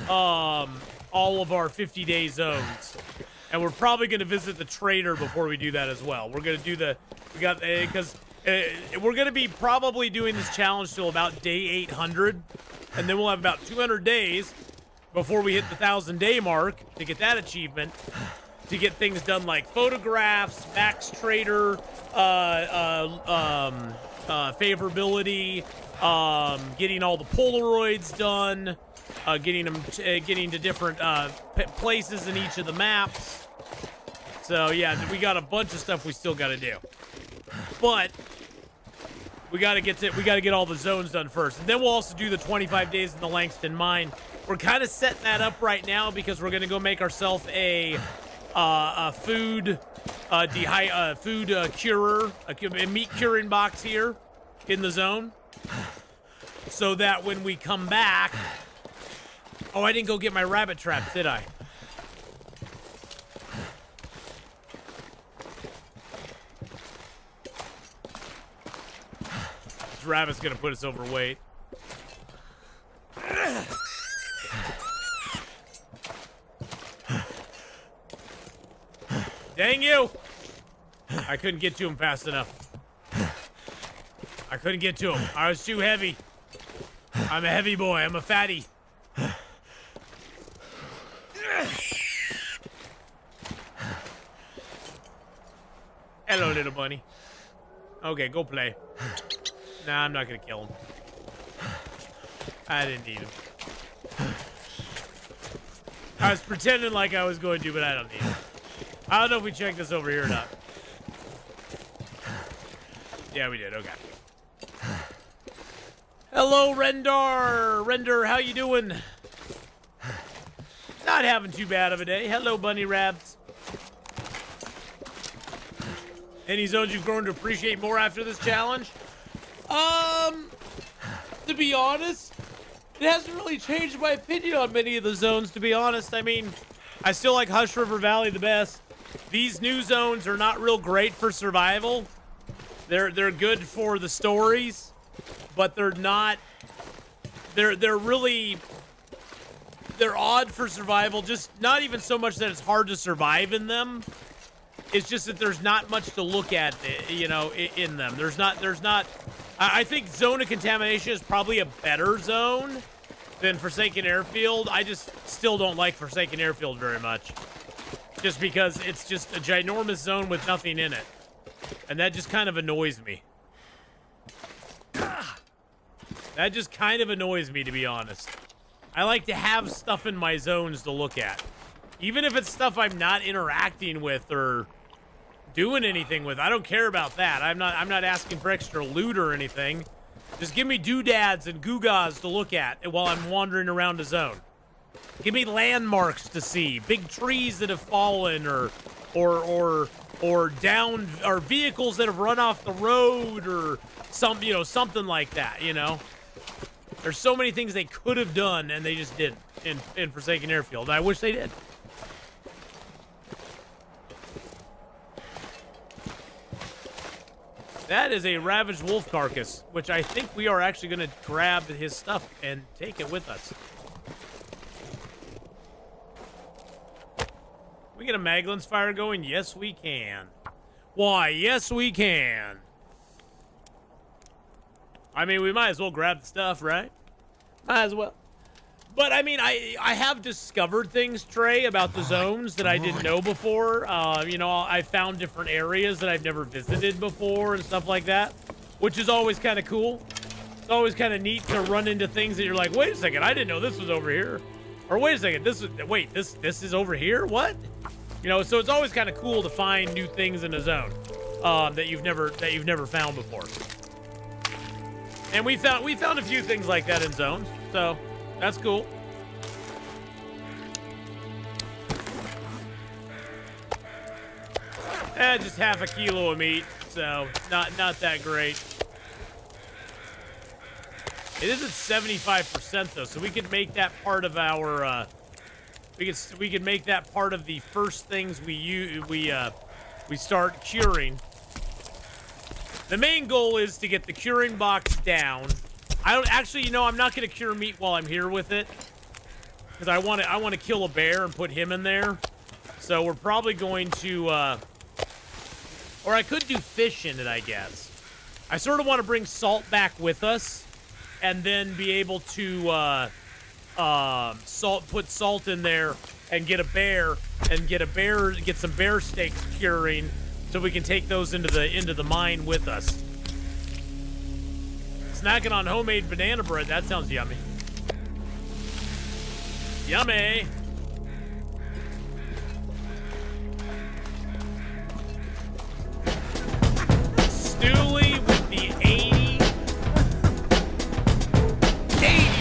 S2: all of our 50-day zones. And we're probably going to visit the trader before we do that as well. We're going to do we're going to be probably doing this challenge till about day 800, and then we'll have about 200 days before we hit the 1,000-day mark to get that achievement, to get things done like photographs, max trader, favorability, getting all the Polaroids done, getting to different places in each of the maps. So yeah, we got a bunch of stuff we still got to do, but we got to get all the zones done first, and then we'll also do the 25 days in the Langston mine. We're kind of setting that up right now because we're gonna go make ourselves a food curer, a meat curing box here in the zone, so that when we come back. Oh, I didn't go get my rabbit traps, did I? This rabbit's gonna put us overweight. Dang you! I couldn't get to him fast enough. I couldn't get to him. I was too heavy. I'm a heavy boy. I'm a fatty. Hello, little bunny. Okay, go play. Nah, I'm not gonna kill him. I didn't need him. I was pretending like I was going to, but I don't need him. I don't know if we checked this over here or not. Yeah, we did. Okay. Hello, Rendar. Render, how you doing? not having too bad of a day. Hello, bunny rabbits. Any zones you've grown to appreciate more after this challenge? To be honest, it hasn't really changed my opinion on many of the zones, to be honest. I mean, I still like Hush River Valley the best. These new zones are not real great for survival. They're good for the stories, but they're not. They're odd for survival. Just not even so much that it's hard to survive in them. It's just that there's not much to look at, you know, in them. There's not. I think Zone of Contamination is probably a better zone than Forsaken Airfield. I just still don't like Forsaken Airfield very much. Just because it's just a ginormous zone with nothing in it. And that just kind of annoys me. That just kind of annoys me, to be honest. I like to have stuff in my zones to look at. Even if it's stuff I'm not interacting with or doing anything with. I don't care about that. I'm not asking for extra loot or anything. Just give me doodads and gewgaws to look at while I'm wandering around a zone. Give me landmarks to see, big trees that have fallen, or down, or vehicles that have run off the road, or something like that. You know, there's so many things they could have done and they just didn't in Forsaken Airfield. I wish they did. That is a ravaged wolf carcass, which I think we are actually going to grab his stuff and take it with us. We get a Maglin's fire going? Yes, we can. Why, yes, we can. I mean, we might as well grab the stuff, right? Might as well. But, I mean, I have discovered things, Trey, about the zones that I didn't know before. You know, I found different areas that I've never visited before and stuff like that, which is always kind of cool. It's always kind of neat to run into things that you're like, wait a second, I didn't know this was over here. Or wait a second, this is over here? What? You know, so it's always kind of cool to find new things in a zone that you've never found before. And we found a few things like that in zones, so that's cool. Just half a kilo of meat, so not that great. It is at 75% though, so we could make that part of our. We could make that part of the first things we start curing. The main goal is to get the curing box down. I don't actually, you know, I'm not going to cure meat while I'm here with it, because I want to kill a bear and put him in there. So we're probably going to, or I could do fish in it, I guess. I sort of want to bring salt back with us, and then be able to put salt in there and get some bear steaks curing, so we can take those into the mine with us. Snacking on homemade banana bread, that sounds yummy. Yummy. Stooley with the 80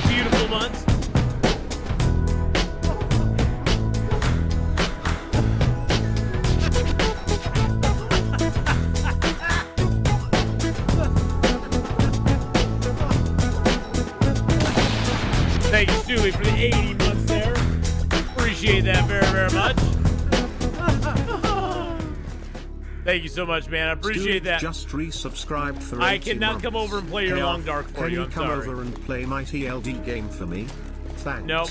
S2: beautiful months. Thank you, Stewie, for the 80 months there. Appreciate that very, very much. Thank you so much, man. I appreciate that.
S5: Just resubscribed for 80
S2: I cannot
S5: months.
S2: come over and play your Long Dark for you. I'm
S5: Can you come
S2: sorry.
S5: over and play my TLD game for me? Thanks.
S2: Nope.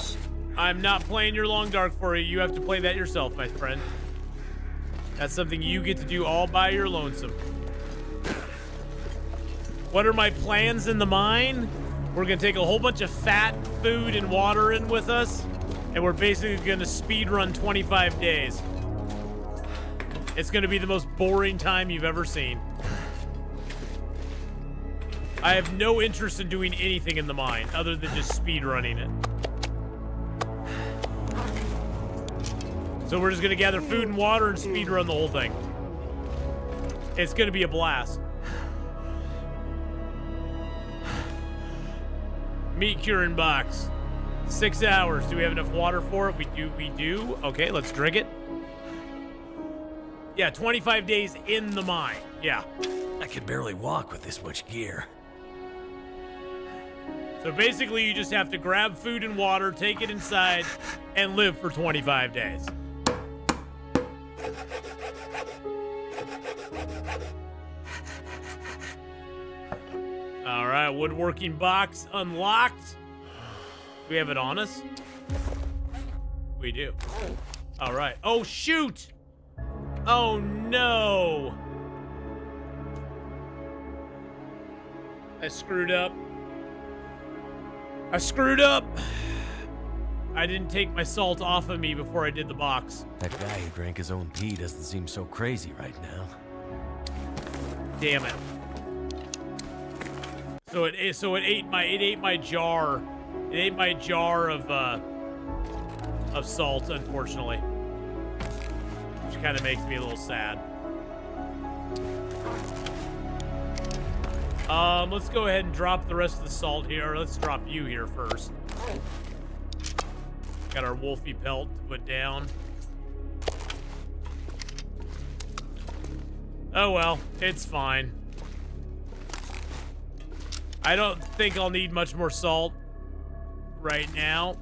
S2: I'm not playing your Long Dark for you. You have to play that yourself, my friend. That's something you get to do all by your lonesome. What are my plans in the mine? We're going to take a whole bunch of fat, food, and water in with us, and we're basically going to speed run 25 days. It's going to be the most boring time you've ever seen. I have no interest in doing anything in the mine other than just speed running it. So we're just going to gather food and water and speed run the whole thing. It's going to be a blast. Meat curing box. 6 hours. Do we have enough water for it? We do. Okay, let's drink it. Yeah, 25 days in the mine. Yeah.
S3: I can barely walk with this much gear.
S2: So basically, you just have to grab food and water, take it inside, and live for 25 days. All right, woodworking box unlocked. Do we have it on us? We do. All right. Oh, shoot! Oh, no! I screwed up. I screwed up. I didn't take my salt off of me before I did the box.
S3: That guy who drank his own pee doesn't seem so crazy right now.
S2: Damn it. So it ate my jar. It ate my jar of salt, unfortunately. Which kind of makes me a little sad. Let's go ahead and drop the rest of the salt here. Let's drop you here first. Got our wolfie pelt to put down. Oh well, it's fine. I don't think I'll need much more salt right now.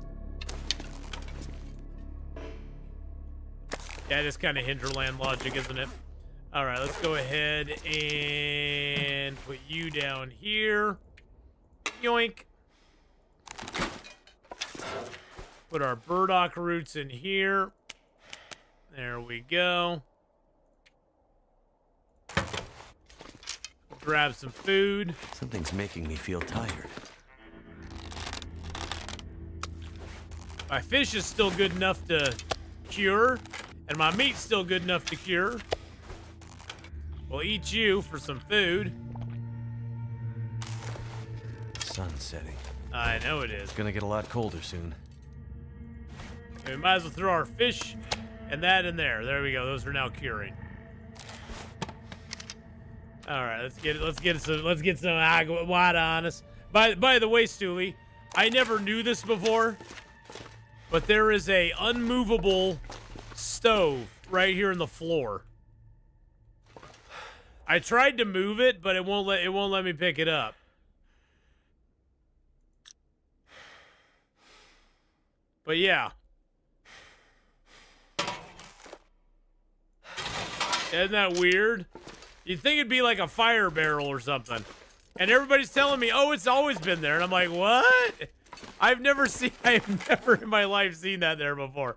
S2: Yeah, it's kind of hinterland logic, isn't it? All right, let's go ahead and put you down here. Yoink. Put our burdock roots in here. There we go. Grab some food.
S3: Something's making me feel tired.
S2: My fish is still good enough to cure, and my meat's still good enough to cure. We'll eat you for some food.
S3: Sun's setting.
S2: I know it is.
S3: It's gonna get a lot colder soon.
S2: We might as well throw our fish and that in there. There we go. Those are now curing. All right, let's get some agua water on us. By the way, Stooley, I never knew this before, but there is a unmovable stove right here in the floor. I tried to move it, but it won't let me pick it up. But yeah. Isn't that weird? You'd think it'd be like a fire barrel or something. And everybody's telling me, oh, it's always been there. And I'm like, what? I've never in my life seen that there before.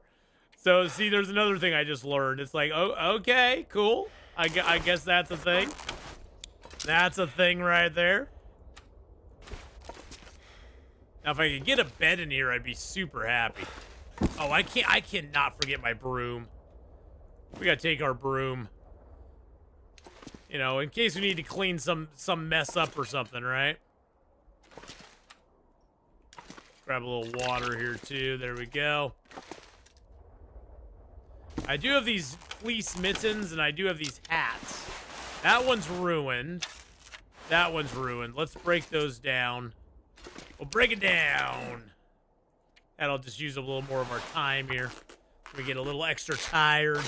S2: So, see, there's another thing I just learned. It's like, oh, okay, cool. I guess that's a thing. That's a thing right there. Now, if I could get a bed in here, I'd be super happy. Oh, I cannot forget my broom. We gotta take our broom. You know, in case we need to clean some mess up or something, right? Grab a little water here, too. There we go. I do have these fleece mittens, and I do have these hats. That one's ruined. That one's ruined. Let's break those down. We'll break it down. That'll just use a little more of our time here. We get a little extra tired.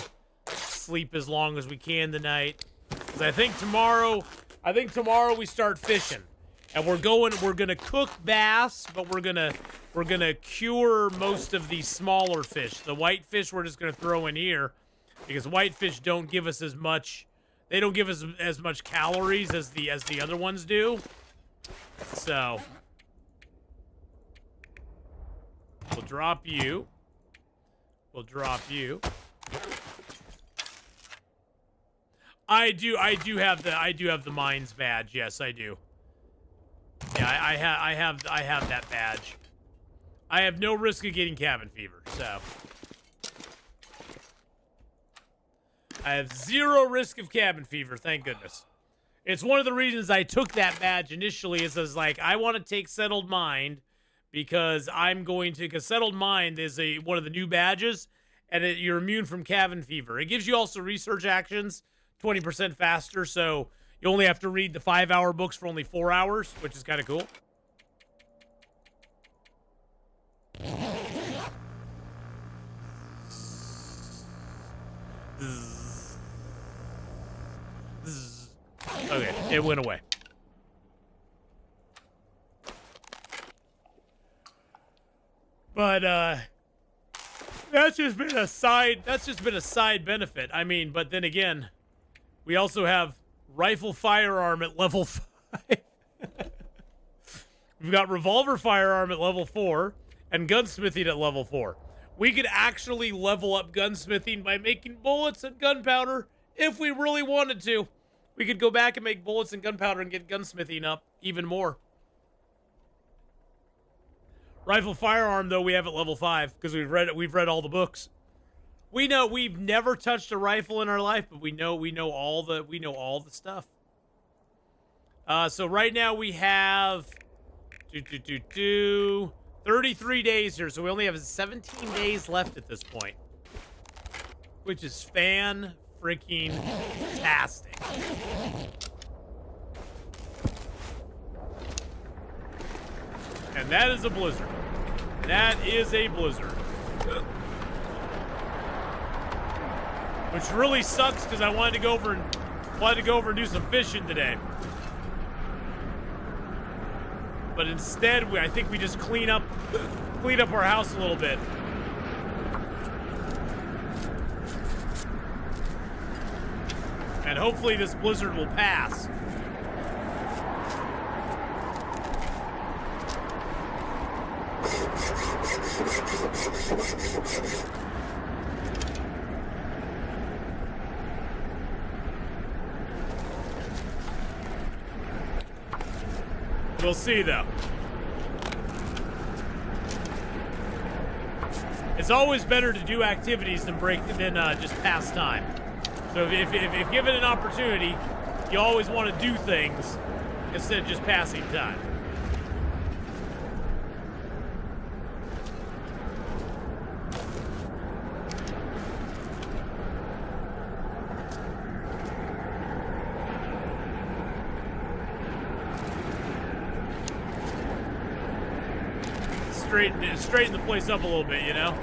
S2: Sleep as long as we can tonight. Because I think tomorrow we start fishing. And we're gonna cook bass, but we're gonna cure most of these smaller fish. The whitefish we're just gonna throw in here because whitefish don't give us as much. They don't give us as much calories as the other ones do. So we'll drop you. We'll drop you. I do have the mines badge. Yes, I do. Yeah, I have that badge. I have no risk of getting cabin fever, so I have zero risk of cabin fever, thank goodness. It's one of the reasons I took that badge initially is as like I want to take Settled Mind because Settled Mind is one of the new badges and you're immune from cabin fever. It gives you also research actions 20% faster, so you only have to read the 5-hour books for only 4 hours, which is kind of cool. Okay, it went away. But that's just been a side benefit. I mean, but then again, we also have rifle firearm at level 5. We've got revolver firearm at level 4 and gunsmithing at level 4. We could actually level up gunsmithing by making bullets and gunpowder if we really wanted to. We could go back and make bullets and gunpowder and get gunsmithing up even more. Rifle firearm, though, we have at level 5 because we've read all the books. We know we've never touched a rifle in our life, but we know all the stuff. So right now we have 33 days here, so we only have 17 days left at this point, which is fan-freaking-tastic. And that is a blizzard. That is a blizzard. Which really sucks because I wanted to go over and do some fishing today. But instead, I think we just clean up our house a little bit. And hopefully this blizzard will pass. We'll see, though. It's always better to do activities than just pass time. So if given an opportunity, you always want to do things instead of just passing time. Straighten the place up a little bit, you know?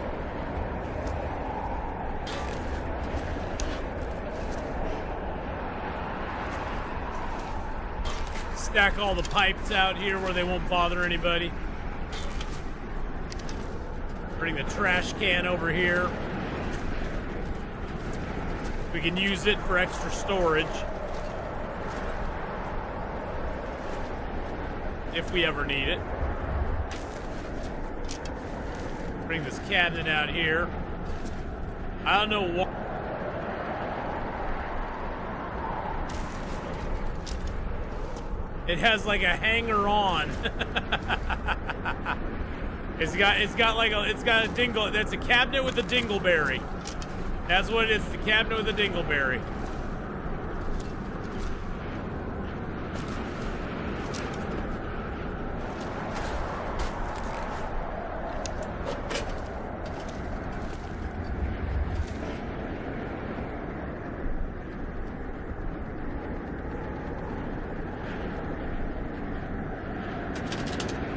S2: Stack all the pipes out here where they won't bother anybody. Bring the trash can over here. We can use it for extra storage. If we ever need it. Bring this cabinet out here. I don't know what. It has like a hanger on. It's got a dingle. That's a cabinet with a dingleberry. That's what it is. The cabinet with a dingleberry.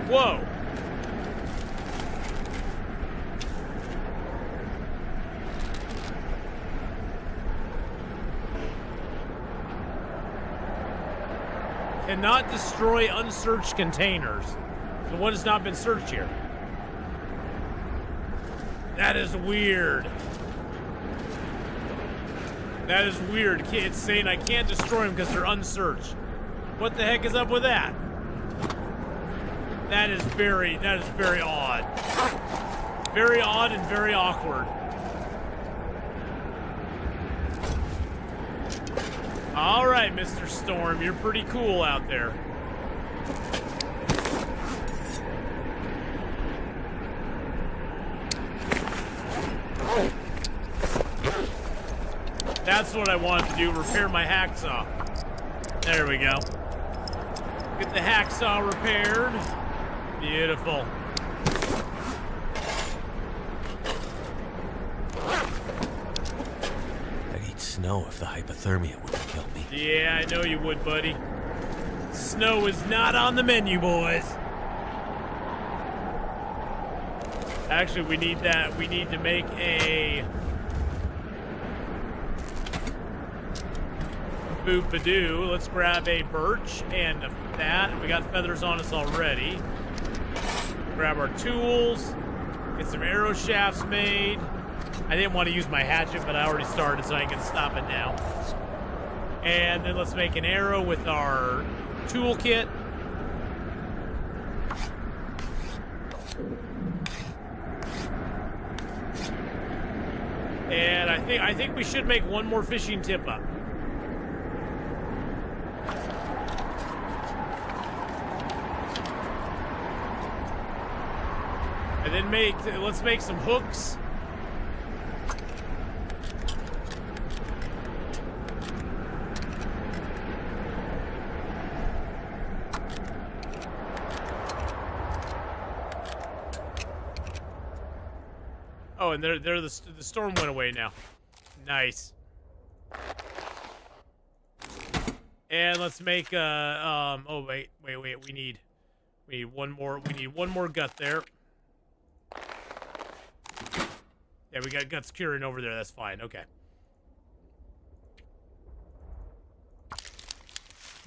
S2: Whoa. Cannot destroy unsearched containers. So what has not been searched here? That is weird. That is weird. It's saying I can't destroy them because they're unsearched. What the heck is up with that? That is very odd. Very odd and very awkward. All right, Mr. Storm, you're pretty cool out there. That's what I wanted to do, repair my hacksaw. There we go. Get the hacksaw repaired. Beautiful.
S3: I'd eat snow if the hypothermia wouldn't kill me.
S2: Yeah, I know you would, buddy. Snow is not on the menu, boys. Actually, we need that. We need to make a boop-a-doo. Let's grab a birch and that. We got feathers on us already. Grab our tools. Get some arrow shafts made. I didn't want to use my hatchet, but I already started, so I ain't gonna stop it now. And then let's make an arrow with our toolkit. And I think we should make one more fishing tip up. And then let's make some hooks. Oh, and the storm went away now. Nice. And let's make oh wait. We need one more. We need one more gut there. Yeah, we got guts curing over there. That's fine. Okay.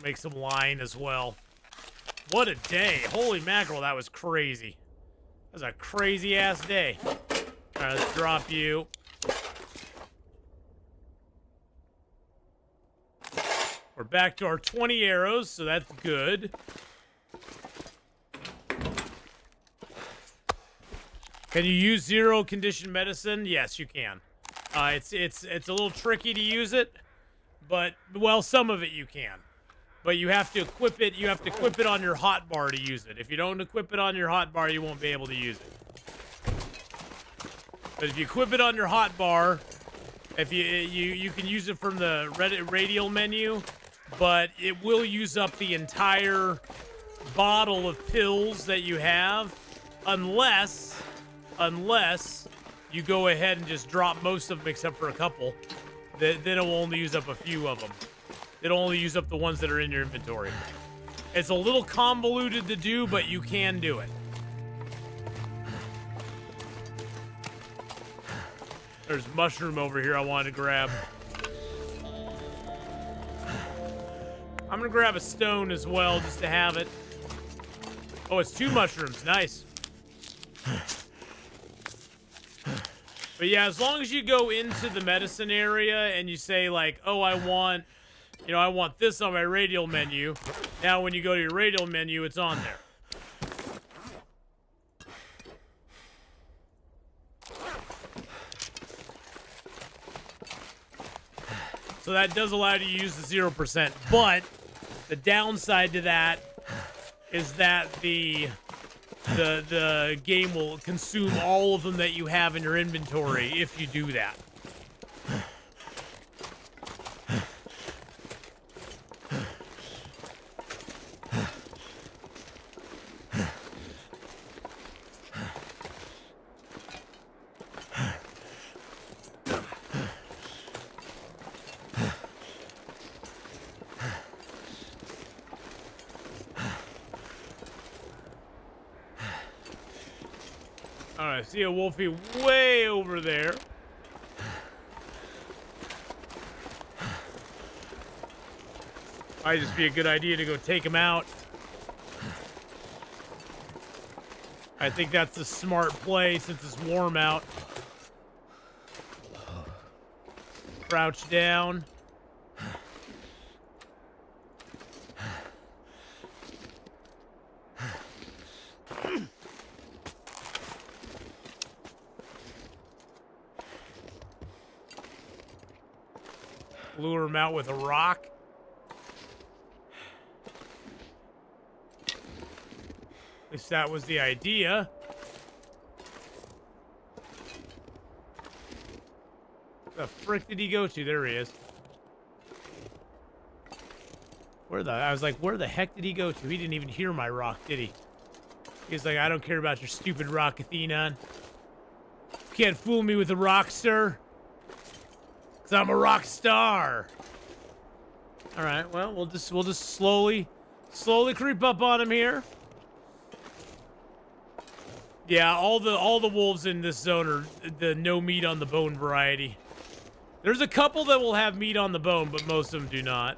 S2: Make some line as well. What a day. Holy mackerel, that was crazy. That was a crazy ass day. All right, let's drop you. We're back to our 20 arrows, so that's good. Can you use zero condition medicine? Yes, you can. It's a little tricky to use it, but well, some of it you can. But you have to equip it. You have to equip it on your hotbar to use it. If you don't equip it on your hotbar, you won't be able to use it. But if you equip it on your hotbar, if you can use it from the radial menu, but it will use up the entire bottle of pills that you have, unless you go ahead and just drop most of them except for a couple. Then it will only use up a few of them. It'll only use up the ones that are in your inventory. It's a little convoluted to do, but you can do it. There's mushroom over here I wanted to grab. I'm gonna grab a stone as well, just to have it. Oh, it's 2 mushrooms. Nice. But yeah, as long as you go into the medicine area and you say like, oh, I want this on my radial menu. Now when you go to your radial menu, it's on there. So that does allow you to use the 0%, but the downside to that is that the game will consume all of them that you have in your inventory if you do that. Alright, see a wolfie way over there. Might just be a good idea to go take him out. I think that's a smart play since it's warm out. Crouch down. Lure him out with a rock. At least that was the idea. The frick did he go to? There he is. I was like, where the heck did he go to? He didn't even hear my rock, did he? He's like, I don't care about your stupid rock, Atheenon. You can't fool me with a rock, sir. Cause I'm a rock star. All right, well, we'll just slowly creep up on him here. Yeah, all the wolves in this zone are the no meat on the bone variety. There's a couple that will have meat on the bone, but most of them do not.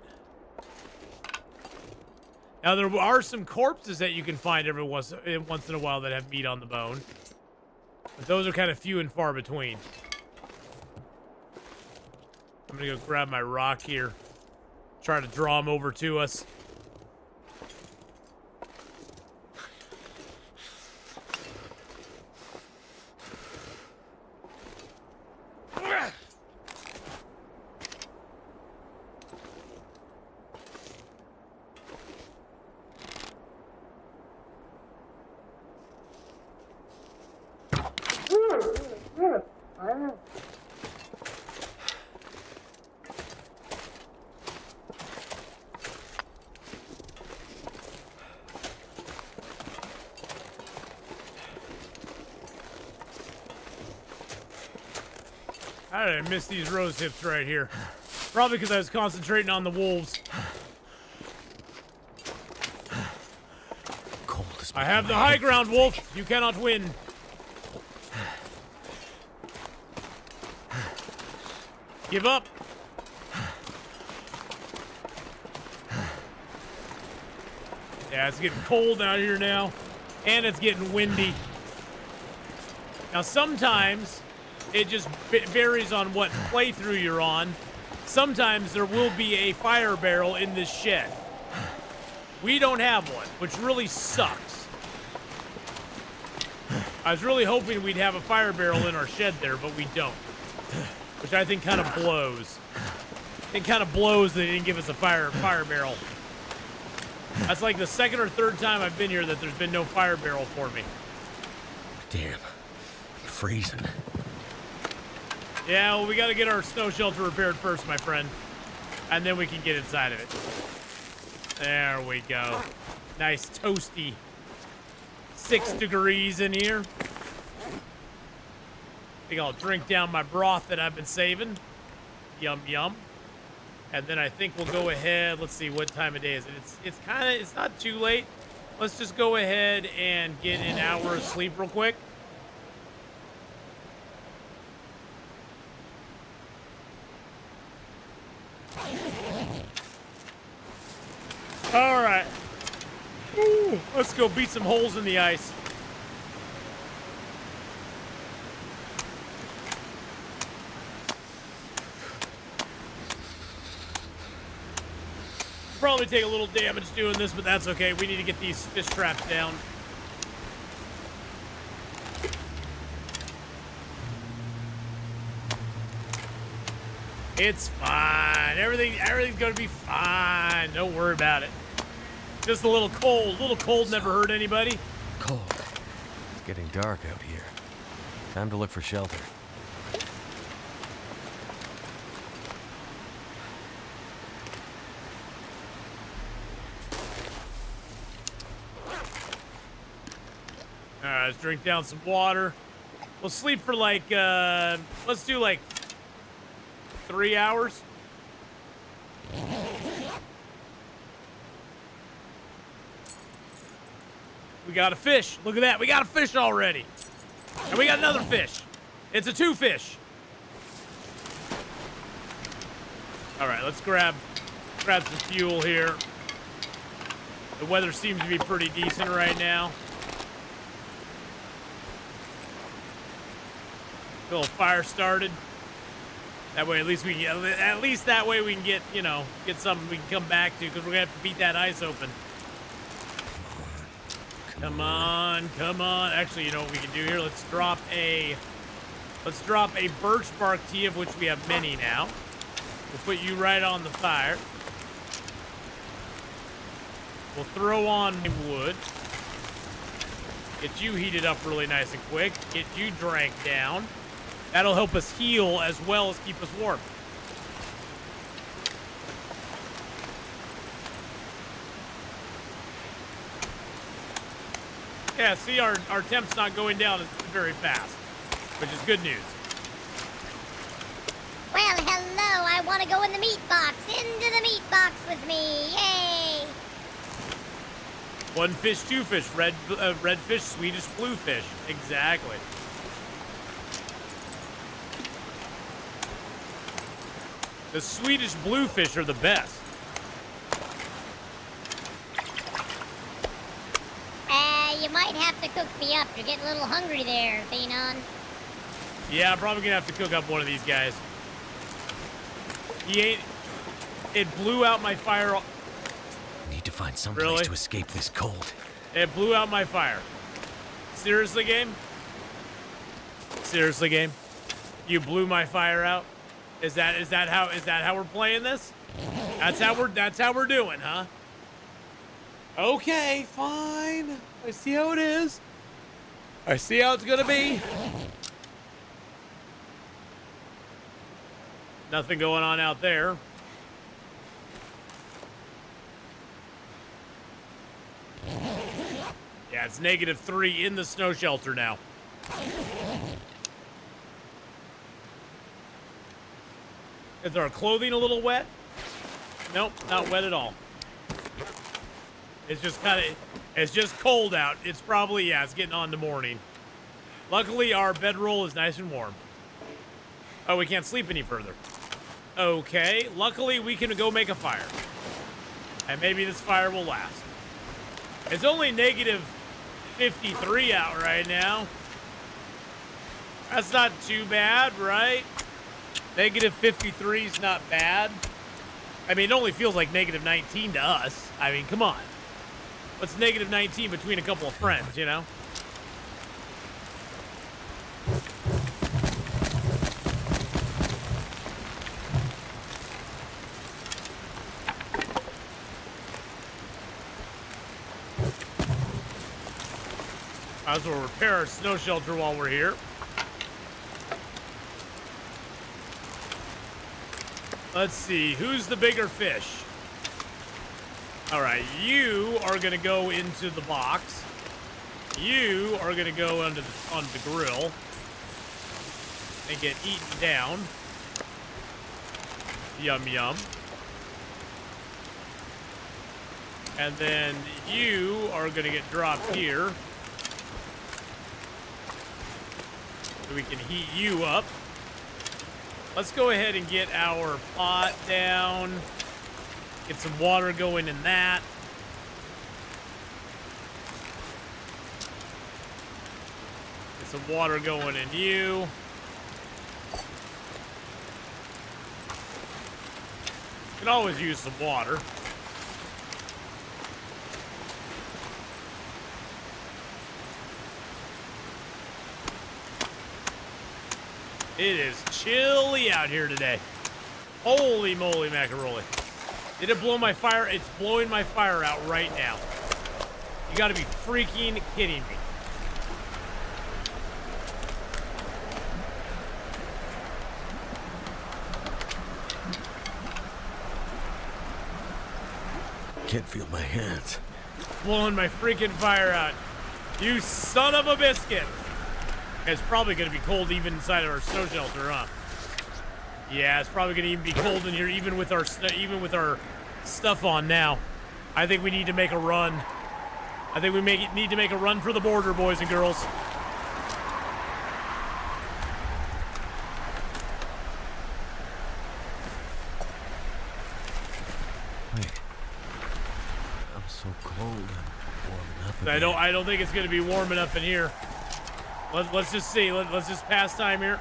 S2: Now, there are some corpses that you can find every once in a while that have meat on the bone. But those are kind of few and far between. I'm going to go grab my rock here. Try to draw them over to us. How did I miss these rose hips right here? Probably because I was concentrating on the wolves.
S3: Cold as
S2: I have the high ground, wolf. You cannot win. Give up. Yeah, it's getting cold out here now. And it's getting windy. Now, sometimes it just varies on what playthrough you're on. Sometimes there will be a fire barrel in this shed. We don't have one, which really sucks. I was really hoping we'd have a fire barrel in our shed there, but we don't. Which I think kind of blows. It kind of blows that they didn't give us a fire barrel. That's like the second or third time I've been here that there's been no fire barrel for me.
S3: Damn. I'm freezing.
S2: Yeah, well, we got to get our snow shelter repaired first, my friend. And then we can get inside of it. There we go. Nice toasty 6 degrees in here. I think I'll drink down my broth that I've been saving. Yum, yum. And then I think we'll go ahead. Let's see, what time of day is it? It's not too late. Let's just go ahead and get an hour of sleep real quick. All right. Ooh, let's go beat some holes in the ice. Probably take a little damage doing this, but that's okay. We need to get these fish traps down. It's fine. Everything's gonna be fine. Don't worry about it. Just a little cold. A little cold never hurt anybody.
S3: Cold. It's getting dark out here. Time to look for shelter.
S2: All right, let's drink down some water. We'll sleep for like, let's do like 3 hours. We got a fish. Look at that. We got a fish already. And we got another fish. It's a 2 fish. All right, let's grab some fuel here. The weather seems to be pretty decent right now. Get a little fire started. That way, at least we can get, you know, get something we can come back to, because we're gonna have to beat that ice open. Come on, come on. Actually, you know what we can do here? Let's drop a birch bark tea, of which we have many now. We'll put you right on the fire. We'll throw on wood. Get you heated up really nice and quick. Get you drank down. That'll help us heal as well as keep us warm. Yeah, see, our temp's not going down very fast, which is good news.
S4: Well, hello. I want to go in the meat box. Into the meat box with me. Yay.
S2: One fish, two fish. Red fish, Swedish blue fish. Exactly. The Swedish bluefish are the best.
S4: You might have to cook me up. You're getting a little hungry there, Atheenon.
S2: Yeah, I'm probably gonna have to cook up one of these guys. It blew out my fire.
S3: Need to find some place
S2: Really?
S3: to escape this cold.
S2: It blew out my fire. Seriously, game? Seriously, game? You blew my fire out? Is that how we're playing this? That's how we're doing, huh? Okay, fine. I see how it is. I see how it's gonna be. Nothing going on out there. Yeah, it's -3 in the snow shelter now. Is our clothing a little wet? Nope, not wet at all. It's just cold out. It's probably, yeah, it's getting on to morning. Luckily, our bedroll is nice and warm. Oh, we can't sleep any further. Okay, luckily we can go make a fire. And maybe this fire will last. It's only -53 out right now. That's not too bad, right? -53 is not bad. I mean, it only feels like -19 to us. I mean, come on. What's -19 between a couple of friends, you know? Might as well repair our snow shelter while we're here. Let's see, who's the bigger fish? All right, you are gonna go into the box. You are gonna go onto the grill and get eaten down. Yum yum. And then you are gonna get dropped here. So we can heat you up. Let's go ahead and get our pot down. Get some water going in that. Get some water going in you. Can always use some water. It is chilly out here today. Holy moly macaroni. Did it blow my fire? It's blowing my fire out right now. You gotta be freaking kidding me.
S3: Can't feel my hands.
S2: Blowing my freaking fire out. You son of a biscuit. It's probably going to be cold even inside of our snow shelter, huh? Yeah, it's probably going to even be cold in here, even with our stuff on now. I think we need to make a run. I think we need to make a run for the border, boys and girls.
S3: Wait. I'm so cold. I'm warming up.
S2: I don't think it's going to be warm enough in here. Let's just see. Let's just pass time here.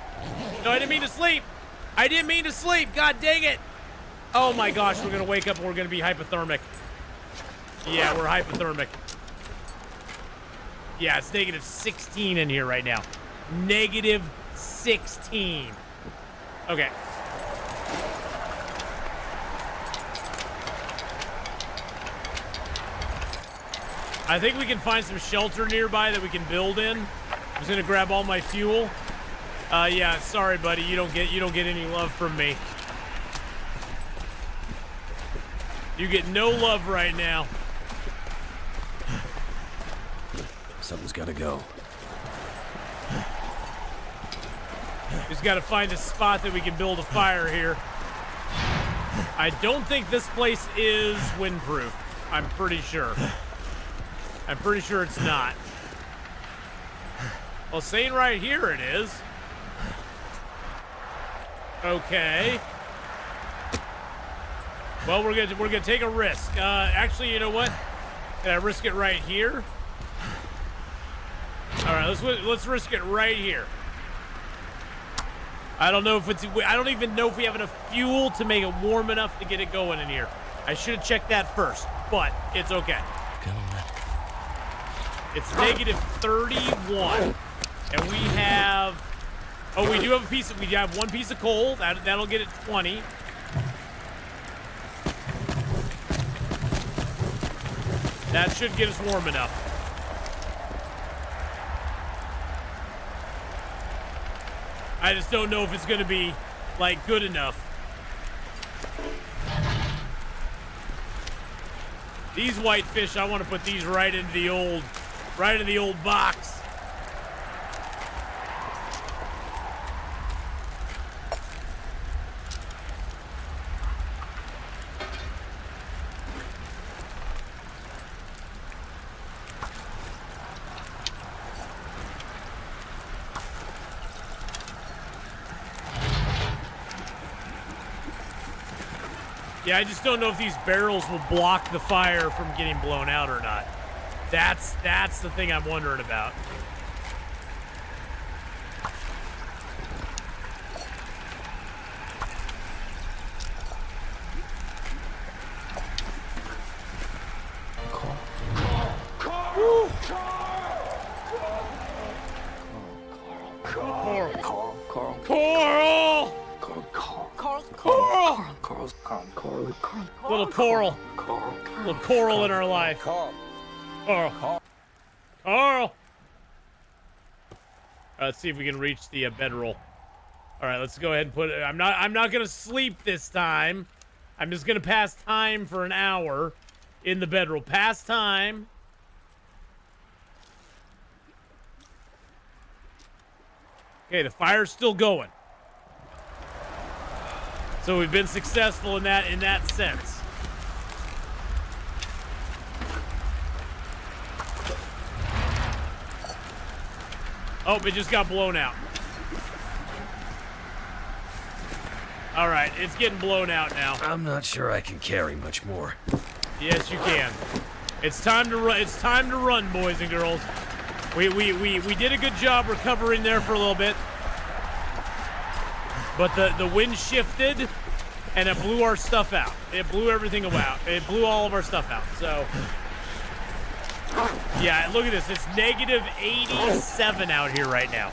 S2: No, I didn't mean to sleep. I didn't mean to sleep. God dang it. Oh my gosh, we're going to wake up and we're going to be hypothermic. Yeah, we're hypothermic. Yeah, it's -16 in here right now. -16. Okay. I think we can find some shelter nearby that we can build in. I'm just gonna grab all my fuel. Yeah, sorry, buddy. You don't get any love from me. You get no love right now.
S3: Something's gotta go.
S2: Just gotta find a spot that we can build a fire here. I don't think this place is windproof. I'm pretty sure. I'm pretty sure it's not. Well, saying right here it is. Okay. Well, we're gonna take a risk. Actually, you know what? Can I risk it right here? All right, let's risk it right here. I don't even know if we have enough fuel to make it warm enough to get it going in here. I should have checked that first, but it's okay. It's negative 31, and we have. Oh, we do have we have one piece of coal. That'll get it 20. That should get us warm enough. I just don't know if it's gonna be like good enough. These whitefish, I want to put these right into the old box. Yeah, I just don't know if these barrels will block the fire from getting blown out or not. That's the thing I'm wondering about. Little coral in our life. Carl. Let's see if we can reach the bedroll. All right, let's go ahead and put it. I'm not gonna sleep this time. I'm just gonna pass time for an hour in the bedroll. Pass time. Okay, the fire's still going. So we've been successful in that sense. Oh, it just got blown out. All right, it's getting blown out now.
S3: I'm not sure I can carry much more.
S2: Yes, you can. It's time to run. It's time to run, boys and girls. We did a good job recovering there for a little bit. But the wind shifted, and it blew our stuff out. It blew everything out. It blew all of our stuff out. So, yeah, look at this. It's negative 87 out here right now.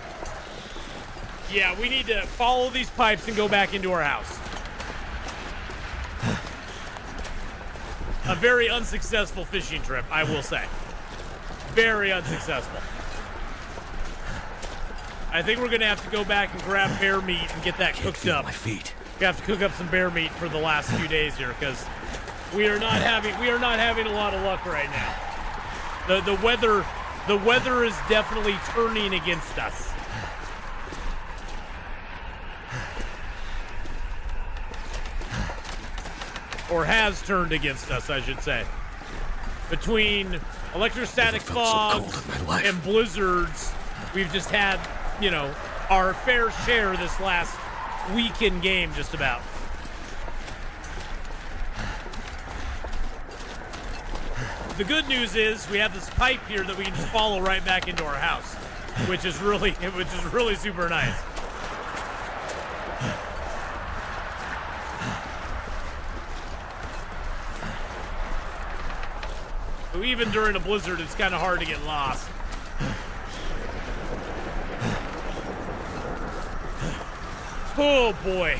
S2: Yeah, we need to follow these pipes and go back into our house. A very unsuccessful fishing trip, I will say. Very unsuccessful. I think we're gonna have to go back and grab bear meat and get that cooked up.
S3: My feet.
S2: We have to cook up some bear meat for the last few days here because we are not having a lot of luck right now. The weather is definitely turning against us. Or has turned against us, I should say. Between electrostatic fog and blizzards, we've just had, you know, our fair share this last week in game, just about. The good news is we have this pipe here that we can just follow right back into our house, which is really super nice. So even during a blizzard, it's kind of hard to get lost. Oh boy.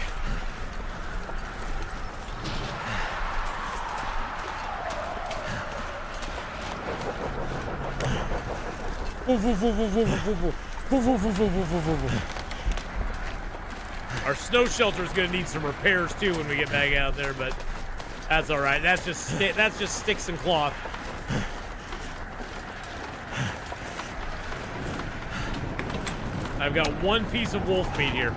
S2: Our snow shelter is going to need some repairs too when we get back out there, but that's all right. That's just sticks and cloth. I've got one piece of wolf meat here.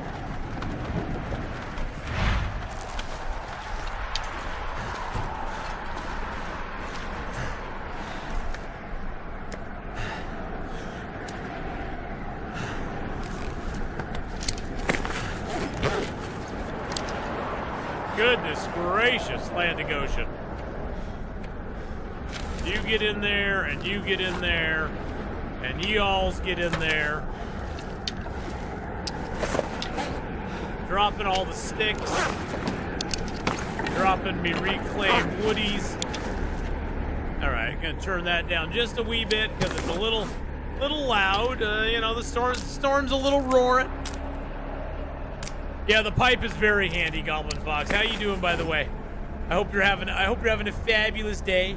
S2: Goodness gracious, Atlantic Ocean. You get in there, and you get in there, and y'alls get in there. Dropping all the sticks. Dropping me reclaimed woodies. Alright, gonna turn that down just a wee bit because it's a little loud. You know, the storm's a little roaring. Yeah, the pipe is very handy, Goblin Fox. How you doing, by the way? I hope you're having a fabulous day.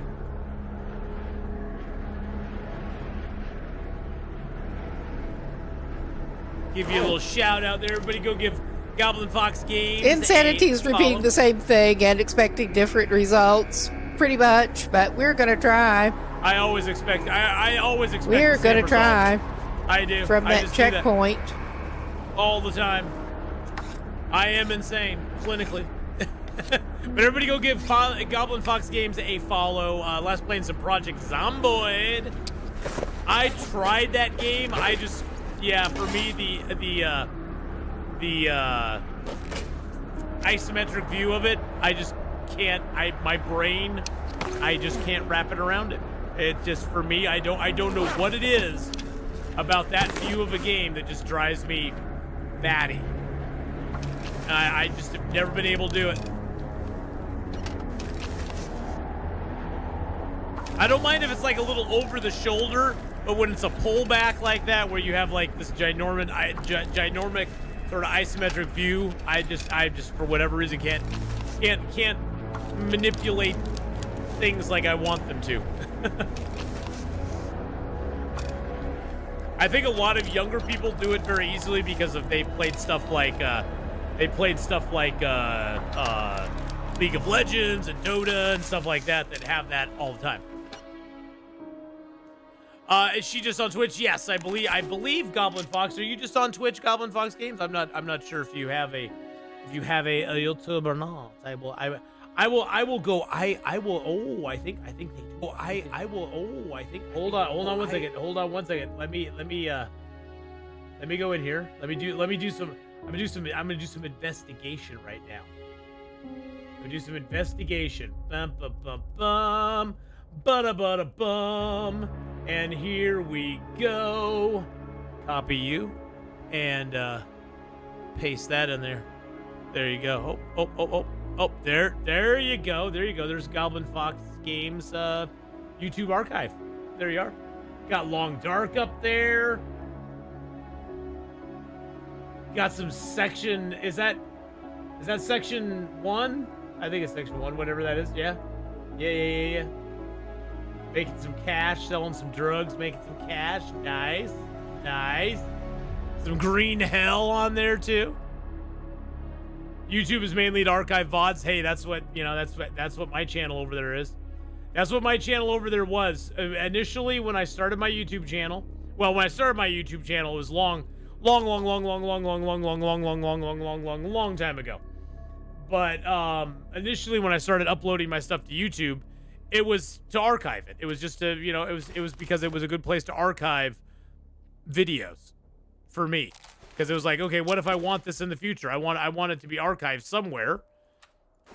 S2: Give you a little shout out there. Everybody go give Goblin Fox Games
S6: Insanity's repeating the same thing and expecting different results, pretty much, but we're going to try.
S2: I always expect
S6: We're going to try.
S2: I do.
S6: From that checkpoint.
S2: All the time. I am insane, clinically. But everybody go give Goblin Fox Games a follow. Last playing some Project Zomboid. I tried that game. Yeah, for me, the isometric view of it, I just can't. My brain, I just can't wrap it around it. It just, for me, I don't know what it is about that view of a game that just drives me batty. I just have never been able to do it. I don't mind if it's like a little over the shoulder, but when it's a pullback like that, where you have like this ginormous sort of isometric view, I just for whatever reason can't manipulate things like I want them to. I think a lot of younger people do it very easily because they played stuff like League of Legends and Dota and stuff like that have that all the time. Is she just on Twitch? Yes, I believe Goblin Fox. Are you just on Twitch, Goblin Fox Games? I'm not sure if you have a YouTube or not. I will go. I will. Oh, I think they do. Oh, I will. Oh, I think. Hold on one second. Hold on one second. Let me go in here. I'm gonna do some investigation right now. I'm gonna do some investigation. Bum bum bum bum. Bada bada bum. And here we go. Copy you and paste that in there. There you go. Oh, there you go. There's Goblin Fox Games YouTube archive. There you are. Got Long Dark up there. Got some section. Is that section 1? I think it's section 1, whatever that is. Yeah. Making some cash, selling some drugs, making some cash. Nice. Some green hell on there too. YouTube is mainly to archive VODs. Hey, that's what my channel over there is. That's what my channel over there was. Initially, when I started my YouTube channel, it was long time ago. But initially, when I started uploading my stuff to YouTube, it was to archive it. It was just it was because it was a good place to archive videos for me. Because it was like, okay, what if I want this in the future? I want it to be archived somewhere.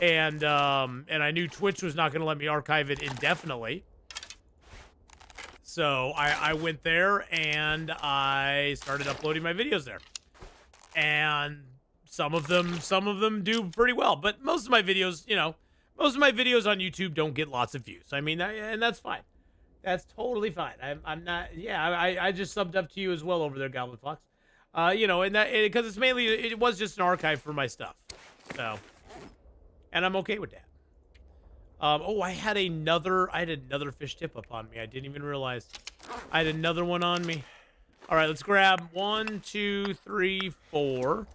S2: And I knew Twitch was not going to let me archive it indefinitely. So I went there and I started uploading my videos there. And some of them do pretty well, but most of my videos on YouTube don't get lots of views. I mean, and that's fine. That's totally fine. I'm not. Yeah, I just subbed up to you as well over there, Goblin Fox. And that because it was just an archive for my stuff. So, and I'm okay with that. I had another fish tip up on me. I didn't even realize I had another one on me. All right, let's grab 1, 2, 3, 4.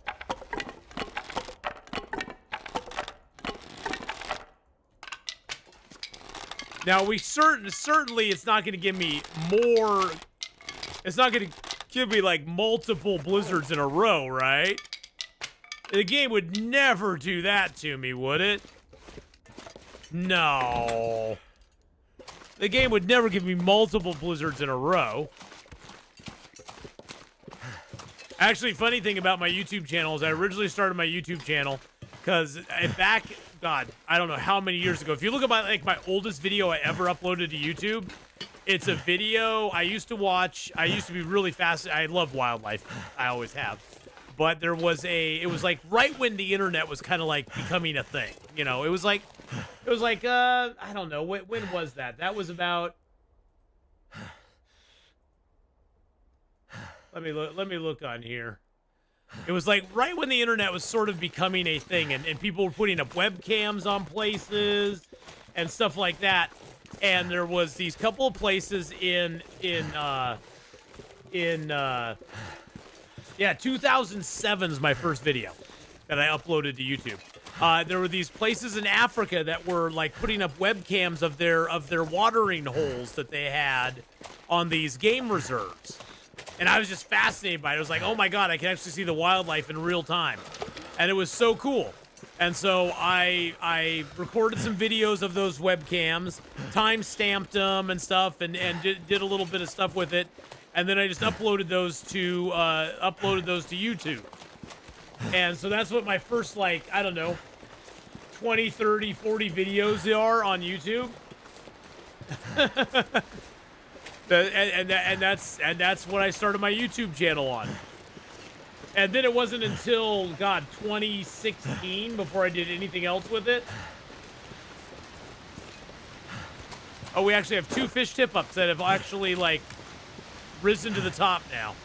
S2: Now we certainly it's not going to give me more. It's not going to give me like multiple blizzards in a row, right? The game would never do that to me, would it? No. The game would never give me multiple blizzards in a row. Actually, funny thing about my YouTube channel is I originally started my YouTube channel because back God, I don't know how many years ago. If you look at my oldest video I ever uploaded to YouTube, it's a video I used to watch. I used to be really fascinated. I love wildlife. I always have. But it was like right when the internet was kind of like becoming a thing. You know, it was like, I don't know. When was that? That was about, let me look on here. It was like right when the internet was sort of becoming a thing, and people were putting up webcams on places and stuff like that. And there was these couple of places in 2007 is my first video that I uploaded to YouTube. There were these places in Africa that were like putting up webcams of their watering holes that they had on these game reserves. And I was just fascinated by it. I was like, oh my God, I can actually see the wildlife in real time. And it was so cool. And so I recorded some videos of those webcams, time-stamped them and stuff, and did a little bit of stuff with it. And then I just uploaded those to YouTube. And so that's what my first, like, I don't know, 20, 30, 40 videos are on YouTube. And that's what I started my YouTube channel on. And then it wasn't until, God, 2016 before I did anything else with it. Oh, we actually have 2 fish tip-ups that have actually, like, risen to the top now.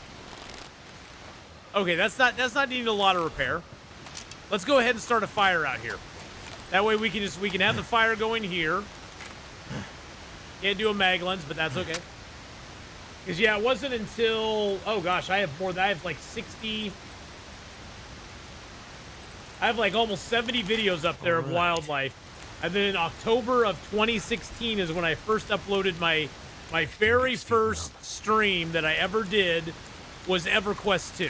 S2: Okay, that's not needing a lot of repair. Let's go ahead and start a fire out here. That way we can have the fire going here. Can't do a mag lens, but that's okay. Because, yeah, it wasn't until... Oh, gosh, I have like 60... I have, like, almost 70 videos up there of wildlife. And then in October of 2016 is when I first uploaded my very first stream that I ever did was EverQuest 2.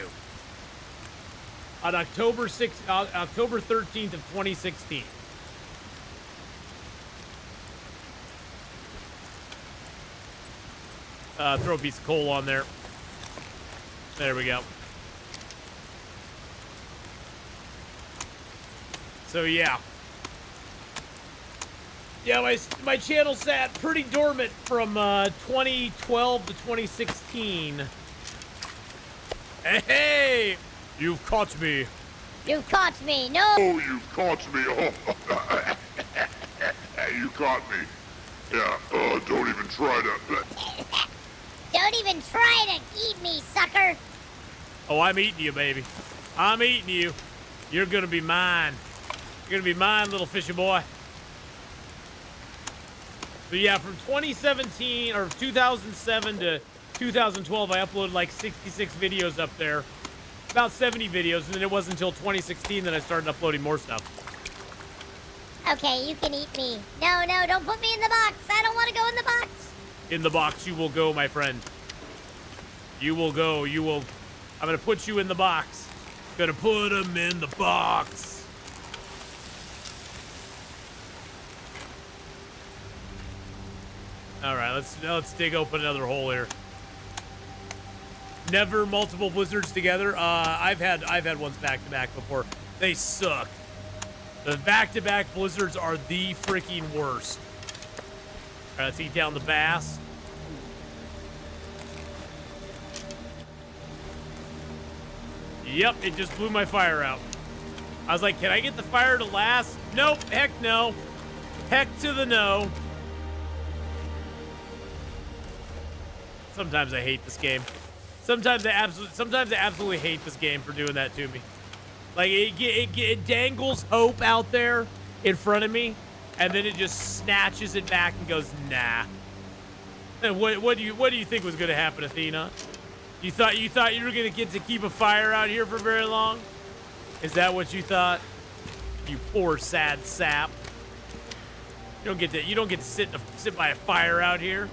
S2: On October 13th of 2016. Throw a piece of coal on there. There we go. So yeah. Yeah, my channel sat pretty dormant from 2012 to 2016. Hey! You've caught me.
S4: You've caught me. No.
S7: Oh, you caught me. Oh. You caught me. Yeah, don't even try to...
S4: Don't even try to eat me, sucker.
S2: Oh, I'm eating you, baby. I'm eating you. You're gonna be mine. You're gonna be mine, little fishy boy. So yeah, from 2017 or 2007 to 2012, I uploaded like 66 videos up there. About 70 videos, and then it wasn't until 2016 that I started uploading more stuff.
S4: Okay, you can eat me. No, don't put me in the box. I don't want to go in the box.
S2: In the box you will go, my friend. You will go. You will... I'm gonna put you in the box. Gonna put him in the box. All right, let's dig open another hole here. Never multiple blizzards together. I've had ones back to back before. They suck. The back to back blizzards are the freaking worst. All right, let's eat down the bass. Yep, it just blew my fire out. I was like, can I get the fire to last? Nope, heck no. Heck to the no. Sometimes I hate this game. Sometimes I absolutely hate this game for doing that to me. Like, it dangles hope out there in front of me, and then it just snatches it back and goes, nah. And what do you think was going to happen, Athena? You thought you were going to get to keep a fire out here for very long? Is that what you thought? You poor sad sap. You don't get to sit by a fire out here.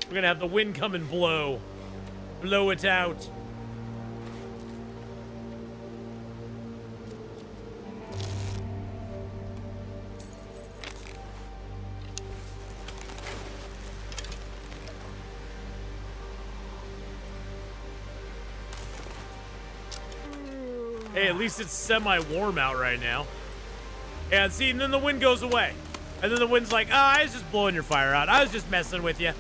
S2: We're gonna have the wind come and blow it out. Hey, at least it's semi-warm out right now. And see, and then the wind goes away. And then the wind's like, I was just blowing your fire out. I was just messing with you.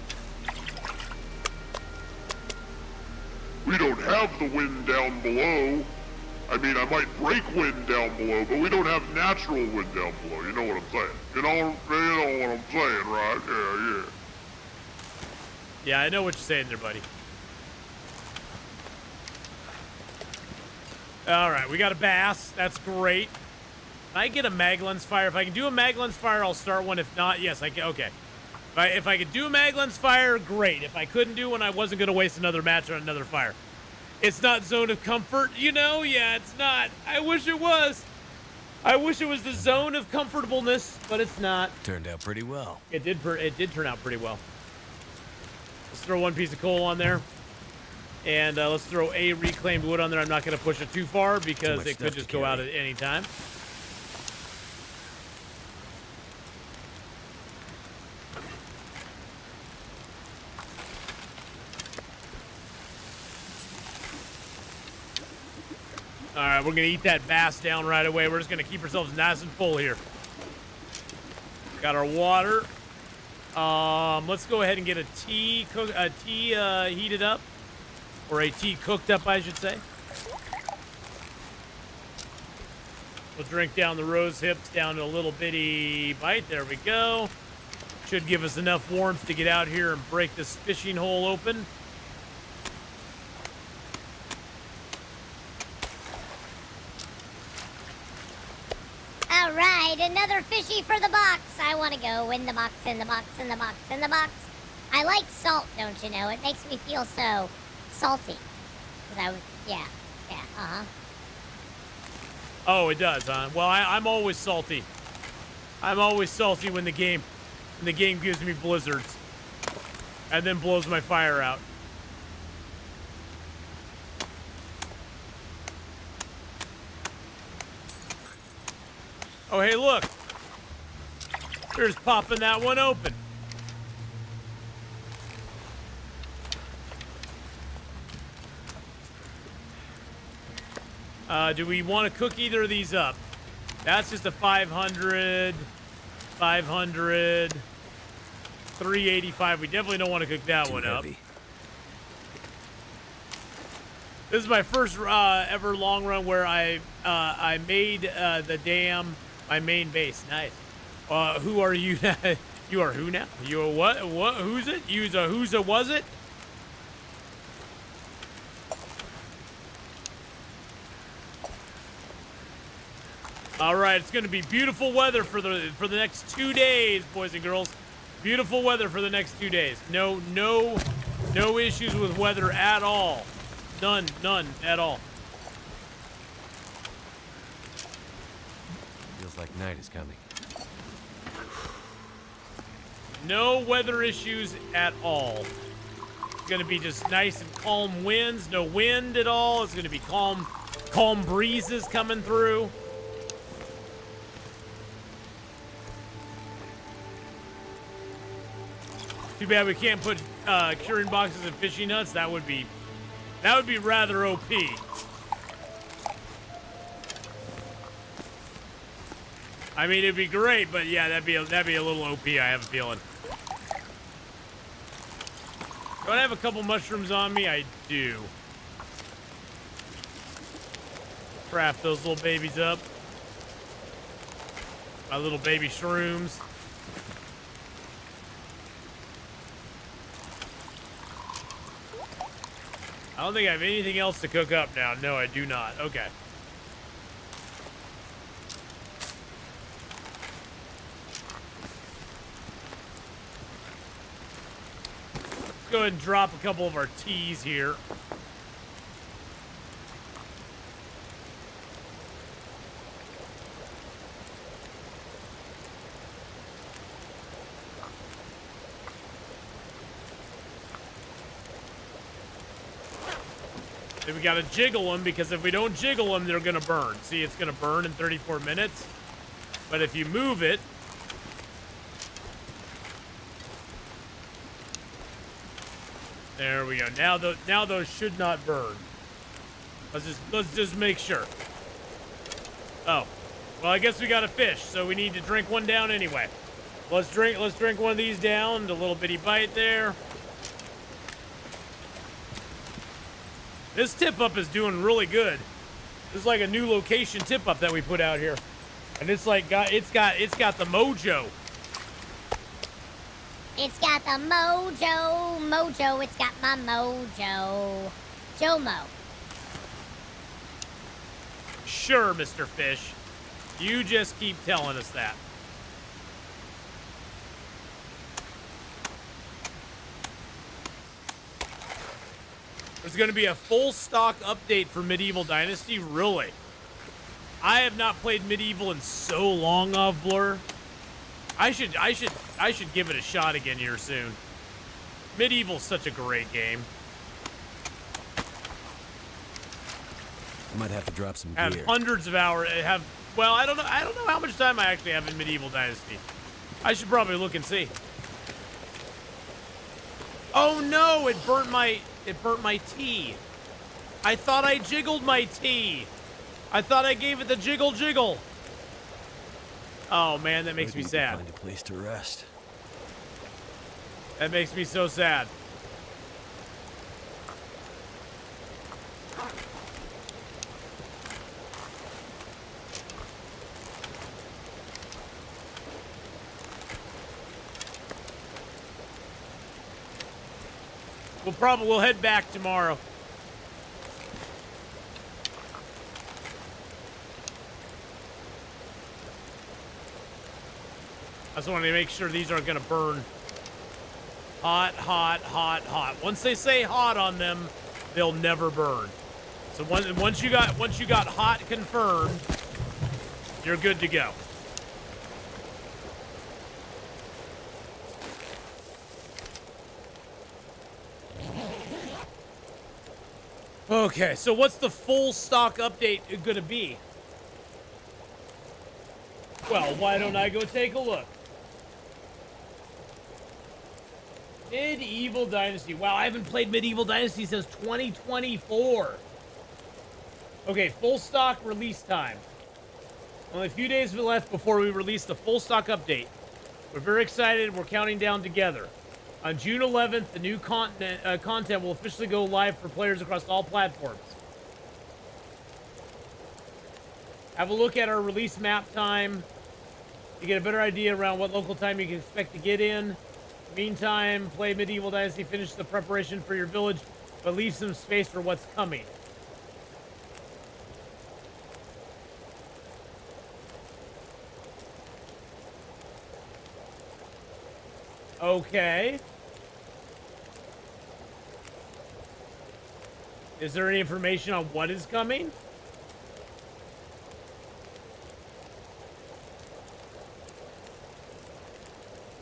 S7: We don't have the wind down below. I mean, I might break wind down below, but we don't have natural wind down below. You know what I'm saying? You know what I'm saying, right? Yeah.
S2: Yeah, I know what you're saying there, buddy. All right, we got a bass. That's great. Can I get a mag lens fire? If I can do a mag lens fire, I'll start one. If not, yes, I can. Okay. If I could do a mag lens fire, great. If I couldn't do one, I wasn't going to waste another match on another fire. It's not zone of comfort, you know? Yeah, it's not. I wish it was. I wish it was the zone of comfortableness, but it's not.
S3: Turned out pretty well.
S2: It did turn out pretty well. Let's throw one piece of coal on there. And let's throw a reclaimed wood on there. I'm not going to push it too far because it could just go out at any time. All right, we're going to eat that bass down right away. We're just going to keep ourselves nice and full here. Got our water. Let's go ahead and get a tea heated up. Or a tea cooked up, I should say. We'll drink down the rose hips down to a little bitty bite. There we go. Should give us enough warmth to get out here and break this fishing hole open.
S4: All right, another fishy for the box. I want to go in the box, in the box, in the box, in the box. I like salt, don't you know? It makes me feel so salty. Yeah, uh-huh.
S2: Oh, it does, huh? Well, I'm always salty. I'm always salty when the game gives me blizzards. And then blows my fire out. Oh, hey, look. They're just popping that one open. Do we want to cook either of these up? That's just a 500, 500, 385. We definitely don't want to cook that one up. This is my first ever long run where I made the dam my main base. Nice. Who are you? You are who now? You are what? What? Who's it? You's a who's a was it? All right, it's going to be beautiful weather for the next 2 days, boys and girls. Beautiful weather for the next 2 days. No issues with weather at all. None at all.
S3: Feels like night is coming.
S2: No weather issues at all. It's going to be just nice and calm winds. No wind at all. It's going to be calm breezes coming through. Too bad we can't put curing boxes and fishing nuts. That would be rather OP. I mean, it'd be great, but yeah, that'd be a little OP. I have a feeling. Do I have a couple mushrooms on me? I do. Craft those little babies up. My little baby shrooms. I don't think I have anything else to cook up now. No, I do not. Okay. Let's go ahead and drop a couple of our teas here. Then we gotta jiggle them, because if we don't jiggle them, they're gonna burn. See, it's gonna burn in 34 minutes. But if you move it, there we go. Now those should not burn. Let's just make sure. Oh, Well, I guess we got a fish, so we need to drink one down anyway. Let's drink one of these down. A little bitty bite there. This tip-up is doing really good. This is like a new location tip-up that we put out here. And it's like it's got the mojo.
S4: It's got the mojo. It's got my mojo. Jomo.
S2: Sure, Mr. Fish. You just keep telling us that. There's going to be a full stock update for Medieval Dynasty. Really? I have not played Medieval in so long off Blur. I should give it a shot again here soon. Medieval's such a great game.
S3: I might have to drop some
S2: Have
S3: gear.
S2: hundreds of hours. Well, I don't know how much time I actually have in Medieval Dynasty. I should probably look and see. Oh no! It burnt my tea. I thought I jiggled my tea. I thought I gave it the jiggle. Oh man, that makes me sad.
S3: Find a place to rest.
S2: That makes me so sad. We'll head back tomorrow. I just wanted to make sure these aren't going to burn. Hot. Once they say hot on them, they'll never burn. So once you got hot confirmed, you're good to go. Okay, so what's the full stock update gonna be? Well, why don't I go take a look? Medieval Dynasty. Wow, I haven't played Medieval Dynasty since 2024. Okay, full stock release time. Only a few days left before we release the full stock update. We're very excited. We're counting down together. On June 11th, the new content will officially go live for players across all platforms. Have a look at our release map time to get a better idea around what local time you can expect to get in. Meantime, play Medieval Dynasty, finish the preparation for your village, but leave some space for what's coming. Okay. Is there any information on what is coming?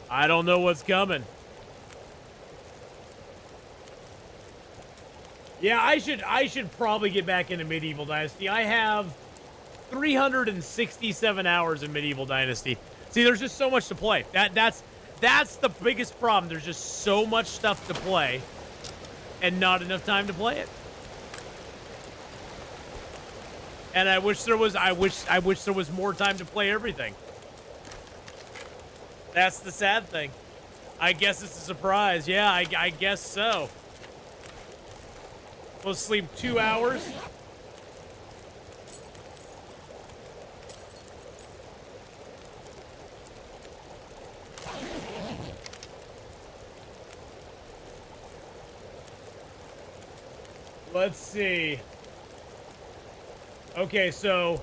S2: I don't know what's coming. Yeah, I should probably get back into Medieval Dynasty. I have 367 hours in Medieval Dynasty. See, there's just so much to play. That's the biggest problem. There's just so much stuff to play and not enough time to play it. And I wish there was more time to play everything. That's the sad thing. I guess it's a surprise. Yeah, I guess so. We'll sleep 2 hours. Let's see. Okay, so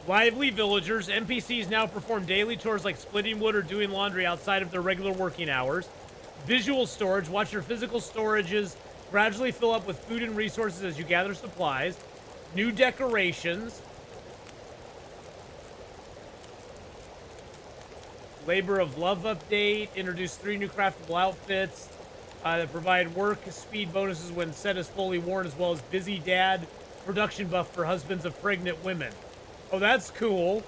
S2: lively villagers. NPCs now perform daily chores like splitting wood or doing laundry outside of their regular working hours. Visual storage. Watch your physical storages gradually fill up with food and resources as you gather supplies. New decorations. Labor of Love update. Introduce 3 new craftable outfits that provide work speed bonuses when set as fully worn, as well as Busy Dad production buff for husbands of pregnant women. Oh, that's cool.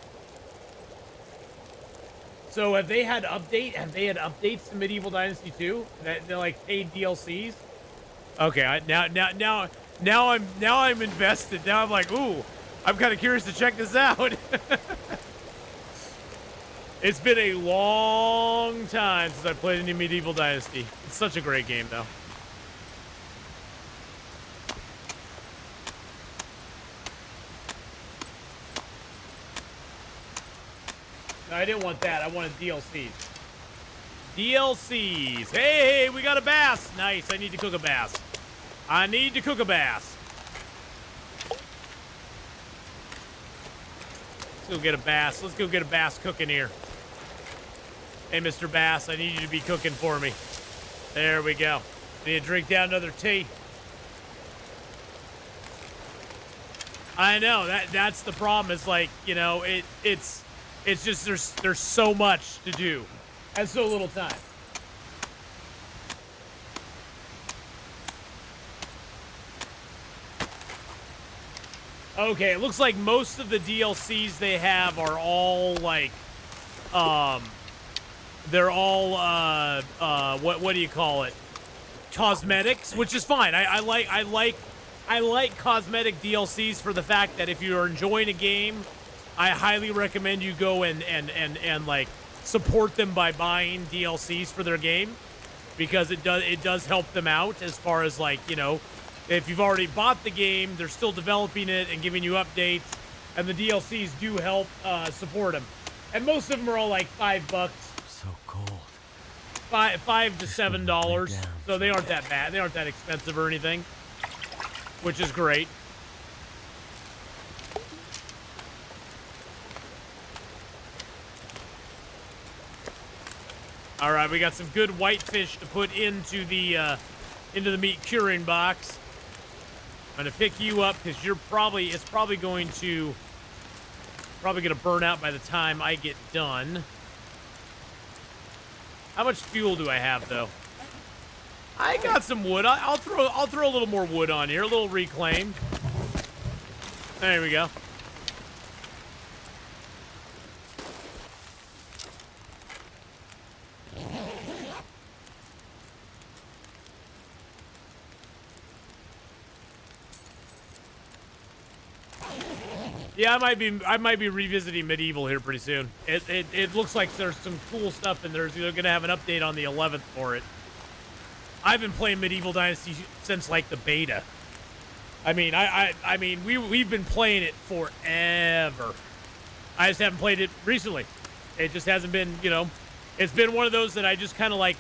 S2: So have they had updates to Medieval Dynasty 2? They're like paid DLCs? Okay, now I'm invested. Now I'm like, ooh, I'm kind of curious to check this out. It's been a long time since I played any Medieval Dynasty. It's such a great game, though. No, I didn't want that. I wanted DLCs. DLCs. Hey, we got a bass. Nice. I need to cook a bass. I need to cook a bass. Let's go get a bass. Let's go get a bass cooking here. Hey, Mr. Bass, I need you to be cooking for me. There we go. I need to drink down another tea. I know that's the problem. It's like, you know, it's just there's so much to do and so little time. Okay, it looks like most of the DLCs they have are all like, they're all what do you call it? Cosmetics, which is fine. I like cosmetic DLCs for the fact that if you're enjoying a game, I highly recommend you go and like support them by buying DLCs for their game, because it does help them out as far as, like, you know, if you've already bought the game, they're still developing it and giving you updates, and the DLCs do help support them. And most of them are all like $5.
S3: So cold.
S2: $5 to $7, so they aren't that bad. They aren't that expensive or anything, which is great. All right, we got some good whitefish to put into the meat curing box. I'm gonna pick you up because it's probably going to burn out by the time I get done. How much fuel do I have, though? I got some wood. I'll throw a little more wood on here, a little reclaim. There we go. Yeah, I might be revisiting Medieval here pretty soon. It looks like there's some cool stuff, and they're gonna have an update on the 11th for it. I've been playing Medieval Dynasty since like the beta. I mean, we've been playing it forever. I just haven't played it recently. It just hasn't been, you know, it's been one of those that I just kind of like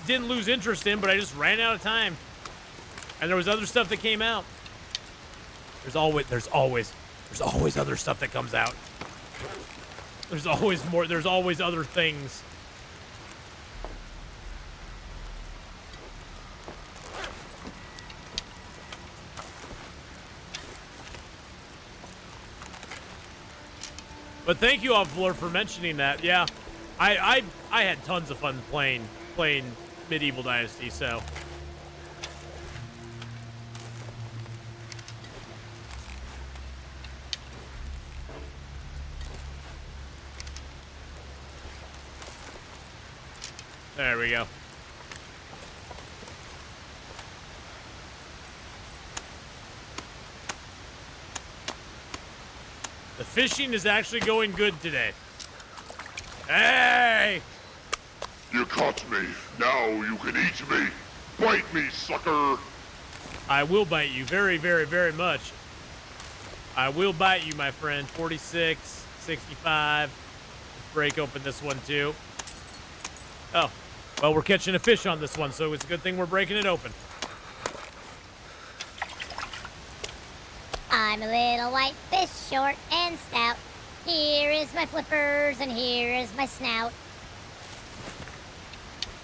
S2: didn't lose interest in, but I just ran out of time. And there was other stuff that came out. There's always other stuff that comes out. There's always more. There's always other things. But thank you, Upfleur, for mentioning that. Yeah, I had tons of fun playing Medieval Dynasty, so. There we go. The fishing is actually going good today. Hey!
S7: You caught me. Now you can eat me. Bite me, sucker.
S2: I will bite you very, very, very much. I will bite you, my friend. 46, 65. Let's break open this one, too. Oh. Well, we're catching a fish on this one, so it's a good thing we're breaking it open.
S4: I'm a little white fish, short and stout. Here is my flippers, and here is my snout.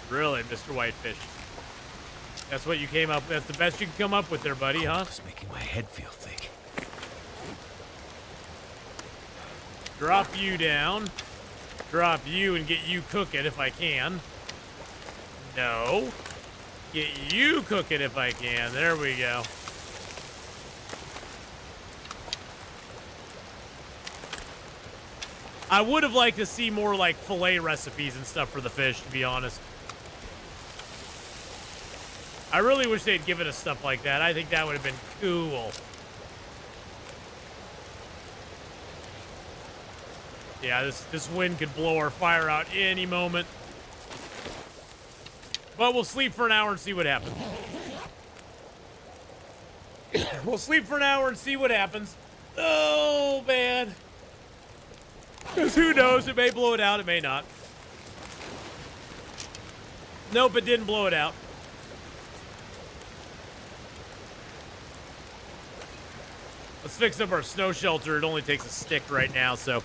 S2: Really, Mr. Whitefish? That's what you came up with? That's the best you can come up with there, buddy, huh?
S3: It's making my head feel thick.
S2: Drop you down. Drop you and get you cooking if I can. No. Get you cooking if I can. There we go. I would have liked to see more like fillet recipes and stuff for the fish, to be honest. I really wish they'd given us stuff like that. I think that would have been cool. Yeah, this wind could blow our fire out any moment. But we'll sleep for an hour and see what happens. We'll sleep for an hour and see what happens. Oh, man. Because who knows? It may blow it out. It may not. Nope, it didn't blow it out. Let's fix up our snow shelter. It only takes a stick right now, so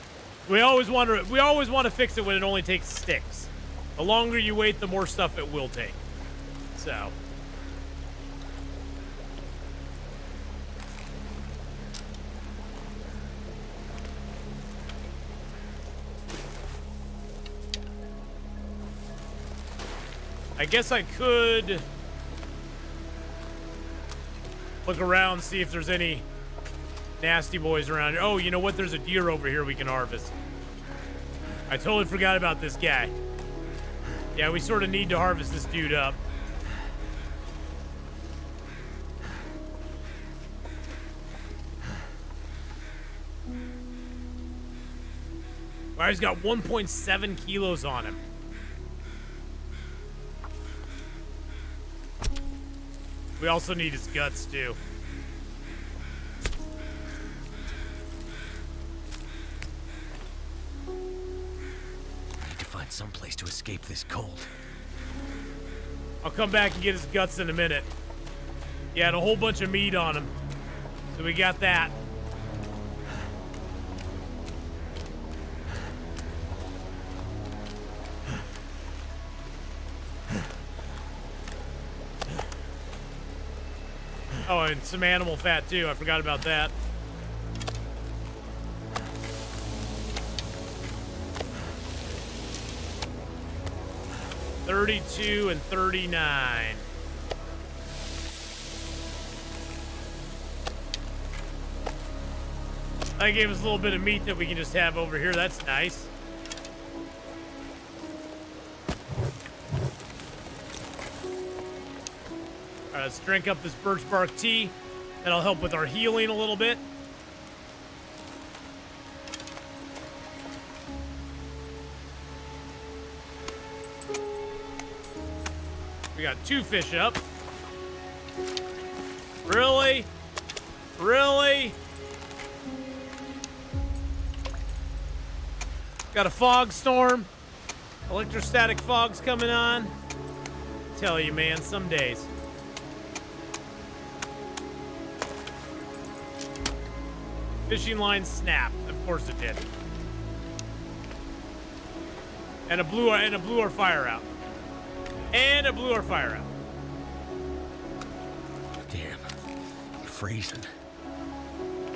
S2: we always want to fix it when it only takes sticks. The longer you wait, the more stuff it will take. So. I guess I could look around, see if there's any nasty boys around here. Oh, you know what? There's a deer over here we can harvest. I totally forgot about this guy. Yeah, we sort of need to harvest this dude up. Wow, he's got 1.7 kilos on him. We also need his guts, too.
S3: I need to find some place to escape this cold.
S2: I'll come back and get his guts in a minute. He had a whole bunch of meat on him. So we got that. Oh, and some animal fat, too. I forgot about that. $32 and $39. That gave us a little bit of meat that we can just have over here. That's nice. All right, let's drink up this birch bark tea. That'll help with our healing a little bit. We got 2 fish up. Really? Really? Got a fog storm. Electrostatic fog's coming on. Tell you, man, some days. Fishing line snapped. Of course it did. And it blew our fire out. And it blew our fire out.
S3: Damn. I'm freezing.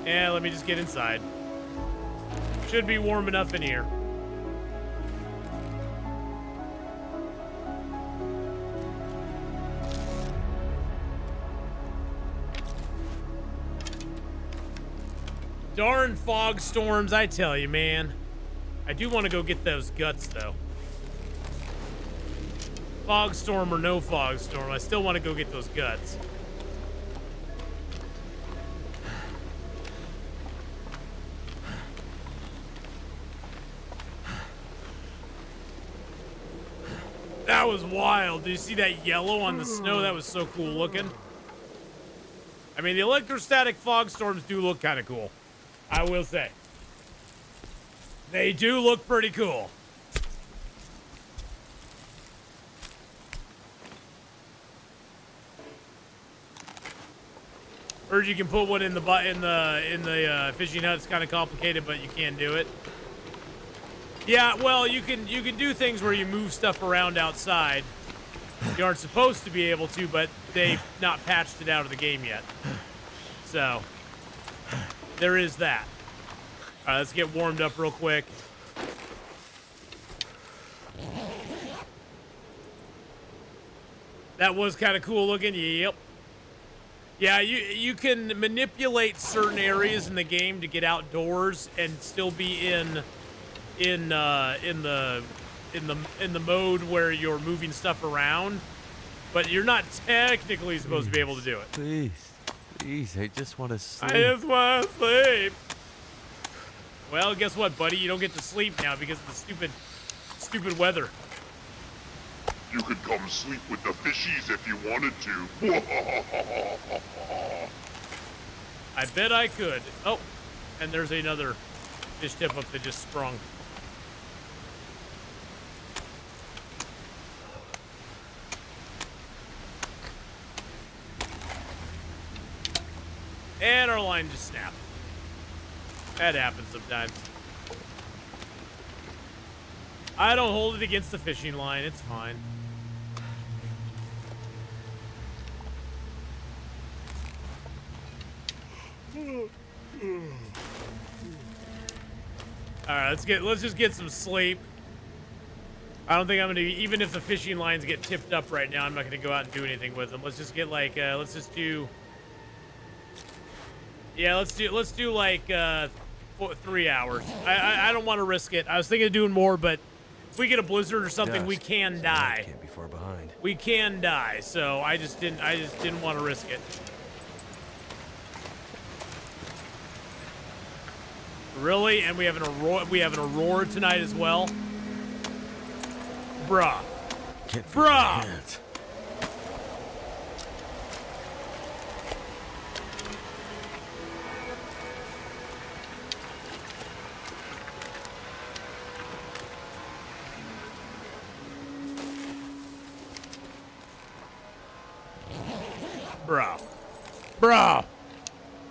S2: Yeah, let me just get inside. Should be warm enough in here. Darn fog storms, I tell you, man. I do want to go get those guts, though. Fog storm or no fog storm, I still want to go get those guts. That was wild. Did you see that yellow on the snow? That was so cool looking. I mean, the electrostatic fog storms do look kind of cool. I will say. They do look pretty cool. Heard you can put one in the fishing hut. It's kind of complicated, but you can do it. Yeah, well, you can do things where you move stuff around outside. You aren't supposed to be able to, but they've not patched it out of the game yet. So there is that. All right, let's get warmed up real quick. That was kind of cool looking. Yep. Yeah, you can manipulate certain areas in the game to get outdoors and still be in the mode where you're moving stuff around, but you're not technically supposed to be able to do it.
S3: Please, I just want to sleep.
S2: I just want to sleep. Well, guess what, buddy? You don't get to sleep now because of the stupid weather.
S7: You could come sleep with the fishies if you wanted to.
S2: I bet I could. Oh, and there's another fish tip up that just sprung. And our line just snapped. That happens sometimes. I don't hold it against the fishing line. It's fine. All right, let's just get some sleep. I don't think I'm gonna, even if the fishing lines get tipped up right now, I'm not gonna go out and do anything with them. Let's just get like, let's do like 3 hours. I don't want to risk it. I was thinking of doing more, but if we get a blizzard or something, we can die.
S3: Can't be far behind.
S2: We can die, so I just didn't want to risk it. Really? And we have an aurora tonight as well? Bruh.
S3: Can't feel my
S2: Bruh!
S3: hands.
S2: Bro.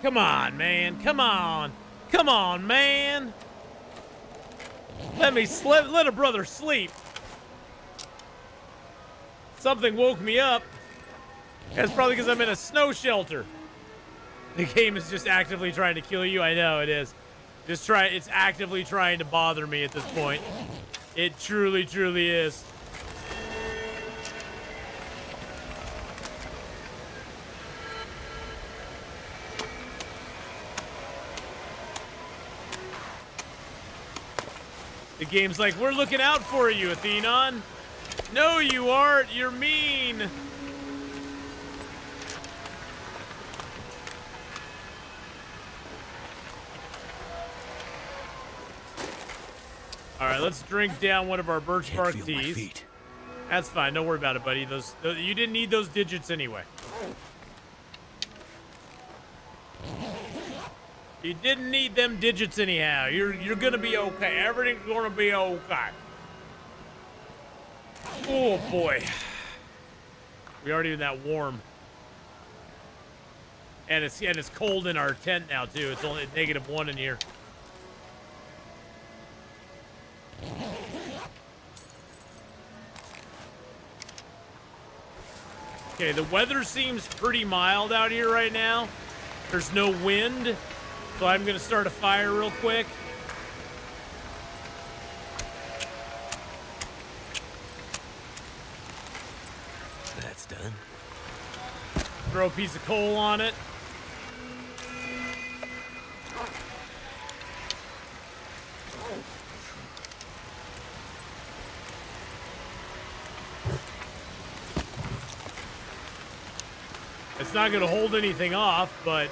S2: Come on, man. Come on. Come on, man. Let a brother sleep. Something woke me up. That's probably because I'm in a snow shelter. The game is just actively trying to kill you. I know it is. It's actively trying to bother me at this point. It truly, truly is. The game's like, we're looking out for you, Atheenon. No, you aren't. You're mean. All right, let's drink down one of our birch bark
S3: Can't feel my
S2: teas.
S3: feet.
S2: That's fine. Don't worry about it, buddy. You didn't need those digits anyway. You didn't need them digits anyhow. You're gonna be okay. Everything's gonna be okay. Oh boy. We aren't even that warm. And it's cold in our tent now too. It's only -1 in here. Okay, the weather seems pretty mild out here right now. There's no wind. So I'm gonna start a fire real quick.
S3: That's done.
S2: Throw a piece of coal on it. It's not gonna hold anything off, but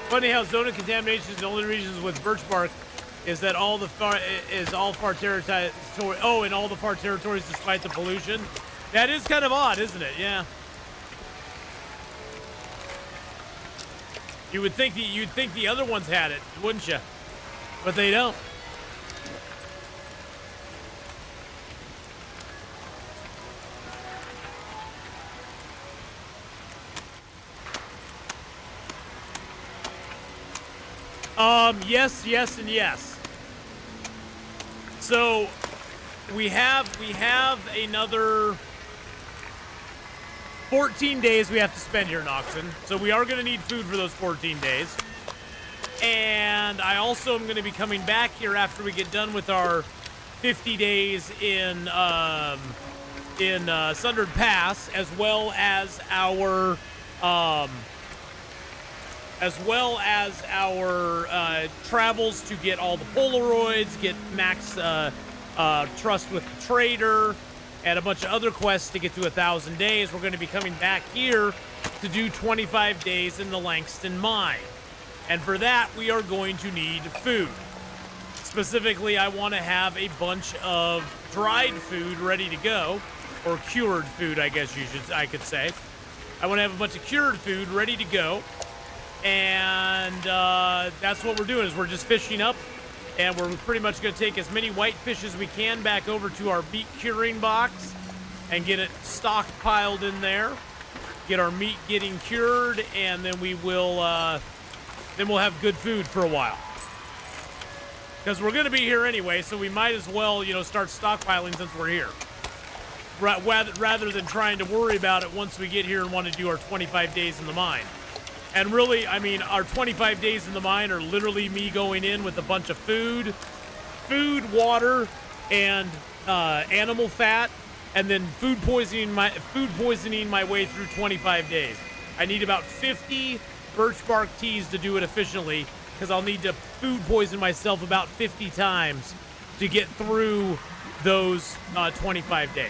S2: funny how zona contamination is the only reasons with birch bark is that all far territories. Oh, in all the far territories despite the pollution. That is kind of odd, isn't it? Yeah. You'd think the other ones had it, wouldn't you? But they don't. Yes, and yes. So we have another 14 days we have to spend here in Oxen. So we are going to need food for those 14 days. And I also am going to be coming back here after we get done with our 50 days in Sundered Pass, as well as our travels to get all the Polaroids, get max trust with the trader, and a bunch of other quests to get to 1,000 days, we're going to be coming back here to do 25 days in the Langston Mine. And for that, we are going to need food. Specifically, I want to have a bunch of dried food ready to go, or cured food, I guess I could say. I want to have a bunch of cured food ready to go, and that's what we're doing. Is we're just fishing up, and we're pretty much going to take as many whitefish as we can back over to our meat curing box, and get it stockpiled in there. Get our meat getting cured, and then we will then we'll have good food for a while. Because we're going to be here anyway, so we might as well, start stockpiling since we're here. Rather than trying to worry about it once we get here and want to do our 25 days in the mine. And really, I mean, our 25 days in the mine are literally me going in with a bunch of food, water, and animal fat, and then food poisoning my way through 25 days. I need about 50 birch bark teas to do it efficiently, because I'll need to food poison myself about 50 times to get through those 25 days.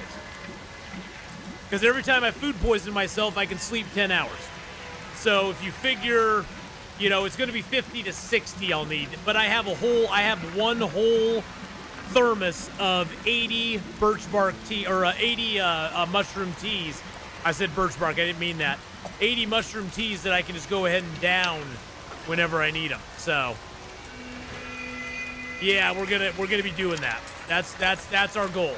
S2: Because every time I food poison myself, I can sleep 10 hours. So if you figure, it's going to be 50 to 60 I'll need. But I have one whole thermos of 80 birch bark tea, or 80 mushroom teas. I said birch bark, I didn't mean that. 80 mushroom teas that I can just go ahead and down whenever I need them. So yeah, we're gonna be doing that. That's our goal.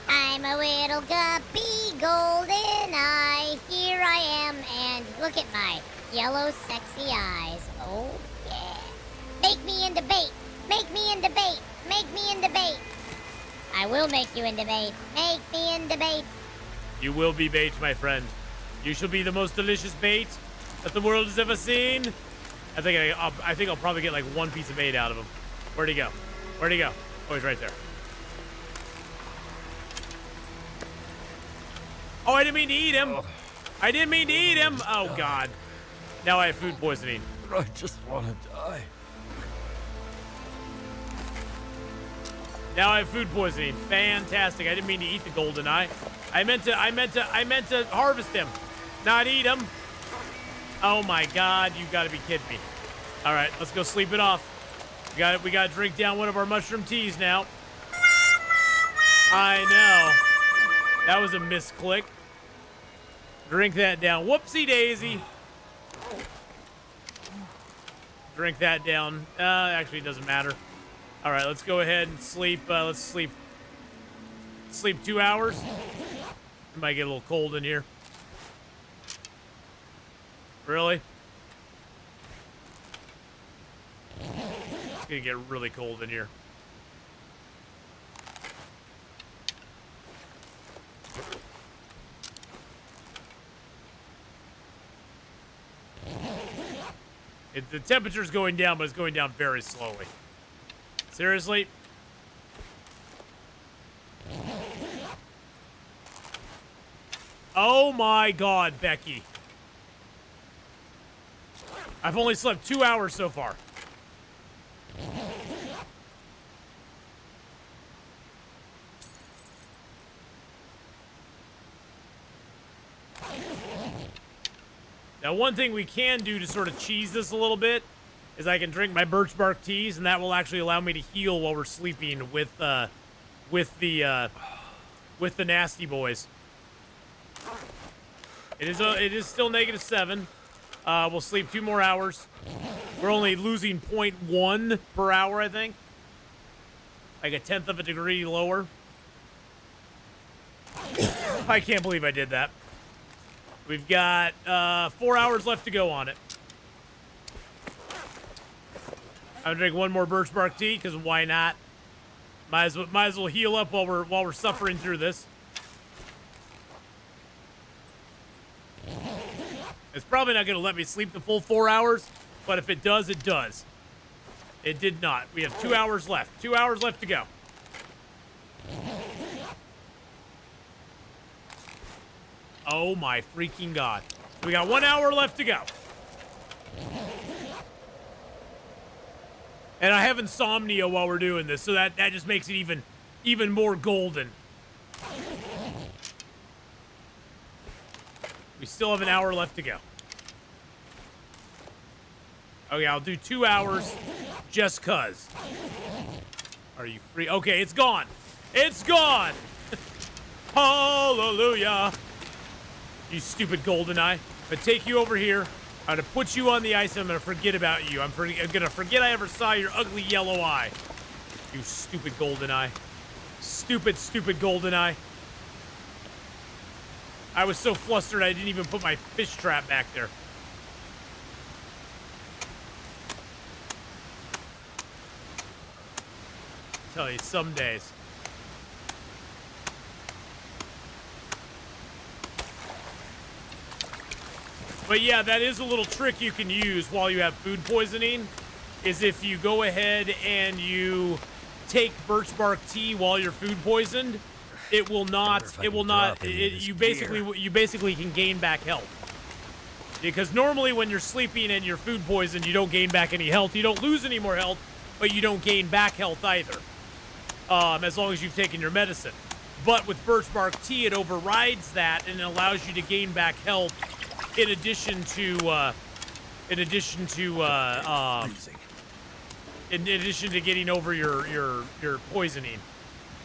S4: I'm a little guppy, golden eye. Here I am, and look at my yellow, sexy eyes. Oh yeah! Make me into bait. Make me into bait. Make me into bait. I will make you into bait. Make me into bait.
S2: You will be bait, my friend. You shall be the most delicious bait that the world has ever seen. I think I'll probably get like one piece of bait out of him. Where'd he go? Where'd he go? Oh, he's right there. Oh, I didn't mean to eat him. I didn't mean to eat him. Oh, God. Now I have food poisoning.
S3: I just want to die.
S2: Now I have food poisoning. Fantastic. I didn't mean to eat the golden eye. I meant to harvest him, not eat him. Oh my God, you gotta be kidding me. All right, let's go sleep it off. We gotta drink down one of our mushroom teas now. I know. That was a misclick. Drink that down. Whoopsie daisy. Drink that down. Actually, it doesn't matter. All right, let's go ahead and sleep. Let's sleep 2 hours. It might get a little cold in here. Really? It's gonna get really cold in here. The temperature's going down, but it's going down very slowly. Seriously? Oh my God, Becky. I've only slept 2 hours so far. Now, one thing we can do to sort of cheese this a little bit is I can drink my birch bark teas, and that will actually allow me to heal while we're sleeping with the nasty boys. It is still -7. We'll sleep 2 more hours. We're only losing 0.1 per hour, I think. Like a 1/10 of a degree lower. I can't believe I did that. We've got 4 hours left to go on it. I'm gonna drink one more birch bark tea, because why not? Might as well heal up while we're suffering through this. It's probably not gonna let me sleep the full 4 hours, but if it does, it does. It did not. We have 2 hours left. 2 hours left to go. Oh my freaking God. We got 1 hour left to go. And I have insomnia while we're doing this, so that just makes it even more golden. We still have an hour left to go. Okay, I'll do 2 hours just cuz. Are you free? Okay, it's gone. It's gone. Hallelujah. You stupid GoldenEye. I'm gonna take you over here. I'm gonna put you on the ice and I'm gonna forget about you. I'm gonna forget I ever saw your ugly yellow eye. You stupid GoldenEye. Stupid, stupid GoldenEye. I was so flustered I didn't even put my fish trap back there. I tell you, some days. But yeah, that is a little trick you can use while you have food poisoning, is if you go ahead and you take birch bark tea while you're food poisoned, you basically can gain back health. Because normally when you're sleeping and you're food poisoned, you don't gain back any health. You don't lose any more health, but you don't gain back health either. As long as you've taken your medicine. But with birch bark tea, it overrides that and it allows you to gain back health in addition to getting over your poisoning.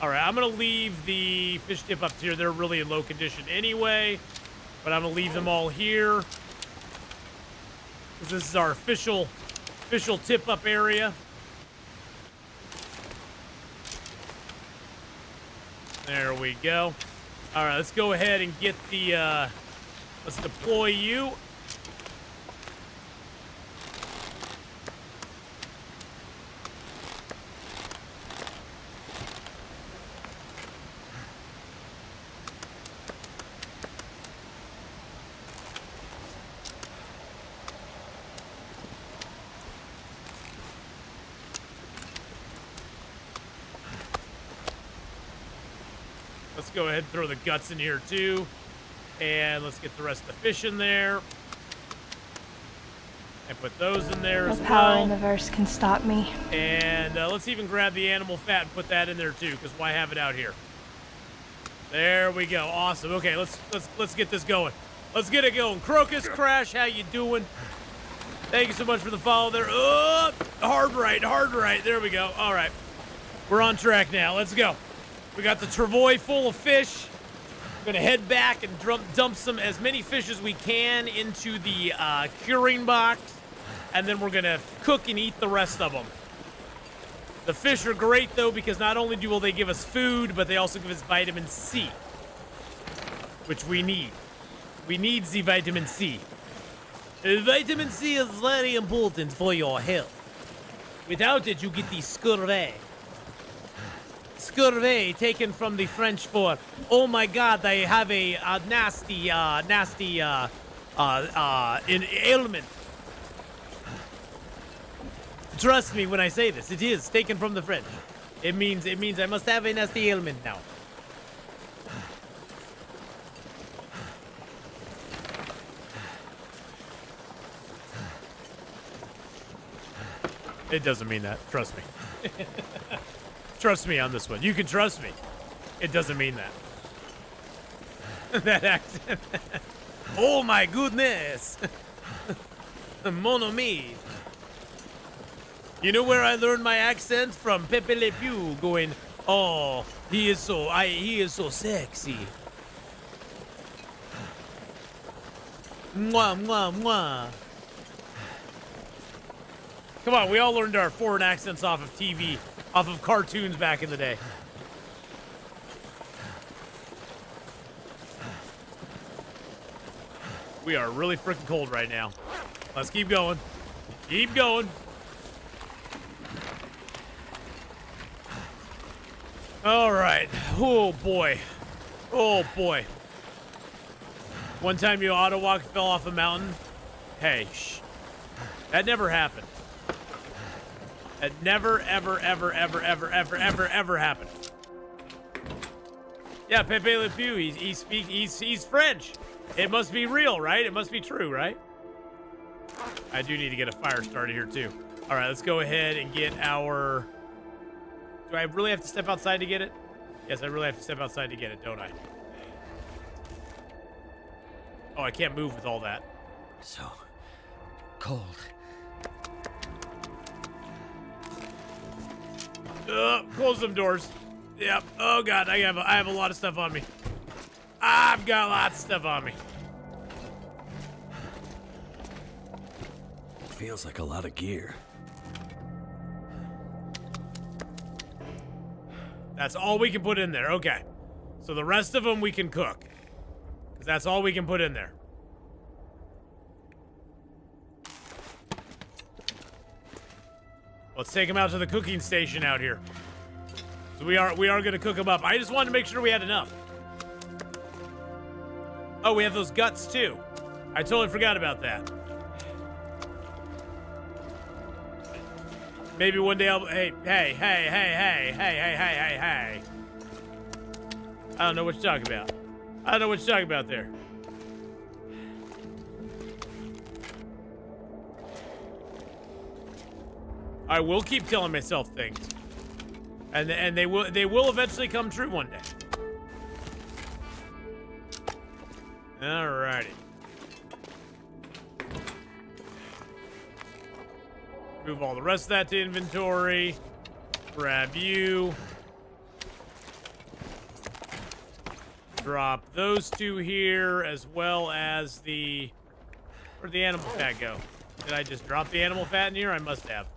S2: All right, I'm gonna leave the fish tip up here. They're really in low condition anyway, but I'm gonna leave them all here. This is our official tip up area. There we go. All right, let's go ahead and get the. Let's deploy you. Let's go ahead and throw the guts in here too. And let's get the rest of the fish in there. And put those in there as well.
S8: No power in the verse can stop me.
S2: And let's even grab the animal fat and put that in there too, because why have it out here? There we go. Awesome. Okay, let's get this going. Let's get it going. Crocus Crash, how you doing? Thank you so much for the follow there. Hard right. There we go. All right. We're on track now. Let's go. We got the travois full of fish. We're gonna head back and dump as many fish as we can into the curing box, and then we're gonna cook and eat the rest of them. The fish are great though, because not only will they give us food, but they also give us vitamin C, which we need. We need the vitamin C. Vitamin C is very important for your health. Without it, you get the scurvy. Scurvy, taken from the French for, oh my God, I have a nasty ailment. Trust me when I say this. It is taken from the French. It means I must have a nasty ailment now. It doesn't mean that. Trust me. Trust me on this one. You can trust me. It doesn't mean that. That accent. Oh my goodness. Mon ami. You know where I learned my accent from? Pepe Le Pew going, oh, he is so sexy. Mwah, mwah, mwah. Come on, we all learned our foreign accents off of TV. Off of cartoons back in the day. We are really freaking cold right now. Let's keep going. Keep going. All right. Oh, boy. Oh, boy. One time you auto walk fell off a mountain. Hey, shh. That never happened. It never, ever happened. Yeah, Pepe Le Pew. He's French. It must be real, right? It must be true, right? I do need to get a fire started here, too. All right, let's go ahead and get our... Do I really have to step outside to get it? Yes, I really have to step outside to get it, don't I? Oh, I can't move with all that.
S3: So cold.
S2: Close them doors. Yep. Oh, God, I have a lot of stuff on me. I've got lots of stuff on me.
S3: Feels like a lot of gear.
S2: That's all we can put in there. Okay. So the rest of them we can cook. Because that's all we can put in there. Let's take them out to the cooking station out here. So we are going to cook them up. I just wanted to make sure we had enough. Oh, we have those guts too. I totally forgot about that. Maybe one day I'll... Hey. I don't know what you're talking about. I don't know what you're talking about there. I will keep telling myself things. And they will eventually come true one day. Alrighty. Move all the rest of that to inventory. Grab you. Drop those two here, as well as the... Where'd the animal fat go? Did I just drop the animal fat in here? I must have.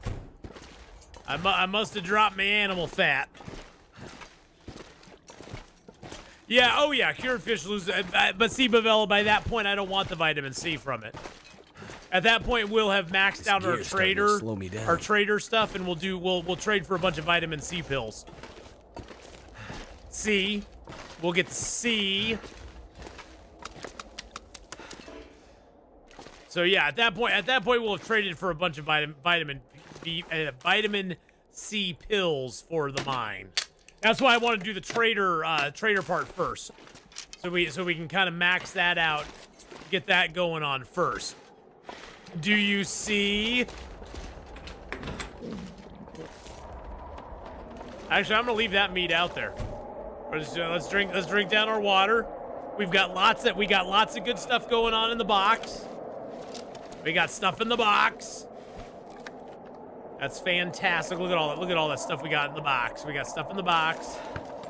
S2: I must have dropped my animal fat. Yeah, oh yeah, cured fish lose... But see, Bavella, by that point, I don't want the vitamin C from it. At that point, we'll have maxed out our trader stuff, and we'll trade for a bunch of vitamin C pills. C. We'll get C. So yeah, at that point, we'll have traded for a bunch of vitamin C pills for the mine. That's why I want to do the trader part first, so we can kind of max that out, get that going on first. Do you see? Actually, I'm gonna leave that meat out there. Let's drink down our water. We got lots of good stuff going on in the box. We got stuff in the box. That's fantastic. Look at all that stuff we got in the box. We got stuff in the box.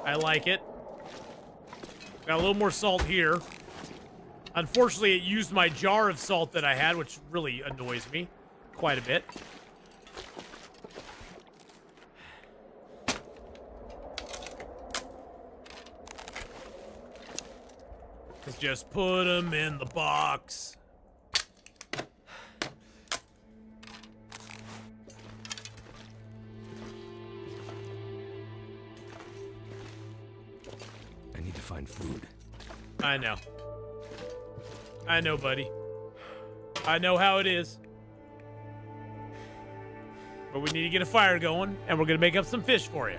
S2: I like it. Got a little more salt here. Unfortunately, it used my jar of salt that I had, which really annoys me quite a bit. Let's just put them in the box.
S3: I need to find food.
S2: I know. I know, buddy. I know how it is. But we need to get a fire going, and we're going to make up some fish for you.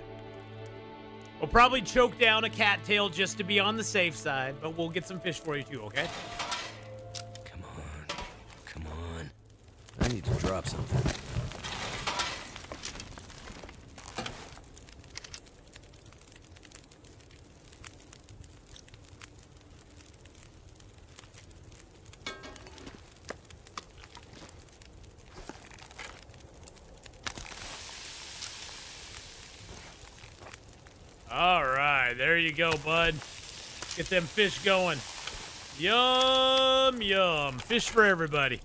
S2: We'll probably choke down a cattail just to be on the safe side, but we'll get some fish for you too, okay?
S3: Come on. Come on. I need to drop something.
S2: All right, there you go, bud. Get them fish going. Yum, yum. Fish for everybody.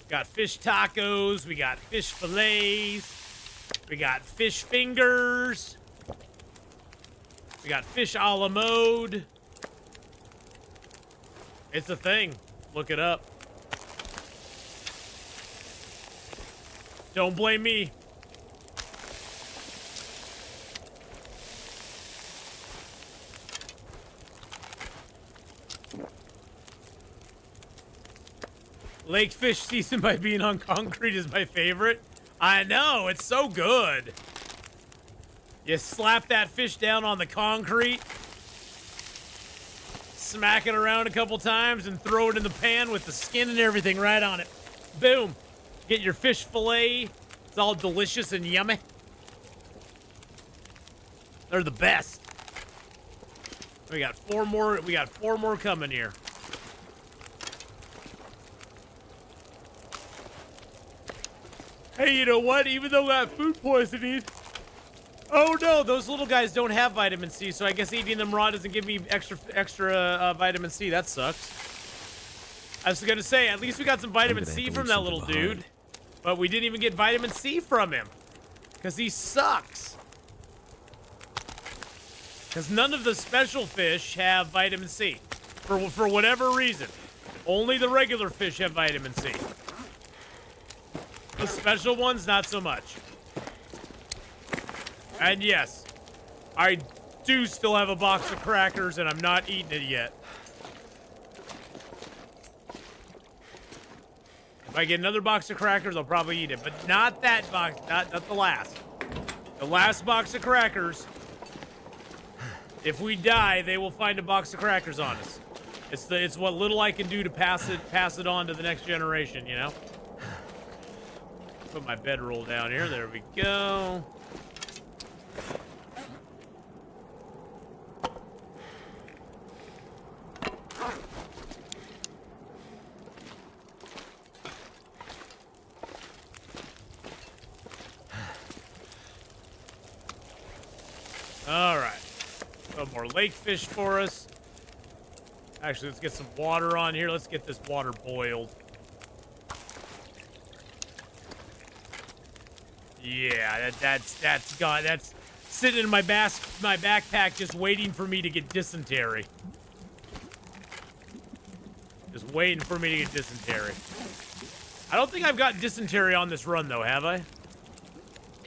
S2: Got fish tacos. We got fish fillets. We got fish fingers. We got fish a la mode. It's a thing. Look it up. Don't blame me. Lake fish season by being on concrete is my favorite. I know, it's so good. You slap that fish down on the concrete. smack it around a couple times, and throw it in the pan with the skin and everything right on it. Boom. Get your fish fillet. It's all delicious and yummy. They're the best. We got 4 more. We got 4 more coming here. Hey, you know what? Even though I got food poisoning. Oh no, those little guys don't have vitamin C, so I guess eating them raw doesn't give me extra vitamin C. That sucks. I was gonna say, at least we got some vitamin C from that little dude, but we didn't even get vitamin C from him, because he sucks. Because none of the special fish have vitamin C, for whatever reason. Only the regular fish have vitamin C. The special ones, not so much. And yes, I do still have a box of crackers, and I'm not eating it yet. If I get another box of crackers, I'll probably eat it, but not that box, not the last. The last box of crackers, if we die, they will find a box of crackers on us. It's what little I can do to pass it on to the next generation, you know? Put my bedroll down here. There we go. All right. Some more lake fish for us. Actually, let's get some water on here. Let's get this water boiled. Yeah, that's gone. That's sitting in my backpack, just waiting for me to get dysentery. Just waiting for me to get dysentery. I don't think I've got dysentery on this run, though, have I?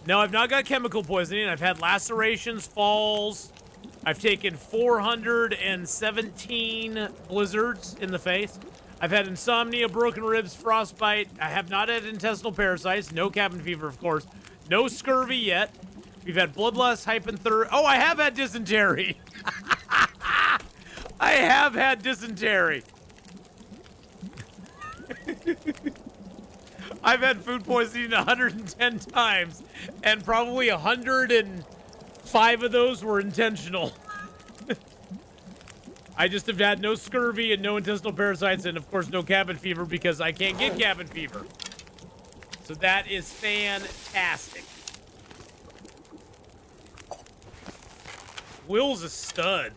S2: No, I've not got chemical poisoning. I've had lacerations, falls. I've taken 417 blizzards in the face. I've had insomnia, broken ribs, frostbite. I have not had intestinal parasites. No cabin fever, of course. No scurvy yet. We've had bloodlust, hypothermia. Oh, I have had dysentery. I have had dysentery. I've had food poisoning 110 times, and probably 105 of those were intentional. I just have had no scurvy and no intestinal parasites, and of course no cabin fever because I can't get cabin fever. So that is fantastic. Will's a stud.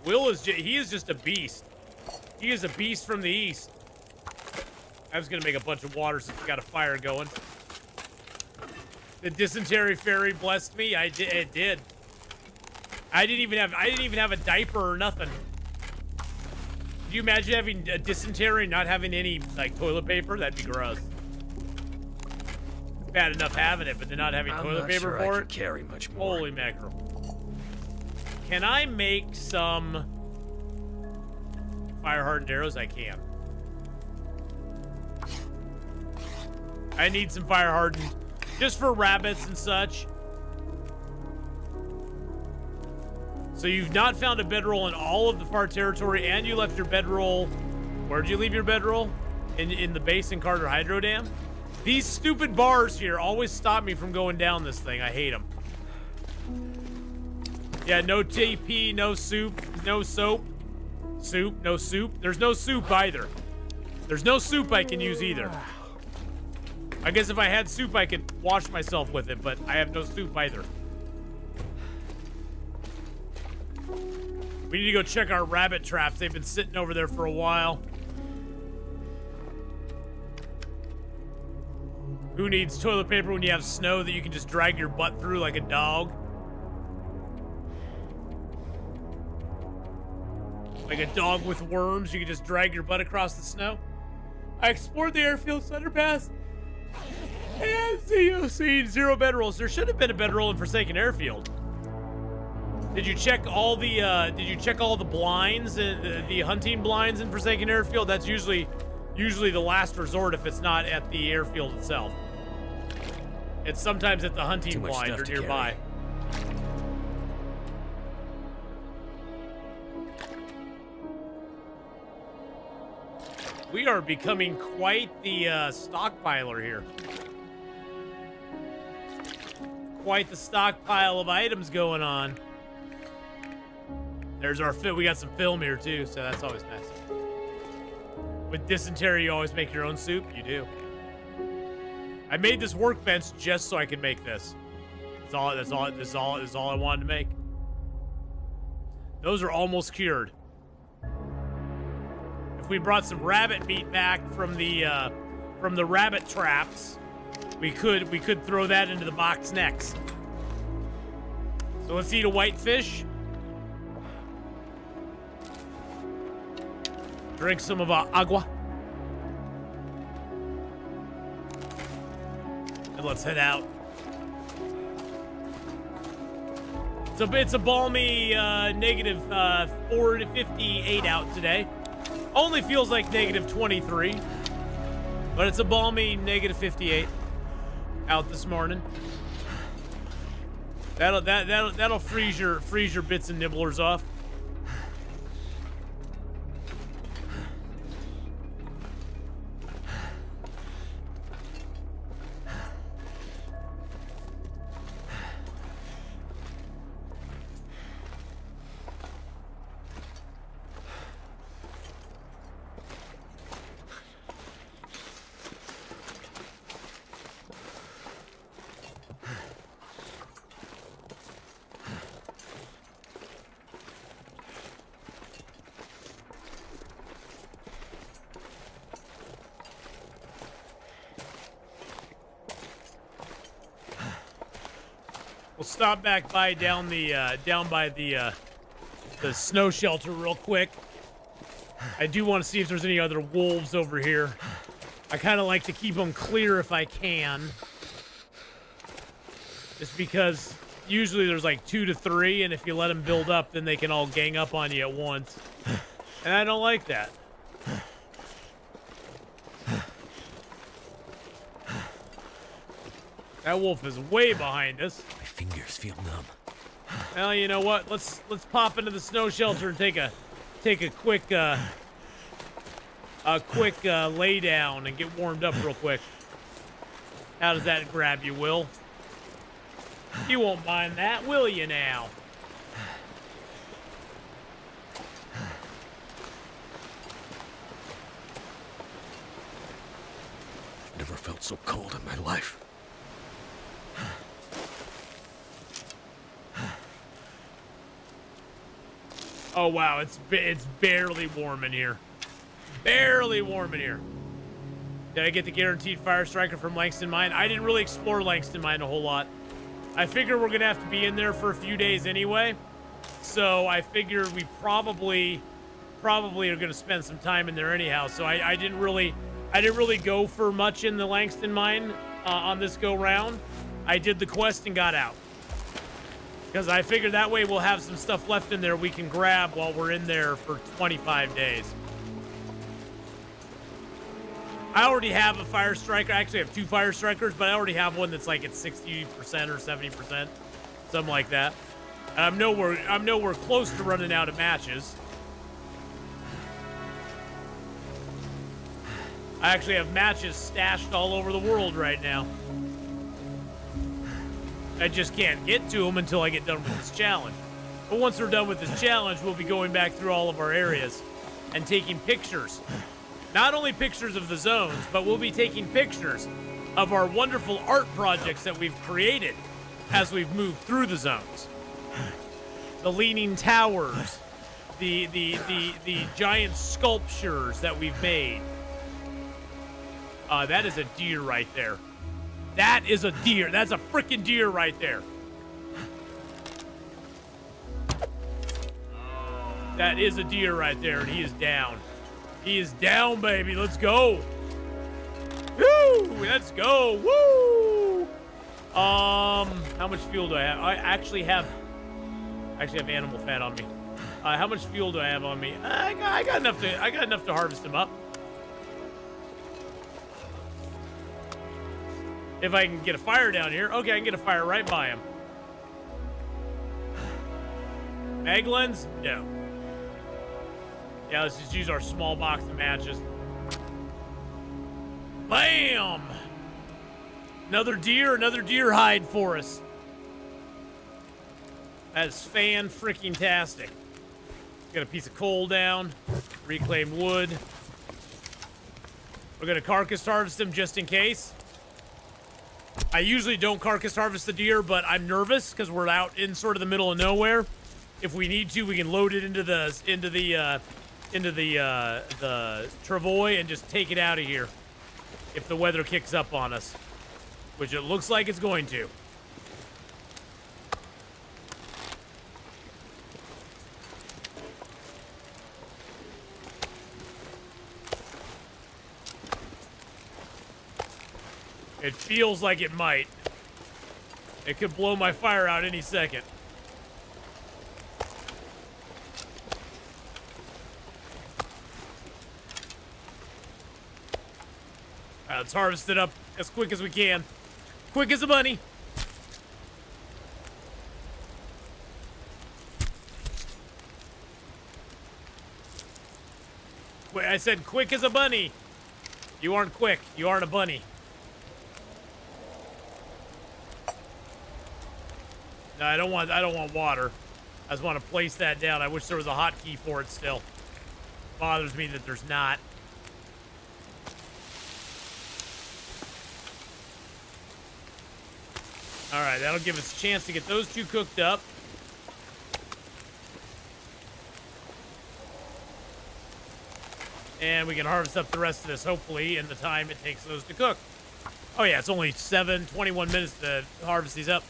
S2: He is just a beast. He is a beast from the east. I was gonna make a bunch of water since we got a fire going. The dysentery fairy blessed me. It did. I didn't even have a diaper or nothing. Could you imagine having a dysentery and not having any like toilet paper? That'd be gross. Bad enough having it, but then not having toilet paper for it.
S3: Carry much more.
S2: Holy mackerel! Can I make some fire hardened arrows? I can. I need some fire hardened, just for rabbits and such. So you've not found a bedroll in all of the far territory, and you left your bedroll. Where'd you leave your bedroll? In the Basin Carter Hydro Dam? These stupid bars here always stop me from going down this thing. I hate them. Yeah, no TP, no soup, no soap. Soup, no soup. There's no soup either. There's no soup I can use either. I guess if I had soup, I could wash myself with it, but I have no soup either. We need to go check our rabbit traps. They've been sitting over there for a while. Who needs toilet paper when you have snow that you can just drag your butt through like a dog? Like a dog with worms, you can just drag your butt across the snow. I explored the airfield underpass and ZoC 0 bedrolls. There should have been a bedroll in Forsaken Airfield. Did you check all the blinds, the hunting blinds in Forsaken Airfield? That's usually the last resort if it's not at the airfield itself. It's sometimes at the hunting blind or nearby. We are becoming quite the stockpiler here. Quite the stockpile of items going on. There's our film. We got some film here too, so that's always nice. With dysentery, you always make your own soup. You do. I made this workbench just so I could make this. That's all I wanted to make. Those are almost cured. If we brought some rabbit meat back from the rabbit traps, we could throw that into the box next. So let's eat a white fish. Drink some of our agua. And let's head out. It's a balmy negative 4 to 58 out today. Only feels like negative 23. But it's a balmy negative 58 out this morning. That'll freeze your bits and nibblers off. We'll stop back by down by the snow shelter real quick. I do want to see if there's any other wolves over here. I kind of like to keep them clear if I can. Just because usually there's like 2 to 3, and if you let them build up, then they can all gang up on you at once. And I don't like that. That wolf is way behind us.
S3: My fingers feel numb.
S2: Well, you know what? Let's pop into the snow shelter and take a quick lay down and get warmed up real quick. How does that grab you, Will? You won't mind that, will you now?
S3: Never felt so cold in my life.
S2: Oh wow, it's barely warm in here. Barely warm in here. Did I get the guaranteed fire striker from Langston Mine? I didn't really explore Langston Mine a whole lot. I figure we're gonna have to be in there for a few days anyway. So I figure we probably are gonna spend some time in there anyhow. So I didn't really go for much in the Langston Mine on this go round. I did the quest and got out. Because I figured that way we'll have some stuff left in there we can grab while we're in there for 25 days. I already have a fire striker. I actually have 2 fire strikers, but I already have one that's like at 60% or 70%, something like that. And I'm nowhere close to running out of matches. I actually have matches stashed all over the world right now. I just can't get to them until I get done with this challenge. But once we're done with this challenge, we'll be going back through all of our areas and taking pictures. Not only pictures of the zones, but we'll be taking pictures of our wonderful art projects that we've created as we've moved through the zones. The leaning towers, the giant sculptures that we've made. That is a deer right there. That is a deer. That's a freaking deer right there. That is a deer right there, and he is down. He is down, baby. Let's go. Woo! Let's go. Woo! How much fuel do I have? I actually have animal fat on me. How much fuel do I have on me? I got enough to harvest them up. If I can get a fire down here. Okay, I can get a fire right by him. Mag lens? No. Yeah, let's just use our small box of matches. Bam! Another deer hide for us. That's fan-freaking-tastic. Got a piece of coal down, reclaimed wood. We're gonna carcass harvest them just in case. I usually don't carcass harvest the deer, but I'm nervous because we're out in sort of the middle of nowhere. If we need to, we can load it into the travois and just take it out of here if the weather kicks up on us, which it looks like it's going to. It feels like it might. It could blow my fire out any second. All right, let's harvest it up as quick as we can. Quick as a bunny. Wait, I said quick as a bunny. You aren't quick. You aren't a bunny. No, I don't want water. I just want to place that down. I wish there was a hotkey for it still. Bothers me that there's not. All right, that'll give us a chance to get those two cooked up. And we can harvest up the rest of this, hopefully, in the time it takes those to cook. Oh yeah, it's only 21 minutes to harvest these up.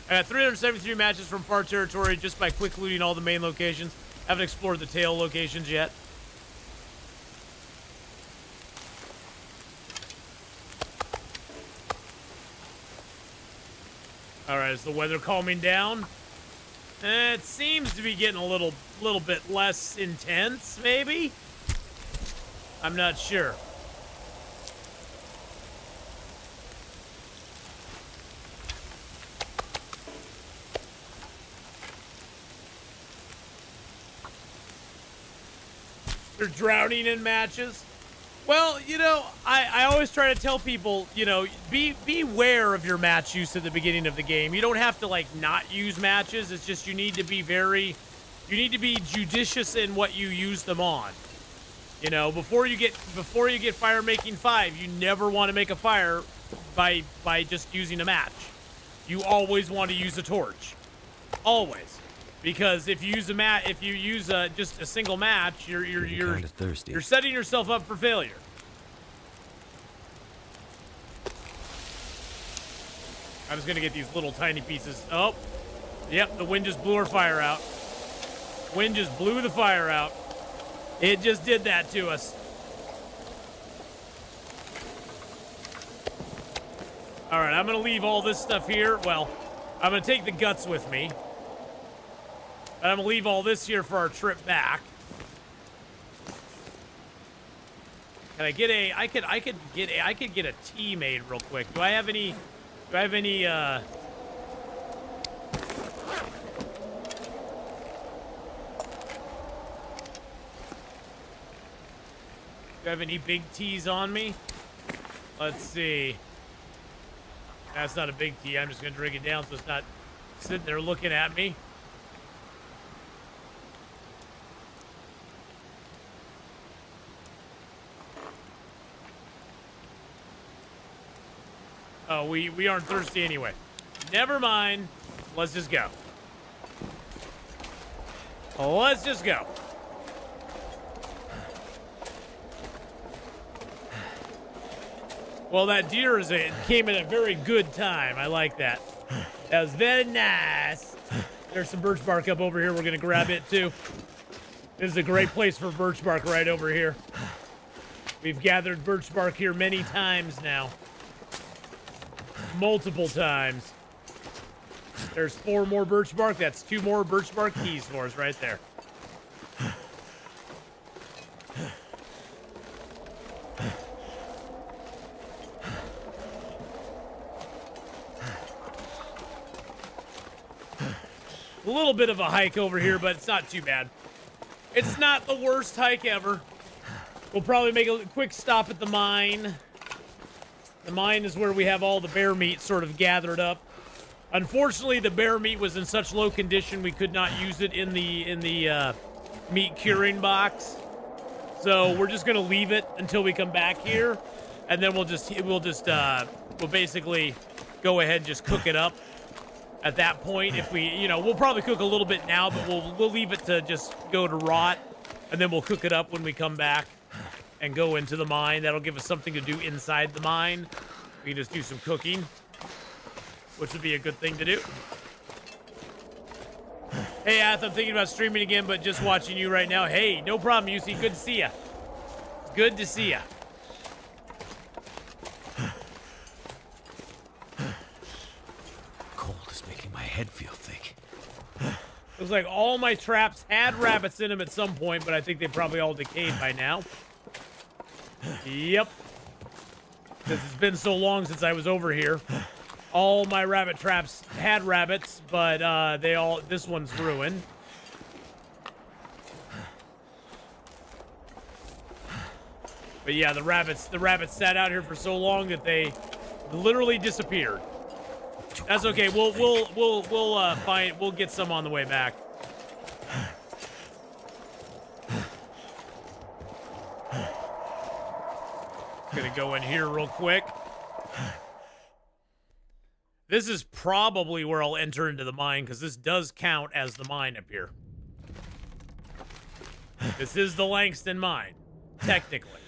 S2: I got 373 matches from far territory just by quick looting all the main locations. Haven't explored the tail locations yet. All right, is the weather calming down? It seems to be getting a little bit less intense, maybe? I'm not sure. They're drowning in matches. Well, you know, I always try to tell people, you know, beware of your match use at the beginning of the game. You don't have to, like, not use matches. It's just you need to be judicious in what you use them on. You know, before you get fire making 5, you never want to make a fire by just using a match. You always want to use a torch. Always. Because if you use just a single match, you're setting yourself up for failure. I'm just gonna get these little tiny pieces. Oh, yep, the wind just blew our fire out. Wind just blew the fire out. It just did that to us. All right, I'm gonna leave all this stuff here. Well, I'm gonna take the guts with me. But I'm gonna leave all this here for our trip back. Can I get a? I could get a tea made real quick. Do I have any? Do I have any? Do I have any big teas on me? Let's see. That's not a big tea. I'm just gonna drink it down so it's not sitting there looking at me. Oh, we aren't thirsty anyway. Never mind. Let's just go. Let's just go. Well, that deer came at a very good time. I like that. That was very nice. There's some birch bark up over here. We're going to grab it, too. This is a great place for birch bark right over here. We've gathered birch bark here many times now. Multiple times. There's 4 more birch bark. That's 2 more birch bark keys for us right there. A little bit of a hike over here, but it's not too bad. It's not the worst hike ever. We'll probably make a quick stop at the mine. The mine is where we have all the bear meat sort of gathered up. Unfortunately, the bear meat was in such low condition we could not use it in the meat curing box. So we're just gonna leave it until we come back here, and then we'll basically go ahead and just cook it up. At that point, if we, we'll probably cook a little bit now, but we'll leave it to just go to rot, and then we'll cook it up when we come back and go into the mine. That'll give us something to do inside the mine. We can just do some cooking, which would be a good thing to do. Hey, Ath, I'm thinking about streaming again, but just watching you right now. Hey, no problem, UC. Good to see ya. Good to see ya.
S3: Cold is making my head feel thick.
S2: Looks like all my traps had rabbits in them at some point, but I think they probably all decayed by now. Yep. This has been so long since I was over here. All my rabbit traps had rabbits, but this one's ruined. But yeah, the rabbits sat out here for so long that they literally disappeared. That's okay. We'll get some on the way back. Gonna go in here real quick. This is probably where I'll enter into the mine, because this does count as the mine up here. This is the Langston mine, technically.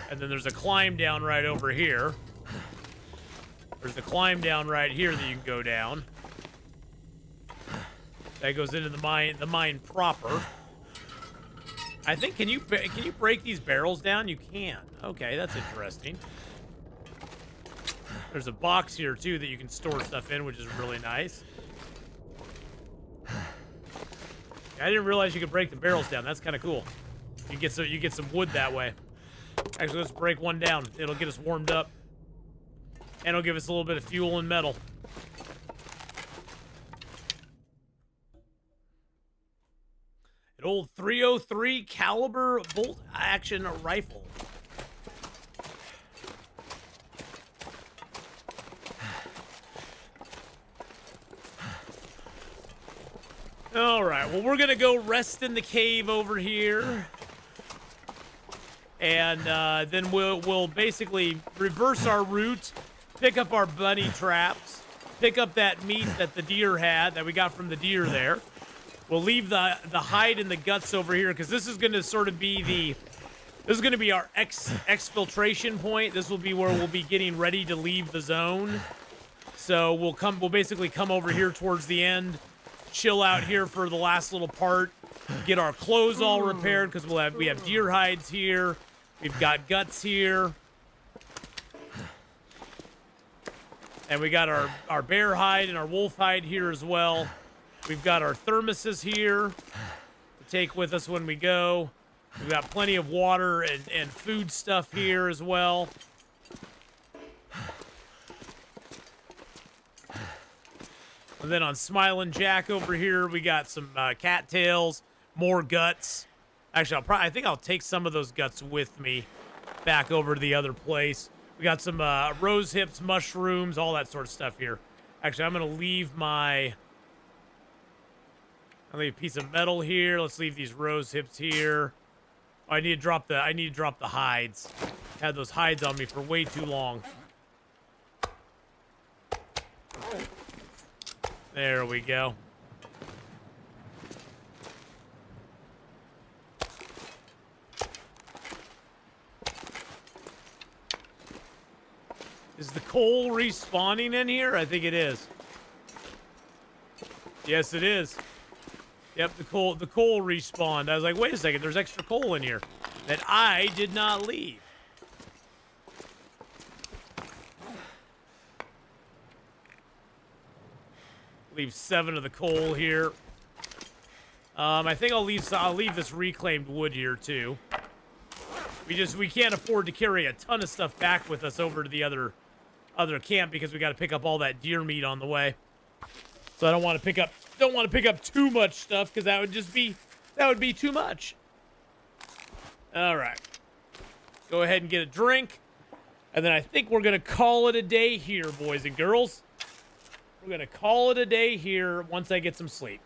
S2: And then there's a climb down right over here. There's a climb down right here that you can go down. That goes into the mine proper. I think, can you break these barrels down? You can. Okay, that's interesting. There's a box here too that you can store stuff in, which is really nice. I didn't realize you could break the barrels down. That's kind of cool. You get some wood that way. Actually, let's break one down. It'll get us warmed up, and it'll give us a little bit of fuel and metal. An old .303 caliber bolt action rifle. All right, well, we're gonna go rest in the cave over here, and then we'll basically reverse our route, pick up our bunny traps, pick up that meat that the deer had that we got from the deer there. We'll leave the hide and the guts over here, because this is gonna sort of be our exfiltration point. This will be where we'll be getting ready to leave the zone. So we'll basically come over here towards the end, chill out here for the last little part, get our clothes all repaired, because we have deer hides here, we've got guts here, and we got our bear hide and our wolf hide here as well. We've got our thermoses here to take with us when we go. We've got plenty of water and food stuff here as well. And then on Smiling Jack over here, we got some cattails, more guts. Actually, I think I'll take some of those guts with me back over to the other place. We got some rose hips, mushrooms, all that sort of stuff here. Actually, I'm gonna leave I'll leave a piece of metal here. Let's leave these rose hips here. Oh, I need to drop the hides. Had those hides on me for way too long. There we go. Is the coal respawning in here? I think it is. Yes, it is. Yep, the coal respawned. I was like, wait a second, there's extra coal in here that I did not leave. Leave 7 of the coal here. I think I'll leave this reclaimed wood here too. We can't afford to carry a ton of stuff back with us over to the other camp, because we got to pick up all that deer meat on the way. So I don't want to pick up too much stuff, because that would be too much. All right. go ahead and get a drink. And then I think we're going to call it a day here, boys and girls. We're going to call it a day here once I get some sleep.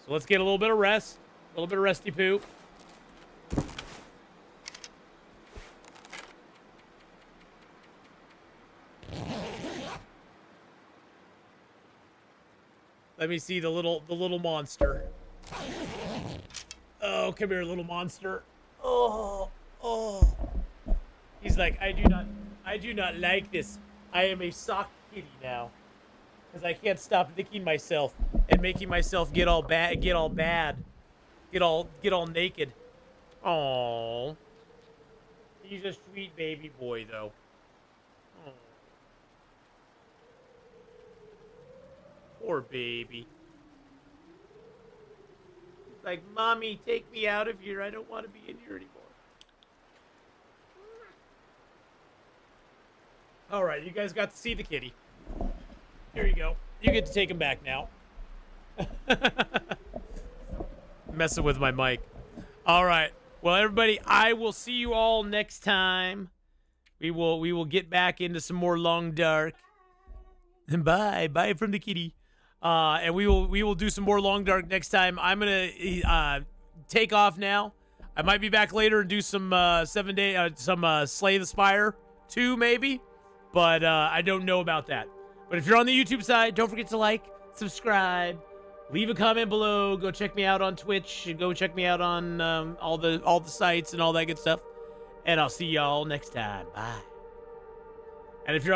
S2: So let's get a little bit of rest. A little bit of resty poo. Let me see the little monster. Oh, come here, little monster. Oh. He's like, I do not like this. I am a sock kitty now. Because I can't stop licking myself and making myself get all bad, get all naked. Oh. He's a sweet baby boy, though. Aw. Poor baby. He's like, Mommy, take me out of here. I don't want to be in here anymore. All right, you guys got to see the kitty. Here you go. You get to take him back now. Messing with my mic. All right. Well, everybody, I will see you all next time. We will get back into some more Long Dark. And bye from the kitty. And we will do some more Long Dark next time. I'm gonna take off now. I might be back later and do some Slay the Spire 2 maybe, but I don't know about that. But if you're on the YouTube side, don't forget to like, subscribe, leave a comment below. Go check me out on Twitch. Go check me out on all the sites and all that good stuff. And I'll see y'all next time. Bye. And if you're on